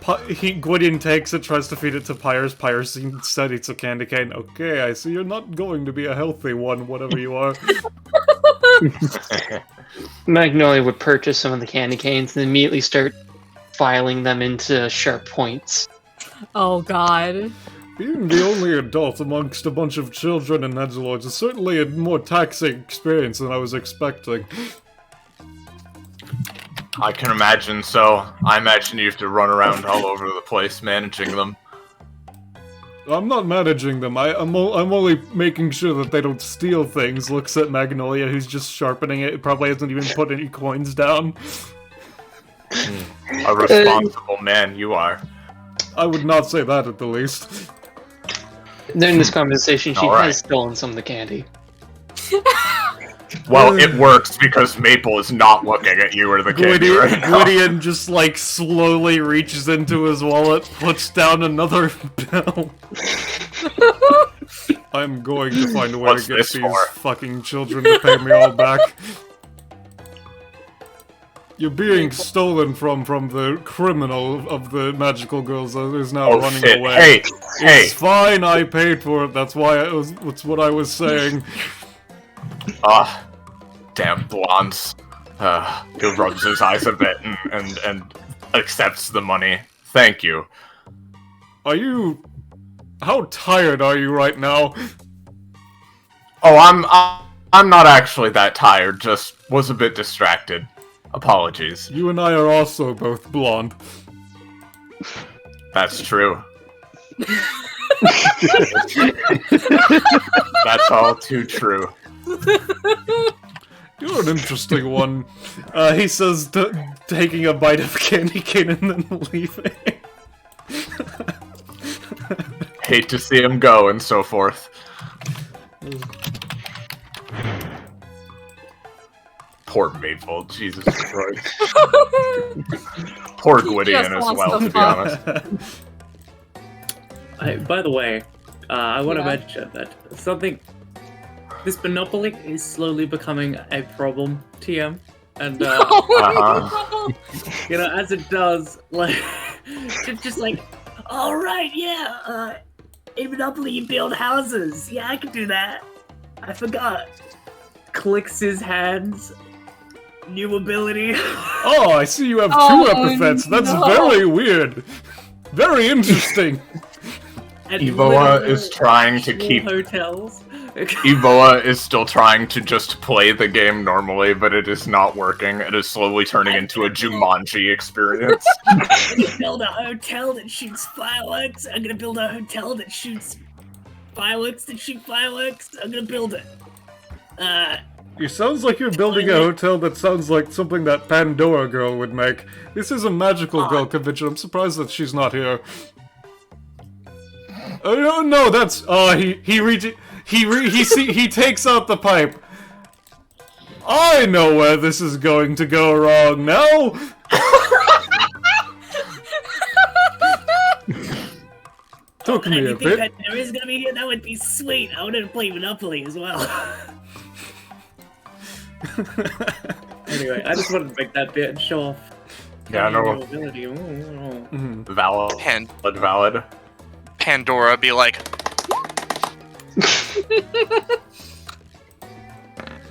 Gwydion takes it, tries to feed it to Pyres. Pyres instead eats a candy cane. Okay, I see you're not going to be a healthy one, whatever you are. Magnolia would purchase some of the candy canes and immediately start filing them into sharp points. Oh god. Being the only adult amongst a bunch of children and edgelords is certainly a more taxing experience than I was expecting. I can imagine so. I imagine you have to run around all over the place managing them. I'm not managing them. I'm only making sure that they don't steal things. Looks at Magnolia, who's just sharpening it. Probably hasn't even put any coins down. A responsible man you are. I would not say that at the least. During this conversation, she Alright. has stolen some of the candy. Well, it works because Maple is not looking at you or the candy right now. Gwydion just like slowly reaches into his wallet, puts down another bill. I'm going to find a way What's to get this these for? fucking children to pay me all back. You're being stolen from the criminal of the magical girls that is now running shit. away. Hey, hey. It's fine, I paid for it. That's what I was saying. Ah, damn blondes. He rubs his eyes a bit and accepts the money. Thank you. How tired are you right now? Oh, I'm not actually that tired, just was a bit distracted. Apologies. You and I are also both blonde. That's true. That's all too true. You're an interesting one. He says, taking a bite of candy cane and then leaving. Hate to see him go and so forth. Poor Maple, Jesus Christ. Poor Gwydion as well, to be honest. By the way, I want to mention that this monopoly is slowly becoming a problem, TM. And, you know, as it does, like, just like, alright, yeah, in Monopoly you build houses. Yeah, I can do that. I forgot. Clicks his hands. New ability. Oh, I see you have two epithets. That's very weird. Very interesting. Evoa is trying to keep... hotels. Evoa is still trying to just play the game normally, but it is not working. It is slowly turning into a Jumanji experience. I'm gonna build a hotel that shoots fireworks. I'm gonna build a hotel that shoots fireworks that shoot fireworks. I'm gonna build it. It sounds like you're building a hotel that sounds like something that Pandora Girl would make. This is a magical girl convention. I'm surprised that she's not here. Oh no, that's he takes out the pipe. I know where this is going to go wrong now. Took me a bit. That there is gonna be here? That would be sweet. I wanted to play Monopoly as well. Anyway, I just wanted to make that bit and show off. Yeah, no. Ability. Valid. Pandora be like,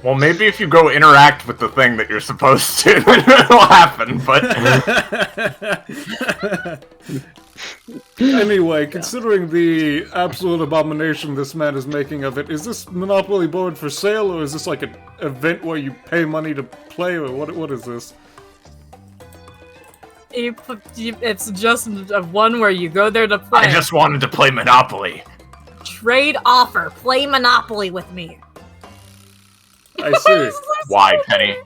well, maybe if you go interact with the thing that you're supposed to, it'll happen, but... Anyway, considering the absolute abomination this man is making of it, is this Monopoly board for sale, or is this like an event where you pay money to play, or what is this? It's just one where you go there to play. I just wanted to play Monopoly. Trade offer. Play Monopoly with me. I see. Why, Penny?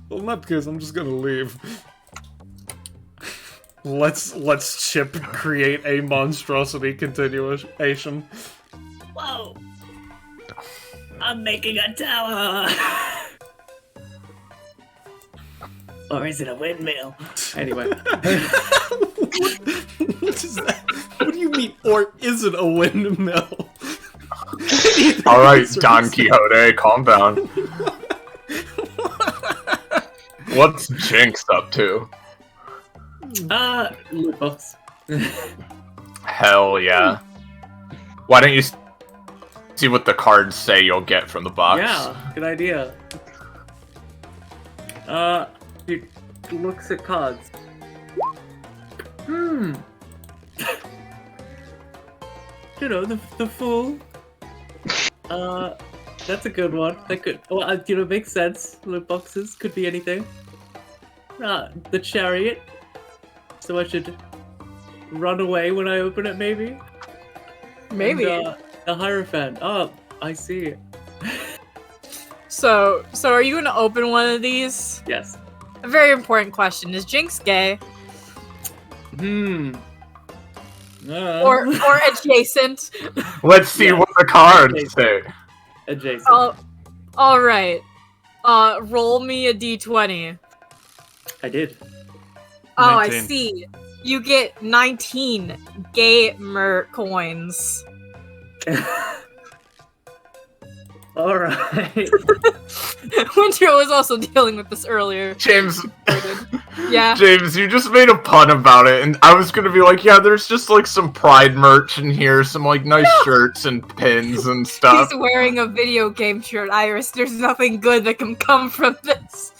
Well, in that case, I'm just gonna leave. Let's Chip create a monstrosity continuation. Whoa! I'm making a tower! Or is it a windmill? Anyway. What is that? What do you mean, or is it a windmill? Alright, Don Quixote, calm down. What's Jinx up to? Loot box. Hell yeah. Why don't you see what the cards say you'll get from the box? Yeah, good idea. He looks at cards. You know, the Fool. That's a good one. That could, well, you know, makes sense. Loot boxes could be anything. The Chariot. So I should run away when I open it, maybe? Maybe. And, the Hierophant. Oh, I see. So are you gonna open one of these? Yes. A very important question. Is Jinx gay? Or Or adjacent? Let's see what the cards say. adjacent. Oh, all right. Roll me a d20. I did. Oh, 19. I see. You get 19 gamer coins. Alright. Wintro was also dealing with this earlier. James, Yeah. James, you just made a pun about it, and I was gonna be like, yeah, there's just like some Pride merch in here, some like nice shirts and pins and stuff. He's wearing a video game shirt, Iris. There's nothing good that can come from this.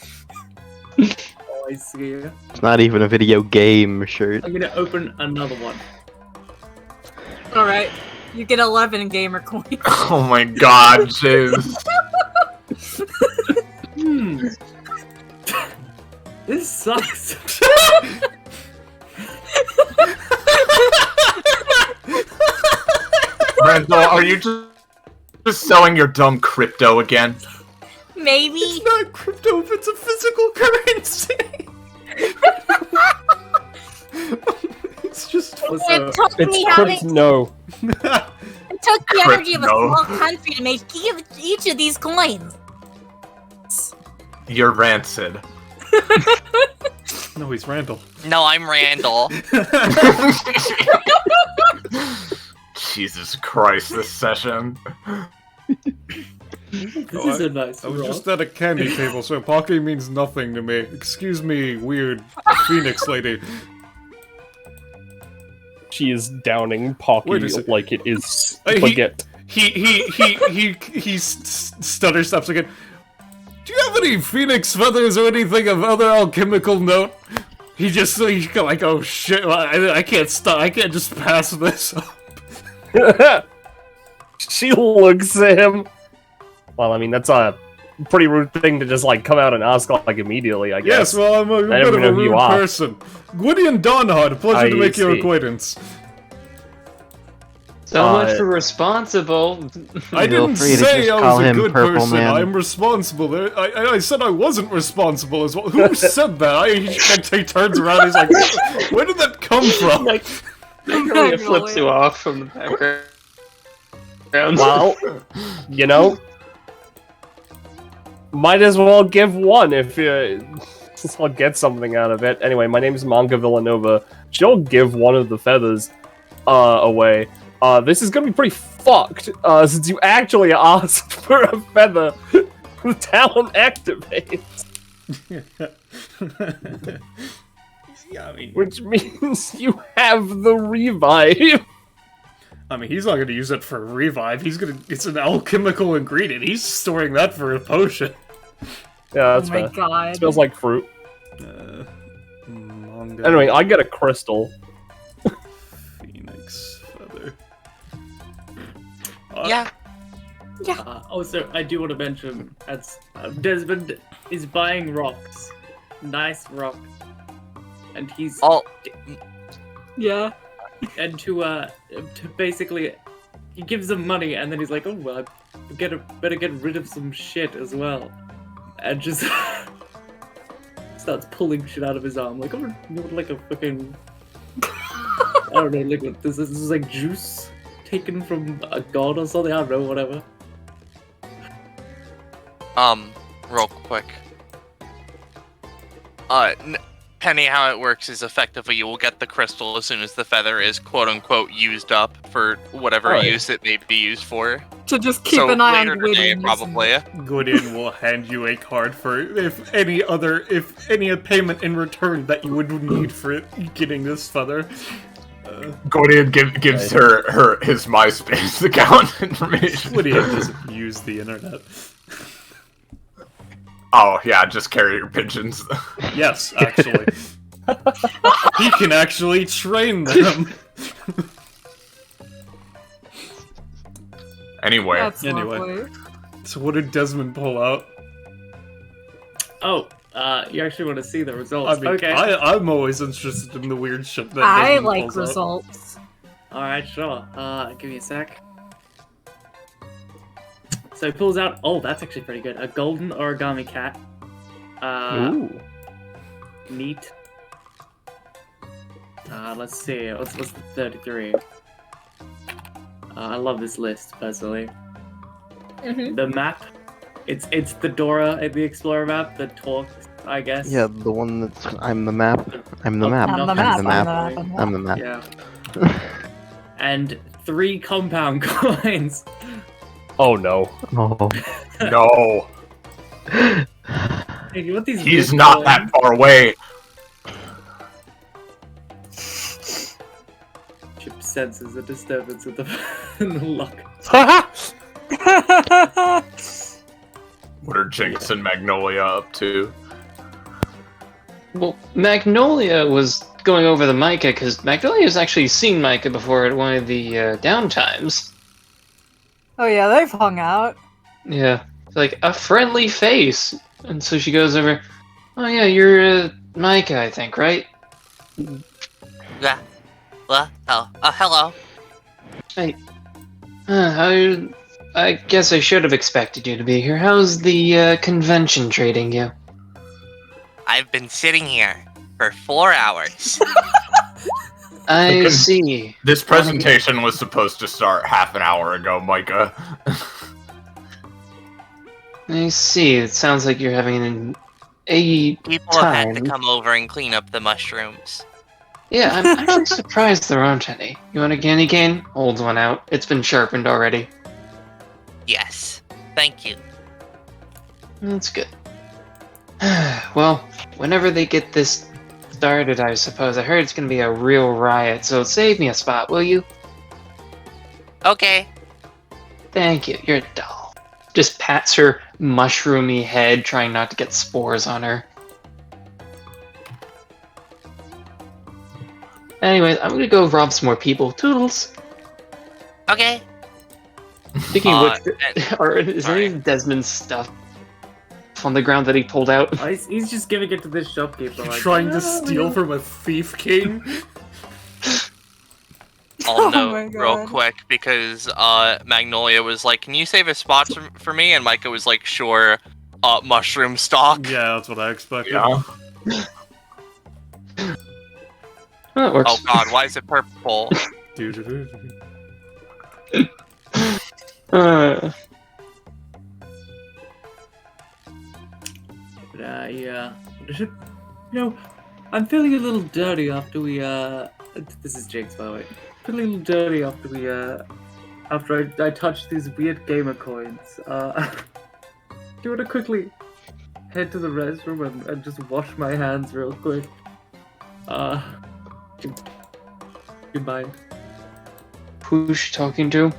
Oh, I see. It's not even a video game shirt. I'm gonna open another one. Alright. You get 11 gamer coins. Oh my god, James. This sucks. Randall, are you just selling your dumb crypto again? Maybe. It's not crypto if it's a physical currency. It's just. It took It's me having. crypt. No. It took the energy of a Crypto. small country to make each of these coins. You're rancid. No, he's Randall. No, I'm Randall. Jesus Christ, this session. This is a nice I was rock. just at a candy table, so Pocky means nothing to me. Excuse me, weird Phoenix lady. She is downing Pocky Wait a sec. like it is He- baguette. He stutter steps again. Do you have any phoenix feathers or anything of other alchemical note? He's like, oh shit, I can't stop, I can't just pass this up. She looks at him. Well, I mean, that's a pretty rude thing to just like come out and ask like immediately, I guess. Yes, well, I'm a bit don't of know a who you rude are. person. Gwydion Donhard, pleasure to I make your see. acquaintance. So much for responsible. I Feel didn't free to say just I call was a him good Purple person. Man. I'm responsible. I said I wasn't responsible as well. Who said that? He turns around. He's like, "Where did that come from?" Like, Magnolia flips you off from the background. Well, you know, might as well give one if I'll get something out of it. Anyway, my name is Manga Villanova. She'll give one of the feathers away. This is gonna be pretty fucked, since you actually asked for a feather. The talent activates. Yeah, I mean, Which means you have the revive. I mean, he's not going to use it for revive. It's an alchemical ingredient. He's storing that for a potion. Yeah, that's Oh my fair. god. Smells like fruit. Manga. Anyway, I get a crystal. Phoenix feather. Yeah. Also, I do want to mention as Desmond is buying rocks, nice rock, and he's Oh, Yeah. and to basically he gives them money and then he's like, oh well, I better get rid of some shit as well, and just starts pulling shit out of his arm like, oh, you want like a fucking I don't know, like what, this is like juice taken from a god or something. I don't know, whatever. Real quick. Penny, how it works is effectively you will get the crystal as soon as the feather is quote-unquote used up for whatever Right. use it may be used for. To just keep So an eye later on today, Gwydion. probably. Gwydion will hand you a card for if any payment in return that you would need for getting this feather. Gwydion gives her his MySpace account information. Gwydion doesn't use the internet. Oh, yeah, just carrier pigeons. Yes, actually. He can actually train them. Anyway. That's Anyway. lovely. So what did Desmond pull out? Oh, you actually want to see the results? I mean, Okay. I'm always interested in the weird shit that I Desmond like pulls out. results. Alright, sure. Give me a sec. So he pulls out, oh, that's actually pretty good. A golden origami cat. Ooh. Neat. Let's see, what's the 33? I love this list, personally. the map. It's the Dora and the Explorer map that talks, I guess. Yeah, the one that's I'm the map. I'm the Oh, map. I'm the I'm map. the map. I'm the map. Yeah. And 3 compound coins. Oh no. Oh. No. Hey, you want these He's weird not coins? that far away. Chip senses a disturbance in the lock. What are Jinx and Magnolia up to? Well, Magnolia was going over the Micah because Magnolia's actually seen Micah before at one of the downtimes. Oh yeah, they've hung out. Yeah, it's like a friendly face, and so she goes over. Oh yeah, you're Micah, I think, right? Yeah. Well, hello. Hey, I guess I should have expected you to be here. How's the convention treating you? I've been sitting here for 4 hours. I see. This presentation was supposed to start half an hour ago, Micah. I see. It sounds like you're having a People time. have had to come over and clean up the mushrooms. Yeah, I'm actually surprised there aren't any. You want a candy cane? Holds one out. It's been sharpened already. Yes. Thank you. That's good. Well, whenever they get this started, I suppose. I heard it's gonna be a real riot, so save me a spot, will you? Okay. Thank you. You're a doll. Just pats her mushroomy head, trying not to get spores on her. Anyways, I'm gonna go rob some more people. Toodles! Okay. Speaking of which, is there any Desmond's stuff on the ground that he pulled out? He's just giving it to this shopkeeper. Like, Trying to steal from a thief king? I'll Oh my note real God. quick because Magnolia was like, "Can you save a spot for me?" And Micah was like, "Sure." Mushroom stock. Yeah, that's what I expected. Yeah. Oh, it works. Oh God, why is it purple? Uh, But, yeah. You know, I'm feeling a little dirty after we, this is Jinx, by the way. Feeling a little dirty after we, after I touched these weird gamer coins. Do you want to quickly head to the restroom and just wash my hands real quick? You mind? who's she talking to?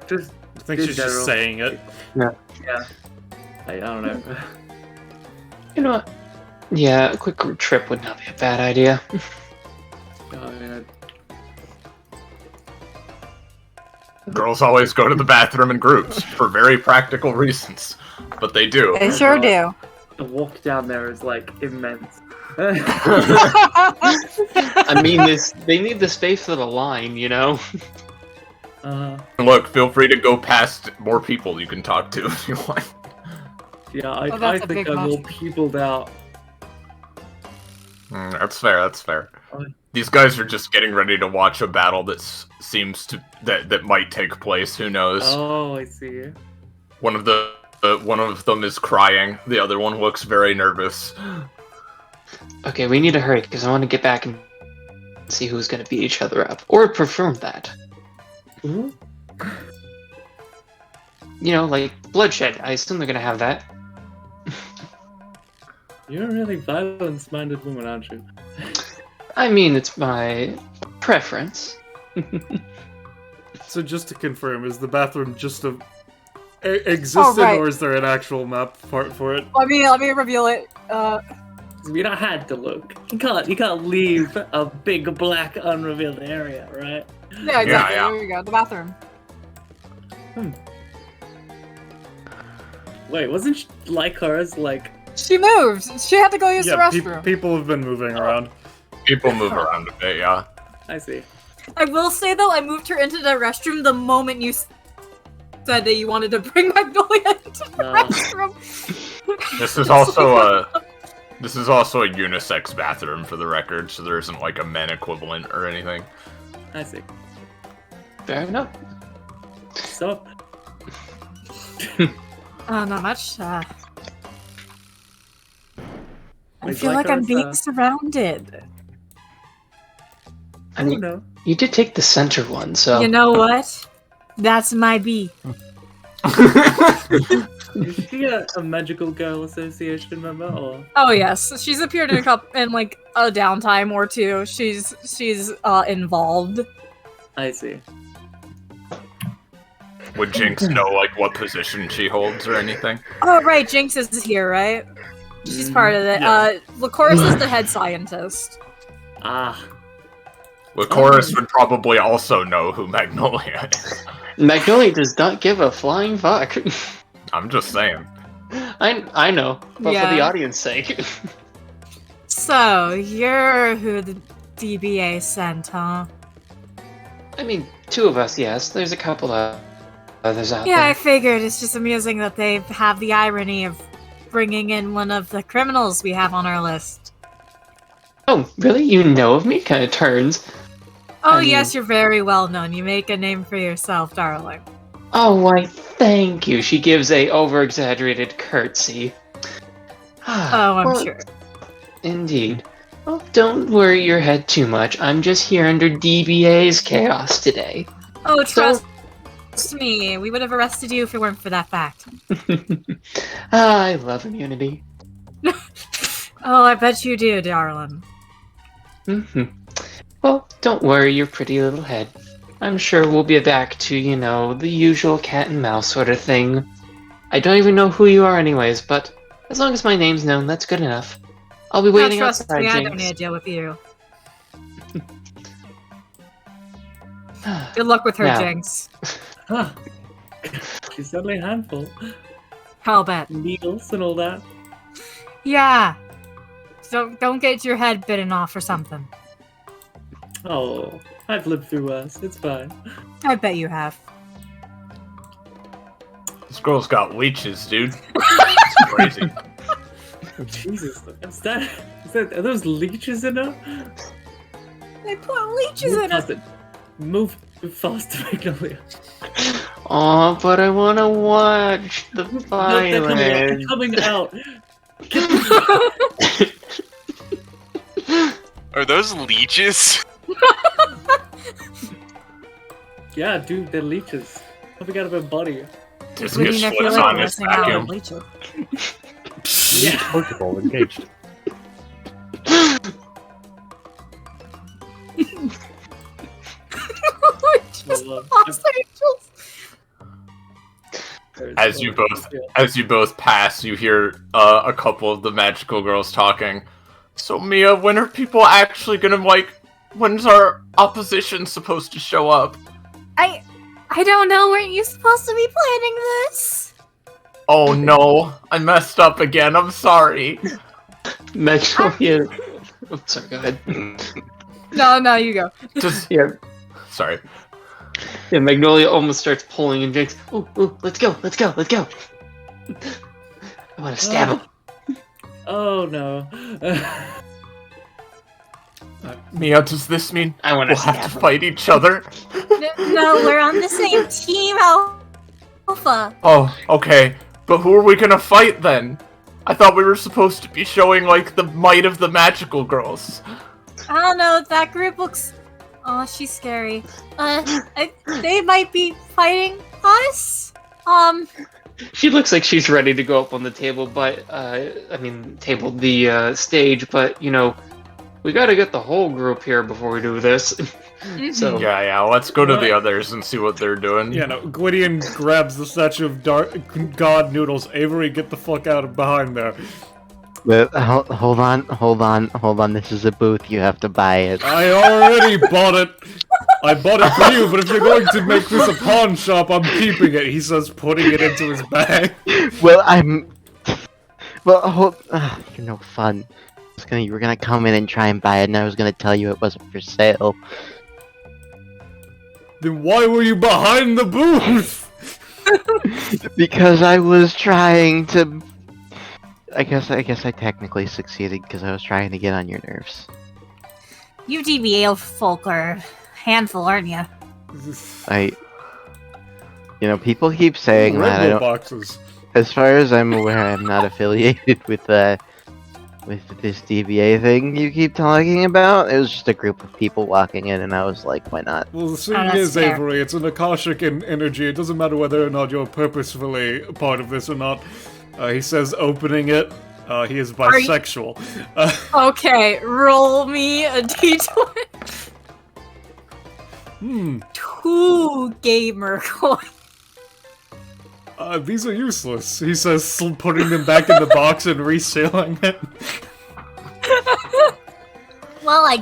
Just I think in she's general. just saying it. Yeah. I don't know. You know what? Yeah, a quick trip would not be a bad idea. Oh, yeah. Girls always go to the bathroom in groups for very practical reasons, but they do. They sure do. The walk down there is like immense. I mean, they need the space for the line, you know? Look, feel free to go past more people you can talk to if you want. Yeah, Oh, I that's a think big I'm all mushroom. peopled out. That's fair. That's fair. These guys are just getting ready to watch a battle that seems to that might take place. Who knows? Oh, I see. One of them is crying. The other one looks very nervous. Okay, we need to hurry, because I want to get back and see who's going to beat each other up. Or perform that. Ooh. You know, like bloodshed. I assume they're going to have that. You're a really violence-minded woman, aren't you? I mean, it's my preference. So just to confirm, is the bathroom just existed, right. or is there an actual map part for it? Let me reveal it. We don't had to look. You can't leave a big black unrevealed area, right? Yeah, exactly. yeah. There we go. The bathroom. Wait, wasn't she like hers? Like, She moved. She had to go use the Yeah, restroom. people have been moving around. People move around a bit, yeah. I see. I will say though, I moved her into the restroom the moment you said that you wanted to bring Magnolia into the restroom. This is also a unisex bathroom for the record, so there isn't like a men equivalent or anything. I see. Fair enough. So, Not much. I Would feel you like I'm us, being surrounded. I mean, no. you did take the center one, so You know what? That's my B. Is she a magical girl association member or? Oh yes, she's appeared in like a downtime or two. She's involved. I see. Would Jinx know like what position she holds or anything? Oh right, Jinx is here, right? She's part of it. Yeah. Lycoris is the head scientist. Ah. Lycoris would probably also know who Magnolia is. Magnolia does not give a flying fuck. I'm just saying. I know, but for the Yeah. audience sake. So you're who the DBA sent, huh? I mean, two of us, yes. There's a couple of others out Yeah, I there. figured. It's just amusing that they have the irony of bringing in one of the criminals we have on our list. Oh, really? You know of me? Kind of turns. Oh I mean- yes, you're very well known. You make a name for yourself, darling. Oh, why, thank you. She gives a over-exaggerated curtsy. Oh, I'm Well, sure. Indeed. Well, don't worry your head too much. I'm just here under DBA's chaos today. Oh, trust me, we would have arrested you if it weren't for that fact. I love immunity. Oh, I bet you do, darling. Well, don't worry your pretty little head. I'm sure we'll be back to, you know, the usual cat and mouse sort of thing. I don't even know who you are anyways, but as long as my name's known, that's good enough. I'll be waiting Trust outside, me, I Jinx. don't need to deal with you. Good luck with her, Now. Jinx. Huh. She's certainly a handful. I'll bet. Needles and all that. Yeah. So don't get your head bitten off or something. Oh, I've lived through worse. It's fine. I bet you have. This girl's got leeches, dude. It's crazy. Jesus, are those leeches in her? They put leeches Move in past it. it. Move faster, Magnolia. Aw, but I want to watch the Look, they're violence. coming out. Are those leeches? Yeah, dude, they're leeches. Coming out of her body. Just Would gets you flips feel like on his missing out on vacuum. leeches? Yeah. Pokeball engaged. Well, Lost angels. As you both pass, you hear a couple of the magical girls talking. So Mia, when are people actually gonna when's our opposition supposed to show up? I don't know. Weren't you supposed to be planning this? Oh no, I messed up again. I'm sorry. Magnolia. Oh, sorry, go ahead. No, you go. Just Yeah, sorry. yeah, Magnolia almost starts pulling and Jinx. Ooh, let's go. I want to stab him. Oh no. Mia, does this mean I want we'll to have stab to him. fight each other? No, we're on the same team, Alpha. Oh, okay. But who are we gonna fight then? I thought we were supposed to be showing the might of the magical girls. I don't know. That group looks. Oh, she's scary. They might be fighting us. She looks like she's ready to go up on the table, but the stage. But you know, we got to get the whole group here before we do this. So Yeah, let's go to the others and see what they're doing. Yeah, no, Gwydion grabs the statue of God Noodles. Avery, get the fuck out of behind there. But hold on. This is a booth. You have to buy it. I already bought it. I bought it for you, but if you're going to make this a pawn shop, I'm keeping it. He says, putting it into his bag. Well, you're no fun. You were gonna come in and try and buy it, and I was gonna tell you it wasn't for sale. Then why were you behind the booth? Because I was trying to. I guess I technically succeeded because I was trying to get on your nerves. You DBA folk are a handful, aren't you? You know, people keep saying that. I Rainbow don't, boxes. as far as I'm aware, I'm not affiliated with this DBA thing you keep talking about. It was just a group of people walking in, and I was like, why not? Well, the thing that's is, fair. Avery, it's an Akashic energy. It doesn't matter whether or not you're purposefully a part of this or not. He says opening it, he is bisexual. Okay, roll me a d20. 2 gamer coins. These are useless. He says, putting them back in the box and resealing it. Well, I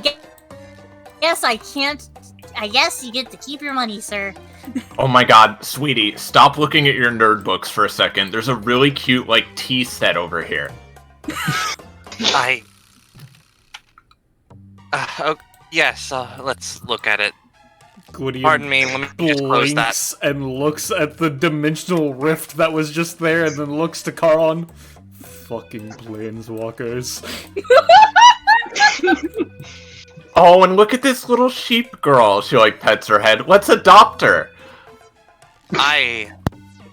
guess I can't. I guess you get to keep your money, sir. Oh my god, sweetie, stop looking at your nerd books for a second. There's a really cute, like, tea set over here. Yes, let's look at it. Gwydion Pardon me, let me just close that. blinks and looks at the dimensional rift that was just there and then looks to Karon. Fucking planeswalkers. Oh, and look at this little sheep girl. She, like, pets her head. Let's adopt her.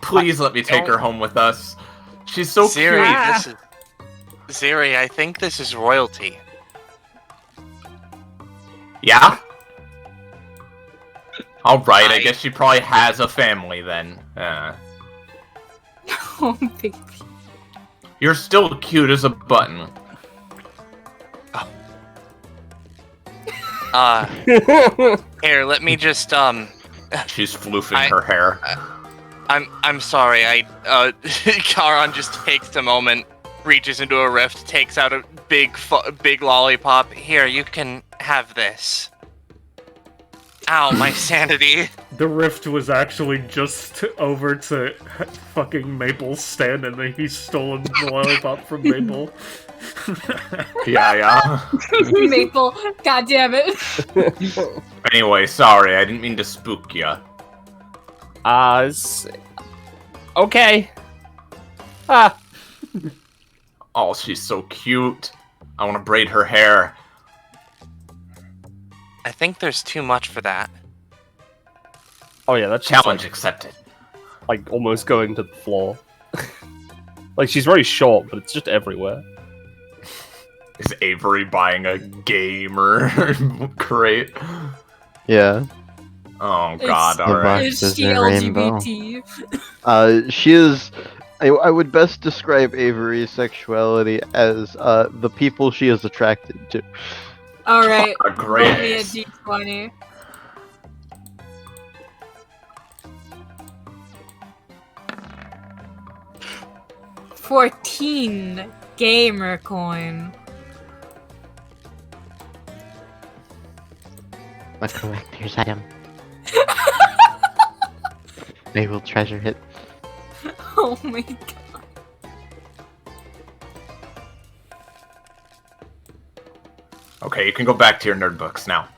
Please let me take her home with us. She's so Ziri, cute. Ziri, I think this is royalty. Yeah? Alright, I guess she probably has a family then. Oh, baby. You're still cute as a button. Here, let me just, She's floofing her hair. I'm sorry, Karon just takes a moment, reaches into a rift, takes out a big lollipop. Here, you can have this. Ow, my sanity. The rift was actually just over to fucking Maple's stand and then he's stolen the lollipop from Maple. Yeah. Maple, god damn it. Anyway, sorry, I didn't mean to spook ya. Okay. Oh, she's so cute. I want to braid her hair. I think there's too much for that. Oh yeah, that's Challenge accepted. Like almost going to the floor. Like she's very short, but it's just everywhere. Is Avery buying a gamer crate? Yeah. Oh god, alright. Is she LGBT? She is... I would best describe Avery's sexuality as the people she is attracted to. Alright, Great. roll me a d20. $14 gamer coin. A collector's item. They will treasure it. Oh my god. Okay, you can go back to your nerd books now.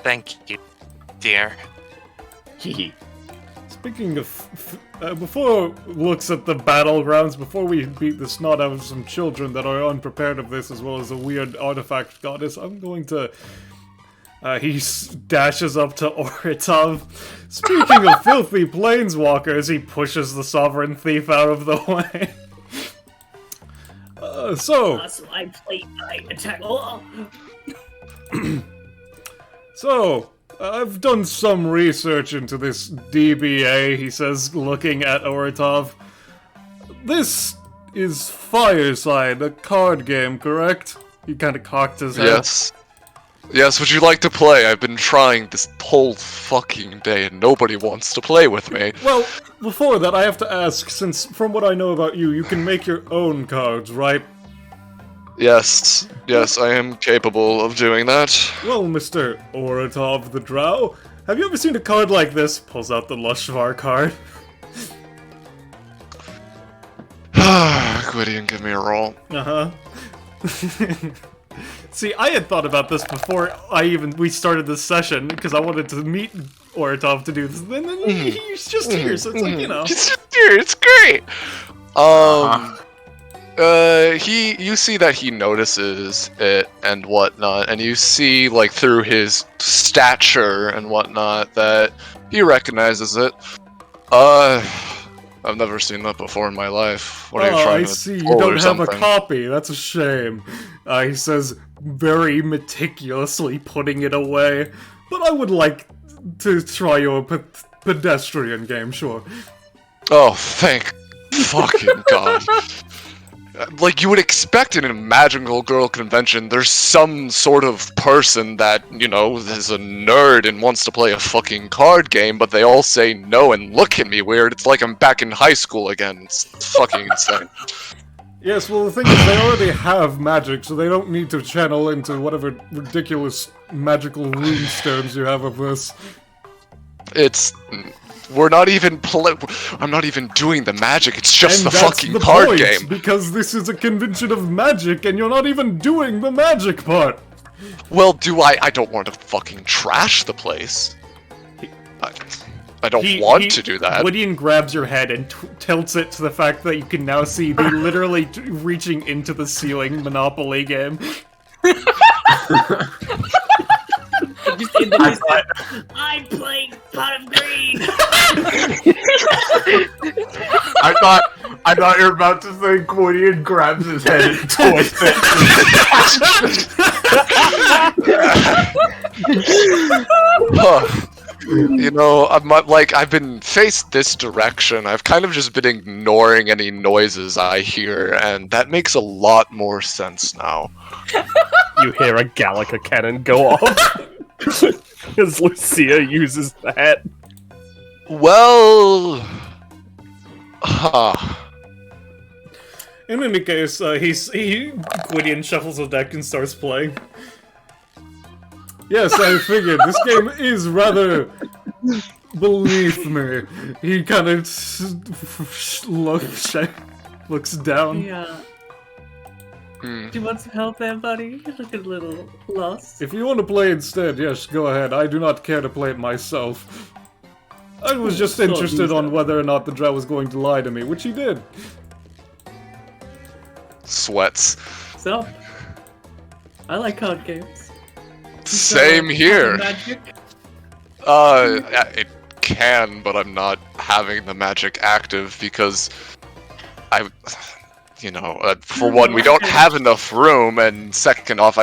Thank you, dear. Hehe. Speaking of, before looks at the battlegrounds, before we beat the snot out of some children that are unprepared of this, as well as a weird artifact goddess, I'm going to... he dashes up to Oritov. Speaking of filthy planeswalkers, he pushes the Sovereign Thief out of the way. That's my plate. I attack. So, I've done some research into this DBA, he says, looking at Oritov. This is Fireside, a card game, correct? He kind of cocked his head. Yes. Yes, would you like to play? I've been trying this whole fucking day and nobody wants to play with me. Well, before that, I have to ask, since from what I know about you, you can make your own cards, right? Yes, I am capable of doing that. Well, Mr. Oritov the Drow, have you ever seen a card like this? Pulls out the Lushvar card. Gwydion, give me a roll. Uh-huh. See, I had thought about this before we started this session, because I wanted to meet Oritov to do this, and then he's just here, so it's like, you know. He's just here, it's great! You see that he notices it and whatnot, and you see, like, through his stature and whatnot, that he recognizes it. I've never seen that before in my life. What are you trying I to see. You pull or don't have a something? copy. That's a shame. He says, very meticulously putting it away. But I would like to try your pedestrian game, sure. Oh, thank fucking God. Like, you would expect in a magical girl convention, there's some sort of person that, you know, is a nerd and wants to play a fucking card game, but they all say no and look at me weird. It's like I'm back in high school again. It's fucking insane. Yes, well, the thing is, they already have magic, so they don't need to channel into whatever ridiculous magical rune stones you have of this. We're not even I'm not even doing the magic, it's just And the that's fucking the card point, game. Because this is a convention of magic, and you're not even doing the magic part. Well, I don't want to fucking trash the place. I don't want to do that. Woodian grabs your head and tilts it to the fact that you can now see the literally reaching into the ceiling Monopoly game. I'm playing pot of green. I thought you were about to say Woodian grabs his head and twists it. You know, I've been faced this direction. I've kind of just been ignoring any noises I hear, and that makes a lot more sense now. You hear a Gallica cannon go off as Lucia uses that. Well, In any case, Gwydion shuffles a deck and starts playing. Yes, I figured this game is rather beneath me. He kind of looks down. Yeah. Do you want some help there, buddy? You look a little lost. If you want to play instead, yes, go ahead. I do not care to play it myself. I was just interested on whether or not the drow was going to lie to me, which he did. Sweats. So, I like card games. Same here. Magic? It can, but I'm not having the magic active because for one, we don't have enough room, and second off,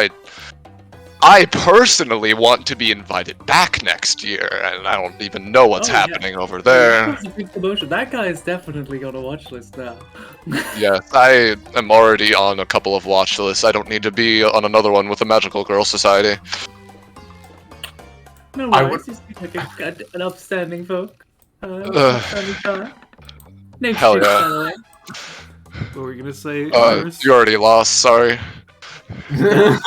I personally want to be invited back next year, and I don't even know what's happening over there. That's a big promotion. That guy is definitely on a watch list now. Yes, I am already on a couple of watch lists. I don't need to be on another one with the Magical Girl Society. No worries, you seem like an upstanding folk. Upstanding guy. Name's Hell Chris, yeah. by the way. What were you gonna say? You already lost, sorry. Fuck,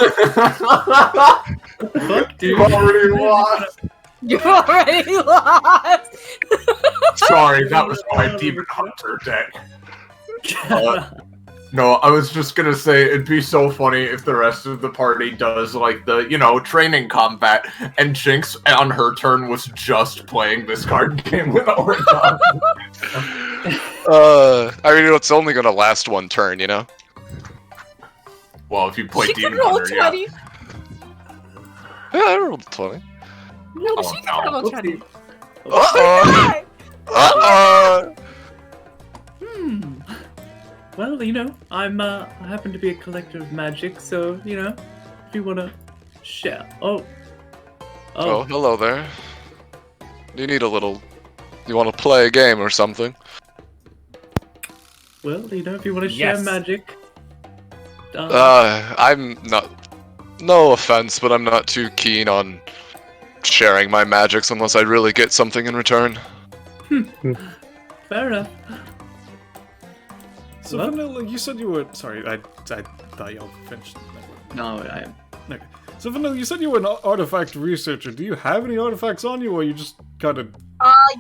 dude. You already lost. You already lost. Sorry, that was my Demon Hunter deck. No, I was just gonna say it'd be so funny if the rest of the party does like the, training combat, and Jinx on her turn was just playing this card game with Oregon. It's only gonna last one turn, you know? Well, if you play She Demon can roll Hunter, 20. Yeah, I rolled 20. No, Oh, she can roll 20. Uh-oh! Well, I happen to be a collector of magic, so, if you wanna share. Oh, hello there. You need you wanna play a game or something? Well, if you wanna share magic. I'm not... No offense, but I'm not too keen on sharing my magics unless I really get something in return. Fair enough. So, Vanilla, you said you were... Sorry, I thought y'all finished. No, I am. Okay. So, Vanilla, you said you were an artifact researcher. Do you have any artifacts on you, or you just kind of...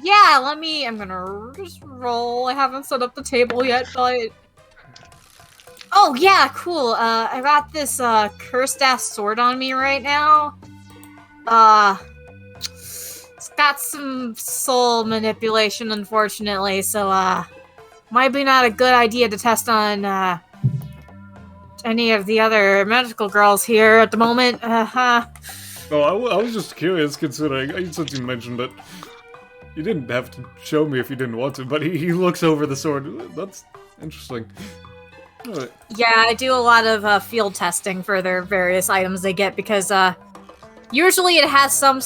Yeah, I'm gonna just roll. I haven't set up the table yet, but... Oh, yeah, cool. I got this, cursed-ass sword on me right now. It's got some soul manipulation, unfortunately, so, might be not a good idea to test on, any of the other magical girls here at the moment. Oh, I was just curious, considering, since you mentioned it. You didn't have to show me if you didn't want to, but he looks over the sword. That's interesting. Alright. Yeah, I do a lot of field testing for their various items they get because usually it has some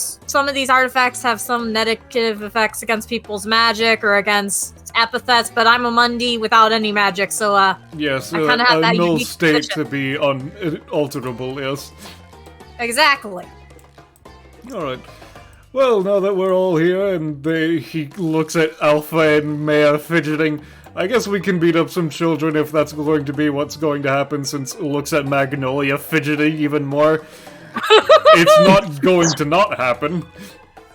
of these artifacts have some negative effects against people's magic or against epithets, but I'm a Mundi without any magic, so yes, I kind of have a that null unique state position. to be unalterable. Yes. Exactly. All right. Well, now that we're all here and he looks at Alpha and Maya fidgeting, I guess we can beat up some children if that's going to be what's going to happen, since it looks at Magnolia fidgeting even more. It's not going to not happen.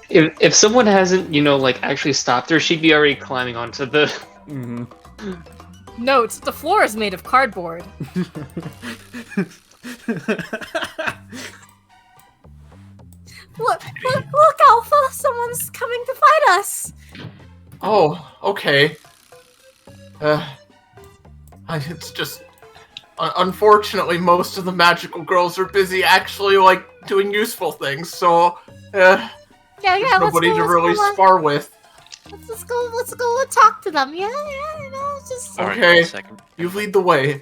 If someone hasn't, like, actually stopped her, she'd be already climbing onto the... Mm-hmm. Note, the floor is made of cardboard. Look, Alpha! Someone's coming to fight us! Oh, okay. It's just... unfortunately, most of the magical girls are busy actually, like, doing useful things, so... Yeah, there's nobody to really let's spar with. Let's go and talk to them. Yeah, just... Okay, you lead the way.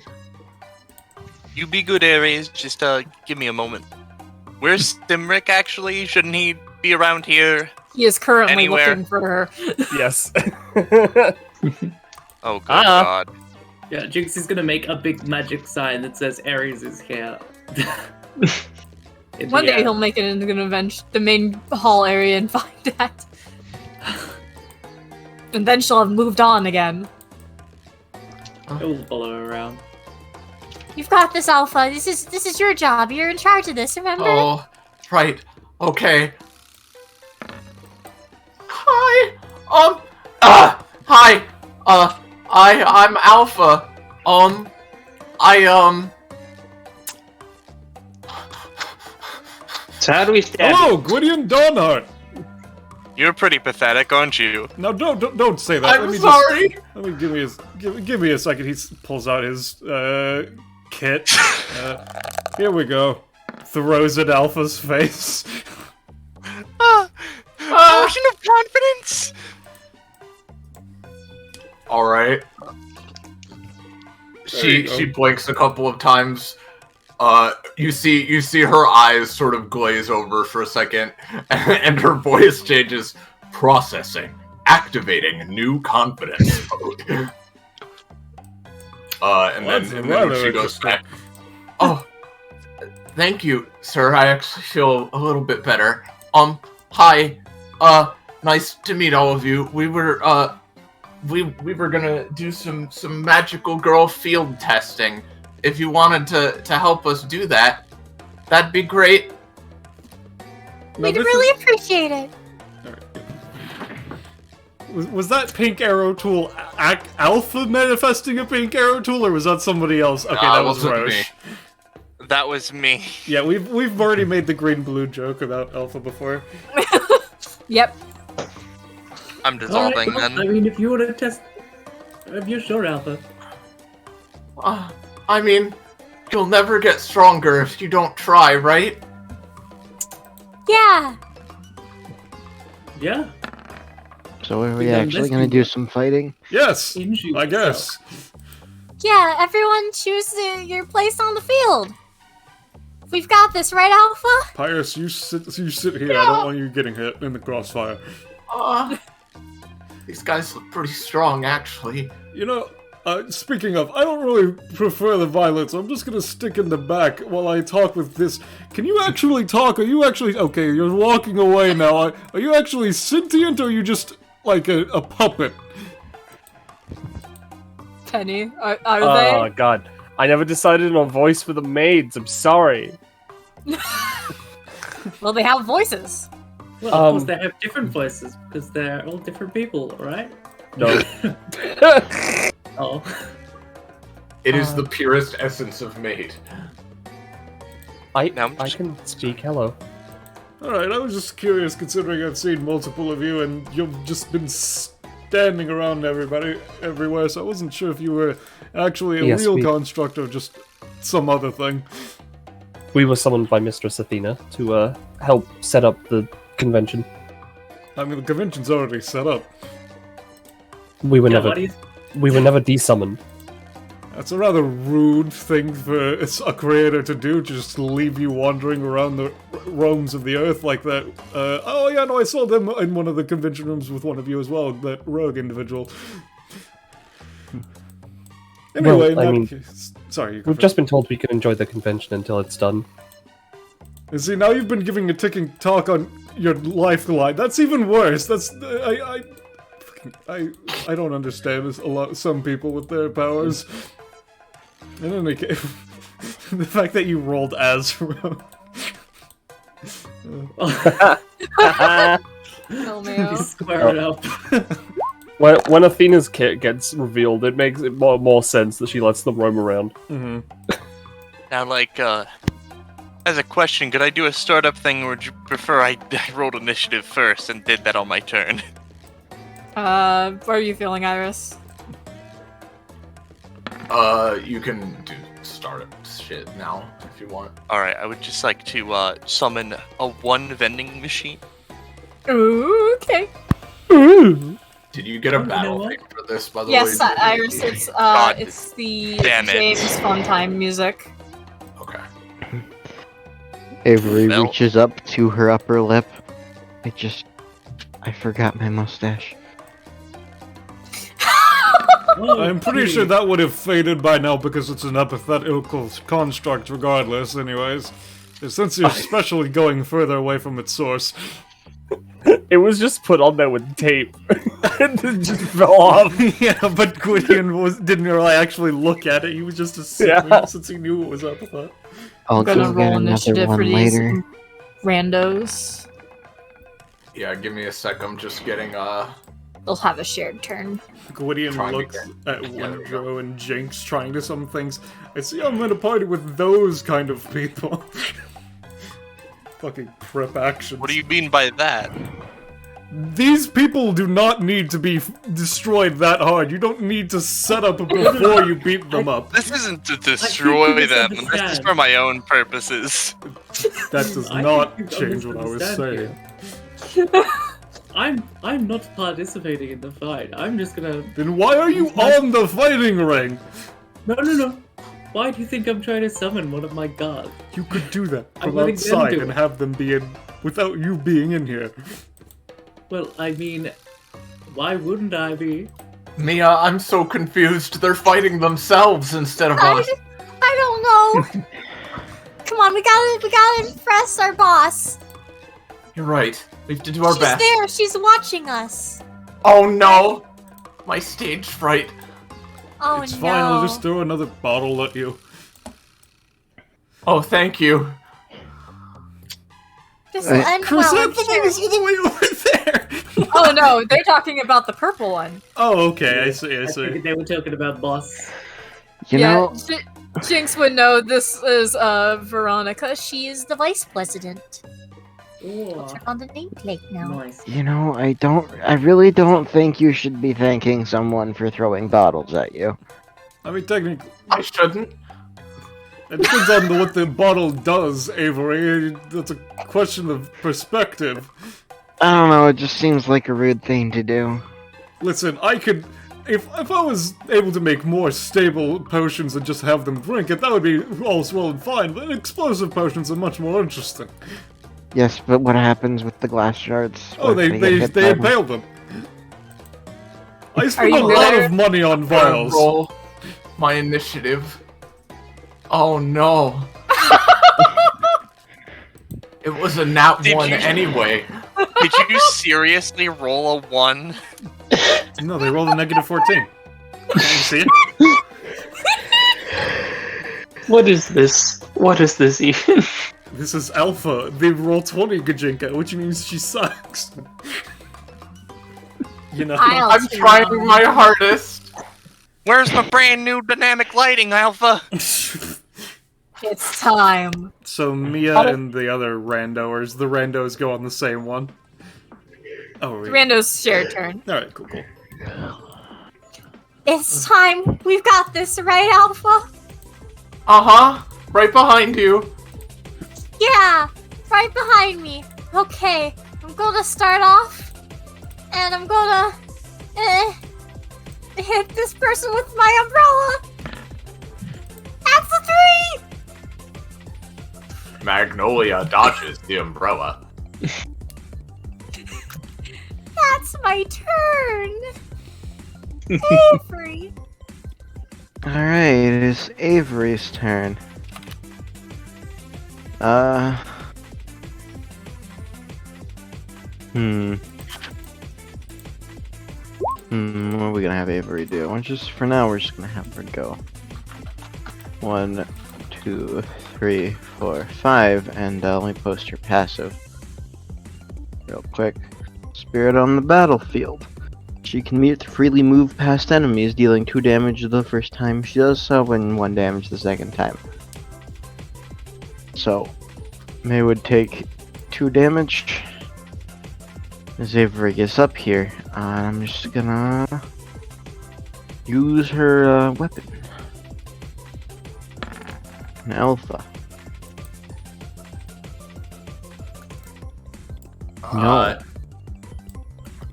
You be good, Ares. Just give me a moment. Where's Stimrick, actually? Shouldn't he be around here? He is currently Anywhere? looking for her. Yes. Oh, good God. Yeah, Jinx is gonna make a big magic sign that says Ares is here. One day he'll make it into the main hall area and find that. And then she'll have moved on again. He'll follow her around. You've got this, Alpha. This is your job. You're in charge of this, remember? Oh, right. Okay. Hi. Hi. I'm Alpha. So how do we stand? Hello, Gwydion Dawnheart. You're pretty pathetic, aren't you? No, don't say that. I'm sorry. Give me a second. He pulls out his kit. Here we go. Throws at Alpha's face. Potion of confidence. All right. She blinks a couple of times. You see her eyes sort of glaze over for a second, and her voice changes. Processing, activating new confidence mode. And then she goes back. Oh, thank you, sir. I actually feel a little bit better. Hi. Nice to meet all of you. We were gonna do some magical girl field testing. If you wanted to help us do that, that'd be great. We'd really appreciate it. Was that pink arrow tool Alpha manifesting a pink arrow tool, or was that somebody else? Okay, that was Roche. That was me. Yeah, we've already made the green-blue joke about Alpha before. Yep. I'm dissolving then. I mean, if you want to test... If you're sure, Alpha. I mean, you'll never get stronger if you don't try, right? Yeah. Yeah. So are we actually going to do some fighting? Yes, I guess. Yeah, everyone choose your place on the field. We've got this, right, Alpha? Pyrus, you sit here. I don't want you getting hit in the crossfire. These guys look pretty strong, actually. You know, speaking of, I don't really prefer the violence. I'm just gonna stick in the back while I talk with this. Can you actually talk? Are you actually... Okay, you're walking away now. Are you actually sentient, or are you just, like, a puppet? Penny, are they? Oh, God. I never decided on a voice for the maids. I'm sorry. Well, they have voices. Well, of course they have different voices, because they're all different people, right? No. Oh. It is the purest essence of maid. I can speak. Hello. Alright, I was just curious, considering I've seen multiple of you, and you've just been standing around everywhere, so I wasn't sure if you were actually a real construct or just some other thing. We were summoned by Mistress Athena to help set up the convention. I mean, the convention's already set up. We were Yeah, never what do you- we were never desummoned. That's a rather rude thing for a creator to do, just leave you wandering around the realms of the earth like that. Oh yeah, no, I saw them in one of the convention rooms with one of you as well, that rogue individual. Anyway, Well, I in mean, that case, sorry, you go We've first. just been told we can enjoy the convention until it's done. You see, now you've been giving a ticking talk on your lifeline. That's even worse. That's I don't understand some people with their powers. In any case, the fact that you rolled as rogue. LMAO. Square it up. When Athena's kit gets revealed, it makes it more sense that she lets them roam around. Mm-hmm. Now, like, as a question, could I do a startup thing, or would you prefer I rolled initiative first and did that on my turn? What are you feeling, Iris? You can do startup shit now if you want. Alright, I would just like to summon a 1 vending machine. Ooh, okay. Did you get a battle thing for this, by the Yes, way? Iris, God it's the damn it. James Funtime music. Okay. Avery Well- reaches up to her upper lip. I forgot my mustache. I'm pretty sure that would have faded by now because it's an epithetical construct regardless, anyways. Since you're especially going further away from its source. It was just put on there with tape. And it just fell off. Yeah, but Gwydion didn't really actually look at it, he was just assuming since he knew it was epithet. I'll I'm gonna go get roll another initiative for one these later. randos. Yeah, give me a sec. I'm just getting They'll have a shared turn. Gwydion Trying to looks get- at yeah, there we go. Windrow and Jinx trying to some things. I see I'm in a party with those kind of people. Fucking prep actions. What do you mean by that? These people do not need to be destroyed that hard. You don't need to set up before you beat them up. This isn't to destroy them. This is misunderstand. for my own purposes. That does I not think you change what I was misunderstand saying. I'm not participating in the fight. I'm just gonna. Then why are you on the fighting ring? No. Why do you think I'm trying to summon one of my gods? You could do that I'm from letting them outside do and it. have them be in without you being in here. Well, I mean, why wouldn't I be? Mia, I'm so confused. They're fighting themselves instead of us. I don't know. Come on, we gotta impress our boss. You're right. We have to do our She's best. there. She's watching us. Oh no! My stage fright. Oh It's no. fine, I'll just throw another bottle at you. Oh, thank you. Just end well, I'm Chrysanthemum is sure. all the way over there! Oh no, they're talking about the purple one. Oh, okay, I see. I figured they were talking about boss. You yeah, know, Jinx would know this is Veronica. She is the vice president. Ooh, Check on the nameplate now. nice. I really don't think you should be thanking someone for throwing bottles at you. I mean, technically, I shouldn't. it depends on what the bottle does, Avery. That's a question of perspective. I don't know, it just seems like a rude thing to do. Listen, I could... If I was able to make more stable potions and just have them drink it, that would be all well and fine, but explosive potions are much more interesting. Yes, but what happens with the glass shards? Oh, What if they get hit by them? impaled them. I Are spent a you lot there? of money on vials. Roll my initiative. Oh no. It was a nat Did 1 you- anyway. Did you seriously roll a 1? No, they rolled a negative 14. You see it? What is this? What is this even? This is Alpha. They roll 20, Gajinka, which means she sucks. You know? I'm trying my hardest. Where's my brand new dynamic lighting, Alpha? It's time. So Mia and the other randoers, the randos go on the same one. Oh, really? Rando's shared turn. Alright, cool. It's time. We've got this, right, Alpha? Uh-huh. Right behind you. Yeah, right behind me. Okay, I'm gonna start off, and I'm gonna hit this person with my umbrella. That's a 3! Magnolia dodges the umbrella. That's my turn. Avery. Alright, it is Avery's turn. What are we gonna have Avery do? For now, we're just gonna have her go. 1, 2, 3, 4, 5, and let me post your passive real quick. Spirit on the battlefield. She can freely move past enemies, dealing 2 damage the first time she does so, and 1 damage the second time. So, May would take 2 damage as Avery gets up here. I'm just gonna use her weapon. An Alpha. No.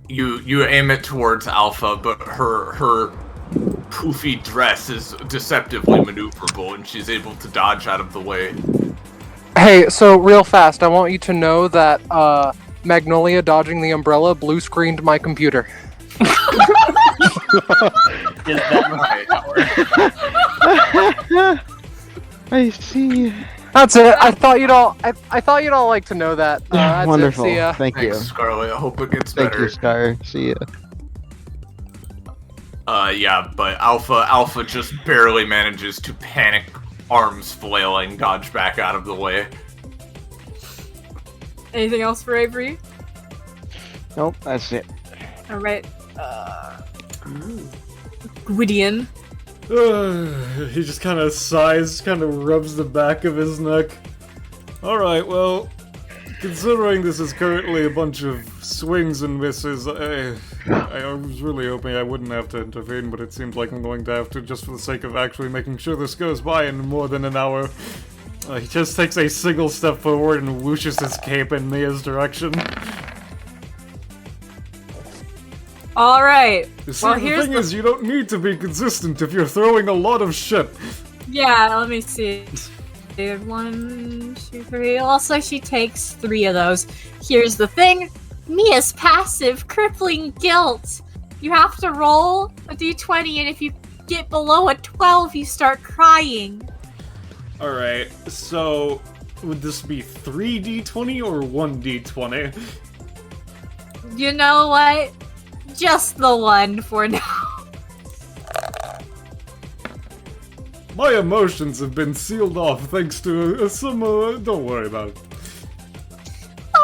You aim it towards Alpha, but her poofy dress is deceptively maneuverable, and she's able to dodge out of the way. Hey, so real fast, I want you to know that Magnolia dodging the umbrella blue screened my computer. Is that my power? I see. That's it. I thought you'd all. I thought you'd all like to know that. That's Wonderful. It. See ya. Thank you. Thanks, Scarlet. I hope it gets Thank better. you, Scar. See ya. Yeah, but Alpha just barely manages to panic, arms flailing, dodge back out of the way. Anything else for Avery? Nope, that's it. Alright. Gwydion. He just kind of sighs, kind of rubs the back of his neck. Alright, well, considering this is currently a bunch of swings and misses, I was really hoping I wouldn't have to intervene, but it seems like I'm going to have to just for the sake of actually making sure this goes by in more than an hour. He just takes a single step forward and whooshes his cape in Mia's direction. Alright. See, Well, the here's thing is, you don't need to be consistent if you're throwing a lot of shit. Yeah, let me see. 1, 2, 3. Also, she takes 3 of those. Here's the thing. Mia's passive, crippling guilt. You have to roll a d20, and if you get below a 12, you start crying. Alright, so would this be 3d20 or 1d20? You know what? Just the one for now. My emotions have been sealed off thanks to some, don't worry about it.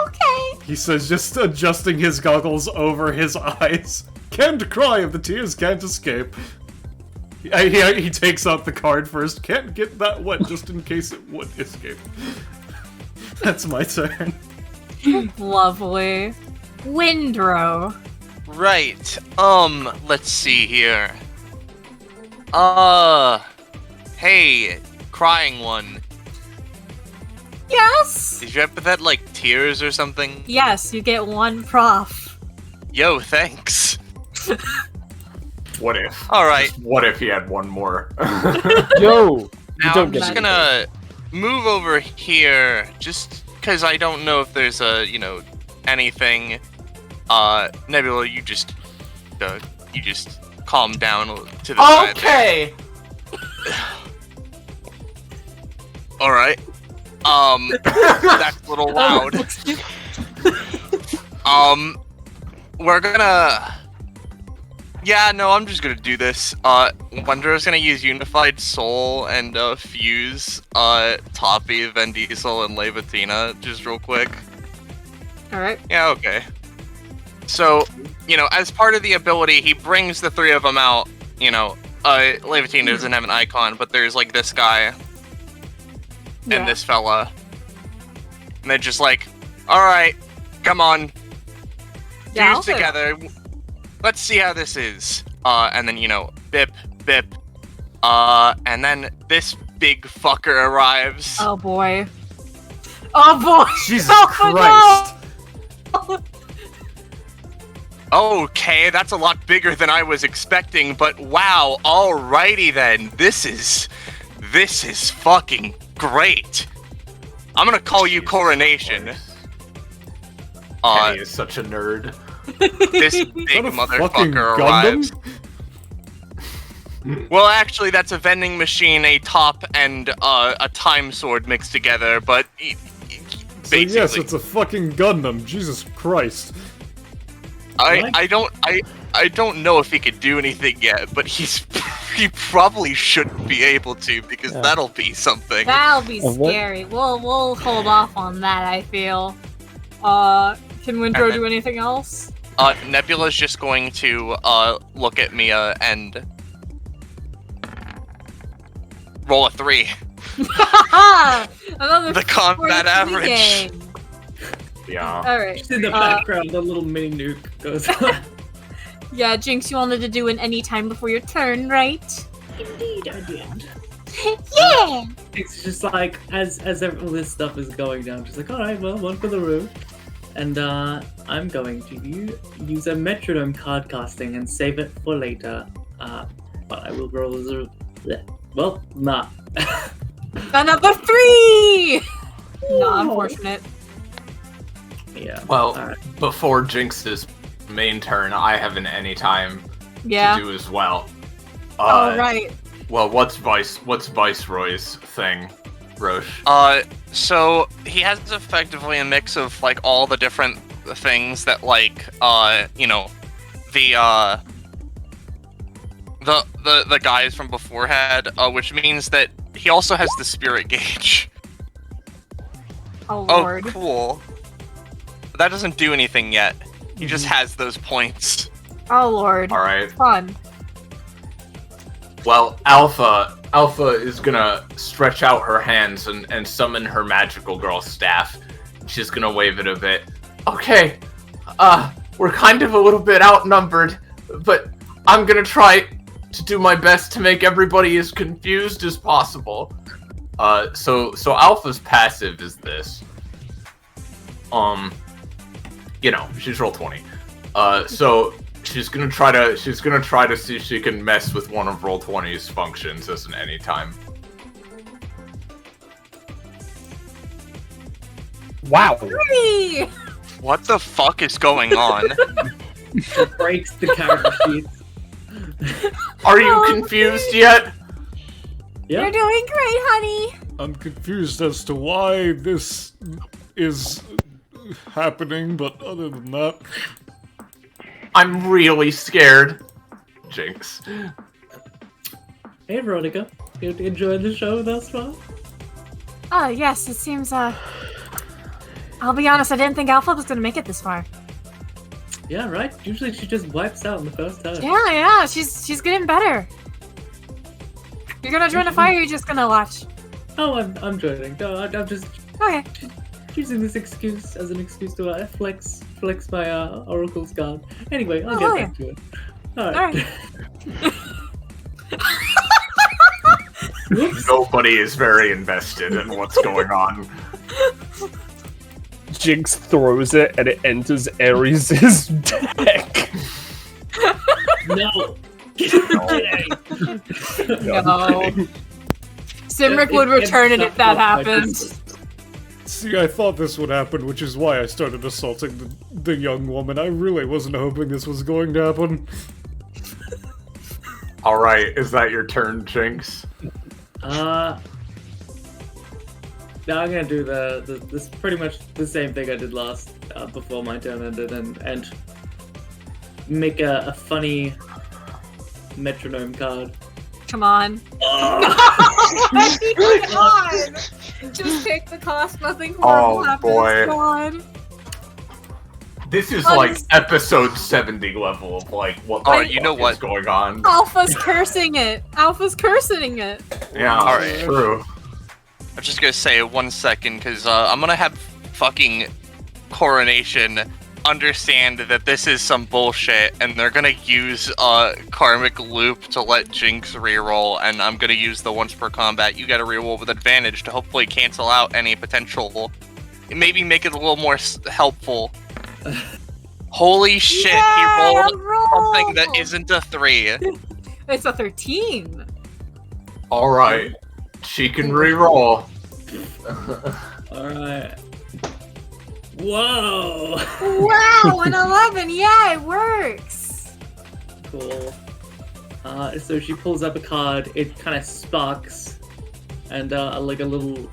Okay. He says, just adjusting his goggles over his eyes. Can't cry if the tears can't escape. He takes out the card first. Can't get that wet just in case it would escape. That's my turn. Lovely. Windrow. Right. Let's see here. Hey, crying one. Yes? Is your epithet like tears or something? Yes, you get 1 prof. Yo, thanks. What if? Alright. Just what if he had one more? Yo! Now I'm just gonna move over here, just because I don't know if there's anything. Nebula, you just calm down to the side. Okay! Alright. That's a little loud. We're gonna... Yeah, no, I'm just gonna do this. Wondro's gonna use Unified Soul and, fuse, Toppy, Vin Diesel, and Levatina, just real quick. Alright. Yeah, okay. So, as part of the ability, he brings the 3 of them out, Levatina doesn't have an icon, but there's, like, this guy and this fella. And they're just like, alright, come on. Yeah, Fuse together. Let's see how this is. And then, bip, bip, And then this big fucker arrives. Oh boy. Oh boy! Jesus Oh, Christ! no! Okay, that's a lot bigger than I was expecting, but wow, alrighty then. This is fucking great. I'm gonna call you Coronation. Kenny is such a nerd. This big motherfucker arrives. Well, actually, that's a vending machine, a top, and a time sword mixed together, but So yes, it's a fucking Gundam. Jesus Christ. I don't know if he could do anything yet, but he probably shouldn't be able to, because that'll be something. That'll be scary. We'll hold off on that, I feel. Can Windrow do anything else? Nebula's just going to look at Mia and roll a 3. Another The combat 43 average. game. Yeah. Alright. Just in the background, the little mini nuke goes on. Yeah, Jinx, you wanted to do an any time before your turn, right? Indeed, I did. Yeah! It's just like, as all this stuff is going down, just like, alright, well, one for the room. And I'm going to use a metronome card casting and save it for later. But I will roll as a... Well, nah. Another 3! No, unfortunate. Yeah. Well, before Jinx's main turn, I have an anytime Yeah. to do as well. Oh, right. Well, what's Viceroy's thing, Roche? So he has effectively a mix of like all the different things that like you know, the guys from before had, which means that he also has the spirit gauge. Oh lord. Oh, cool. But that doesn't do anything yet. He just has those points. Oh lord. Alright. Fun. Well, Alpha is gonna stretch out her hands and summon her magical girl staff. She's gonna wave it a bit. Okay, we're kind of a little bit outnumbered, but I'm gonna try to do my best to make everybody as confused as possible. So Alpha's passive is this. You know, she's roll 20. So she's gonna try to see if she can mess with one of roll 20's functions as an anytime. Wow. 3! What the fuck is going on? It breaks the character sheets. Are you confused yet? Yeah. You're doing great, honey. I'm confused as to why this is happening, but other than that... I'm really scared. Jinx. Hey, Veronica. You enjoying the show thus far? Oh, yes, it seems, I'll be honest, I didn't think Alpha was gonna make it this far. Yeah, right? Usually she just wipes out in the first turn. Yeah, she's getting better. You're gonna join a fire, or you're just gonna watch? Oh, I'm joining. No, I'm just Okay. using this excuse as an excuse to flex my Oracle's card. Anyway, I'll Oh, get back to it. Alright. Nobody is very invested in what's going on. Jinx throws it and it enters Ares' deck. No. No. Simric would return it if that happened. See, I thought this would happen, which is why I started assaulting the young woman. I really wasn't hoping this was going to happen. Alright, is that your turn, Jinx? Now I'm gonna do this pretty much the same thing I did last before my turn ended and make a funny metronome card. Come on. Come on! Just take the cost, nothing horrible happens. Boy. God. This is like episode 70 level of like what is going on. Alpha's cursing it. Alpha's cursing it. Yeah, Alright. True. I'm just gonna say 1 second, because I'm gonna have fucking Coronation understand that this is some bullshit, and they're gonna use a karmic loop to let Jinx reroll, and I'm gonna use the once per combat. You gotta reroll with advantage to hopefully cancel out any potential. Maybe make it a little more helpful. Holy shit! He rolled something that isn't a 3. It's a 13. All right, she can reroll. All right. Whoa! Wow, an 11. Yeah, it works. Cool. So she pulls up a card. It kind of sparks, and like a little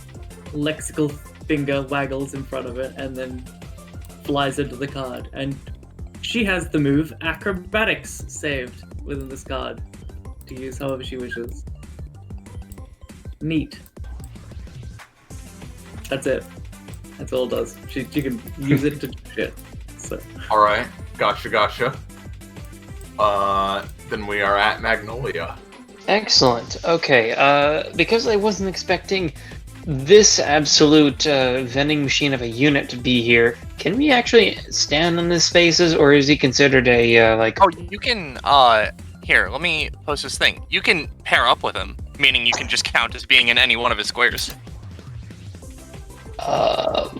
lexical finger waggles in front of it, and then flies into the card. And she has the move Acrobatics saved within this card to use however she wishes. Neat. That's it. That's all it does. She can use it to do shit. So. All right, gotcha. Then we are at Magnolia. Excellent. Okay, because I wasn't expecting this absolute vending machine of a unit to be here, can we actually stand on his spaces, or is he considered a, like... Oh, you can, here, let me post this thing. You can pair up with him, meaning you can just count as being in any one of his squares. I'll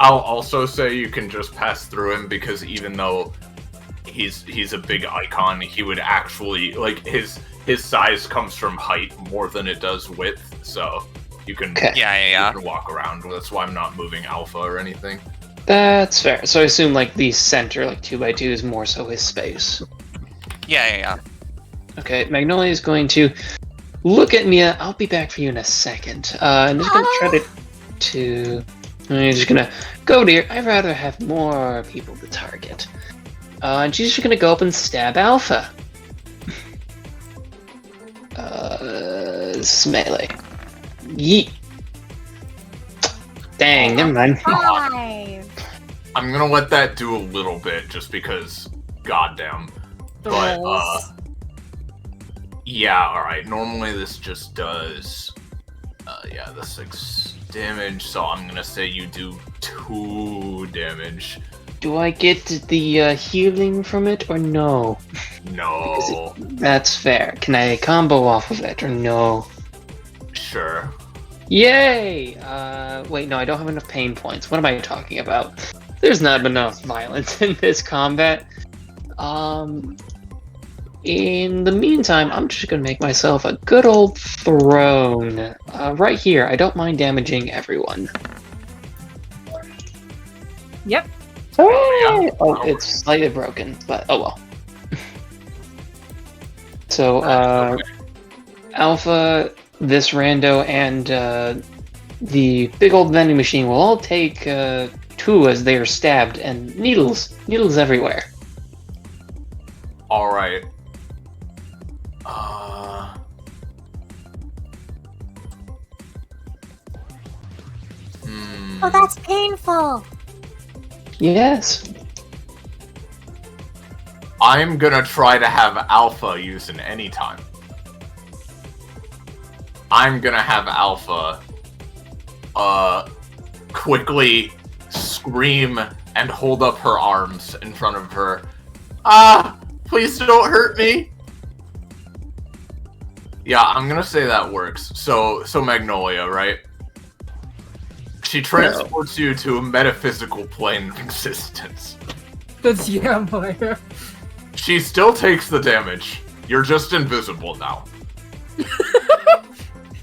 also say you can just pass through him, because even though he's a big icon, he would actually, like, his size comes from height more than it does width, so you can, you can walk around. That's why I'm not moving Alpha or anything. That's fair. So I assume, like, the center, like 2x2, is more so his space. Yeah. Okay, Magnolia is going to look at Mia. I'll be back for you in a second. I'm just going to try to... I'm just going to go to here. I'd rather have more people to target. And she's just going to go up and stab Alpha. Melee. Yeet. Dang, never mind. 5. I'm gonna let that do a little bit, just because, goddamn. But, yeah, alright, normally this just does, the 6 damage, so I'm gonna say you do 2 damage. Do I get the healing from it, or no? No. That's fair. Can I combo off of it, or no? Sure. Yay! Wait, no, I don't have enough pain points. What am I talking about? There's not enough violence in this combat. In the meantime, I'm just gonna make myself a good old throne. Right here, I don't mind damaging everyone. Yep. Oh, it's slightly broken, but oh well. So, Alpha, this rando, and the big old vending machine will all take 2 as they are stabbed, and needles everywhere. Alright. Oh, that's painful. Yes. I'm gonna try to have Alpha use an anytime. I'm gonna have Alpha quickly scream and hold up her arms in front of her. Please don't hurt me. Yeah, I'm gonna say that works. So Magnolia, right? She transports you to a metaphysical plane of existence. The GM player. She still takes the damage. You're just invisible now.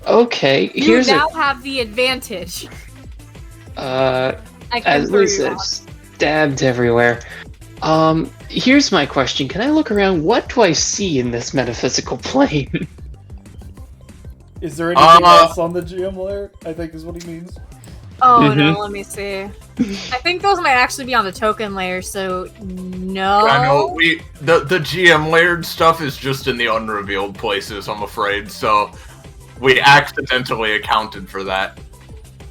Okay, You now have the advantage. As Lisa stabbed everywhere. Here's my question. Can I look around? What do I see in this metaphysical plane? Is there anything else on the GM layer? I think is what he means. Oh no, let me see. I think those might actually be on the token layer, so no. I know the GM layered stuff is just in the unrevealed places, I'm afraid, so we accidentally accounted for that.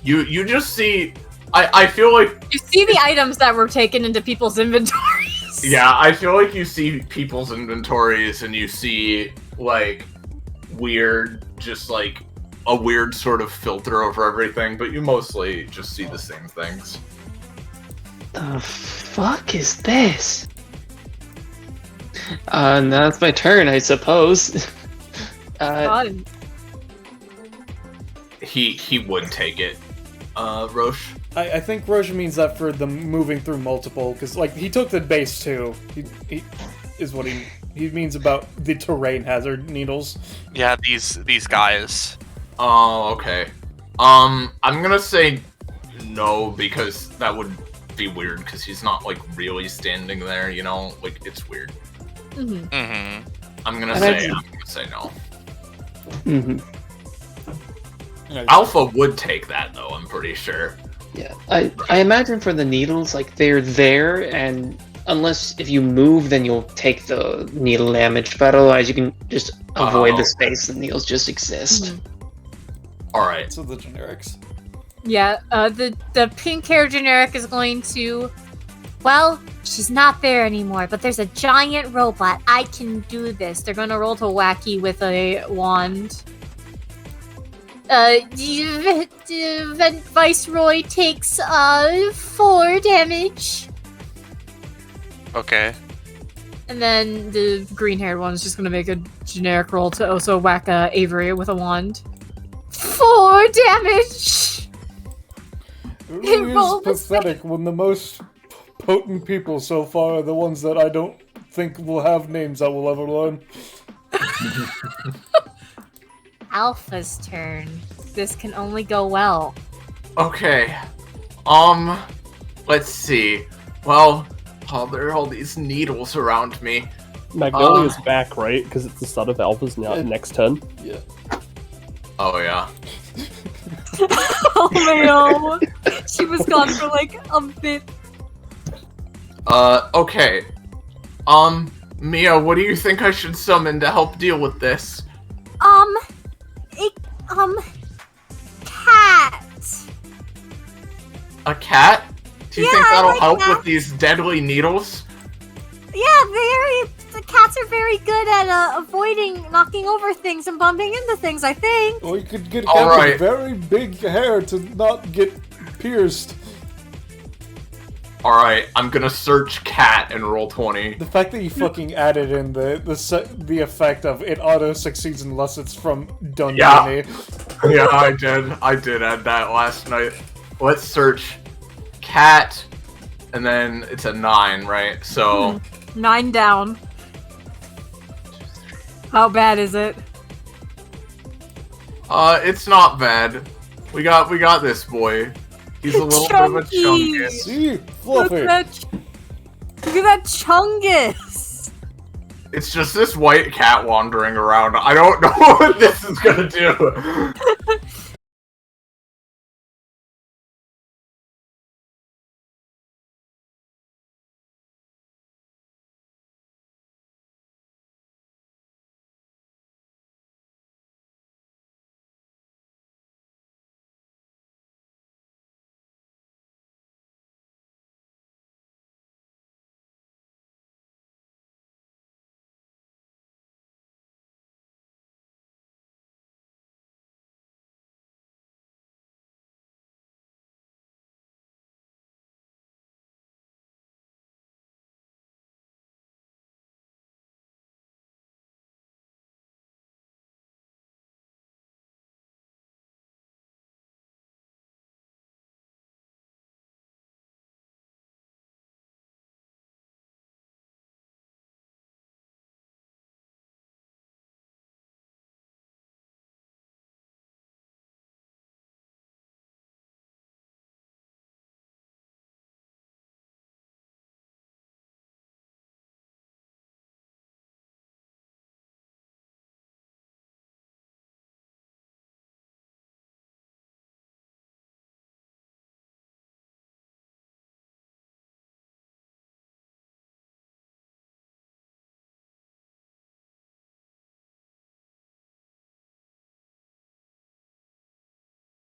You just see I feel like you see the items that were taken into people's inventories. Yeah, I feel like you see people's inventories and you see like weird, just like a weird sort of filter over everything, but you mostly just see the same things. The fuck is this? Now it's my turn, I suppose. God. He would take it. Roche. I think Roche means that for the moving through multiple, because like he took the base too. He is what he means about the terrain hazard needles. Yeah, these guys. Oh, okay. I'm gonna say no because that would be weird because he's not like really standing there, you know? Like it's weird. I'm gonna say no. Alpha would take that though, I'm pretty sure. Yeah, I imagine for the needles, like they're there, and unless if you move, then you'll take the needle damage. But otherwise, you can just avoid the space. The needles just exist. All right. So the generics. Yeah, the pink hair generic is going to. Well, she's not there anymore, but there's a giant robot. I can do this. They're gonna roll to wacky with a wand. Viceroy takes 4 damage. Okay. And then the green-haired one is just gonna make a generic roll to also whack Avery with a wand. 4 damage! It really is pathetic when the most potent people so far are the ones that I don't think will have names I will ever learn. Alpha's turn. This can only go well. Okay. Let's see. Well, there are all these needles around me. Magnolia's back, right? Because it's the start of Alpha's next turn. Yeah. Oh, yeah. Oh no! She was gone for like a bit. Okay. Mia, what do you think I should summon to help deal with this? Cat. A cat? Do you Yeah, think I that'll like help that. with these deadly needles? Yeah, the cats are very good at avoiding knocking over things and bumping into things, I think. Or you could get a All cat right. with very big hair to not get pierced. Alright, I'm gonna search cat and roll 20. The fact that you fucking added in the effect of it auto succeeds unless it's from Dundee. Yeah. Yeah, I did add that last night. Let's search cat, and then it's a 9, right? So 9 down. How bad is it? it's not bad. We got this boy. He's a little bit of a chungus. See, fluffy. Look at that chungus! It's just this white cat wandering around. I don't know what this is gonna do.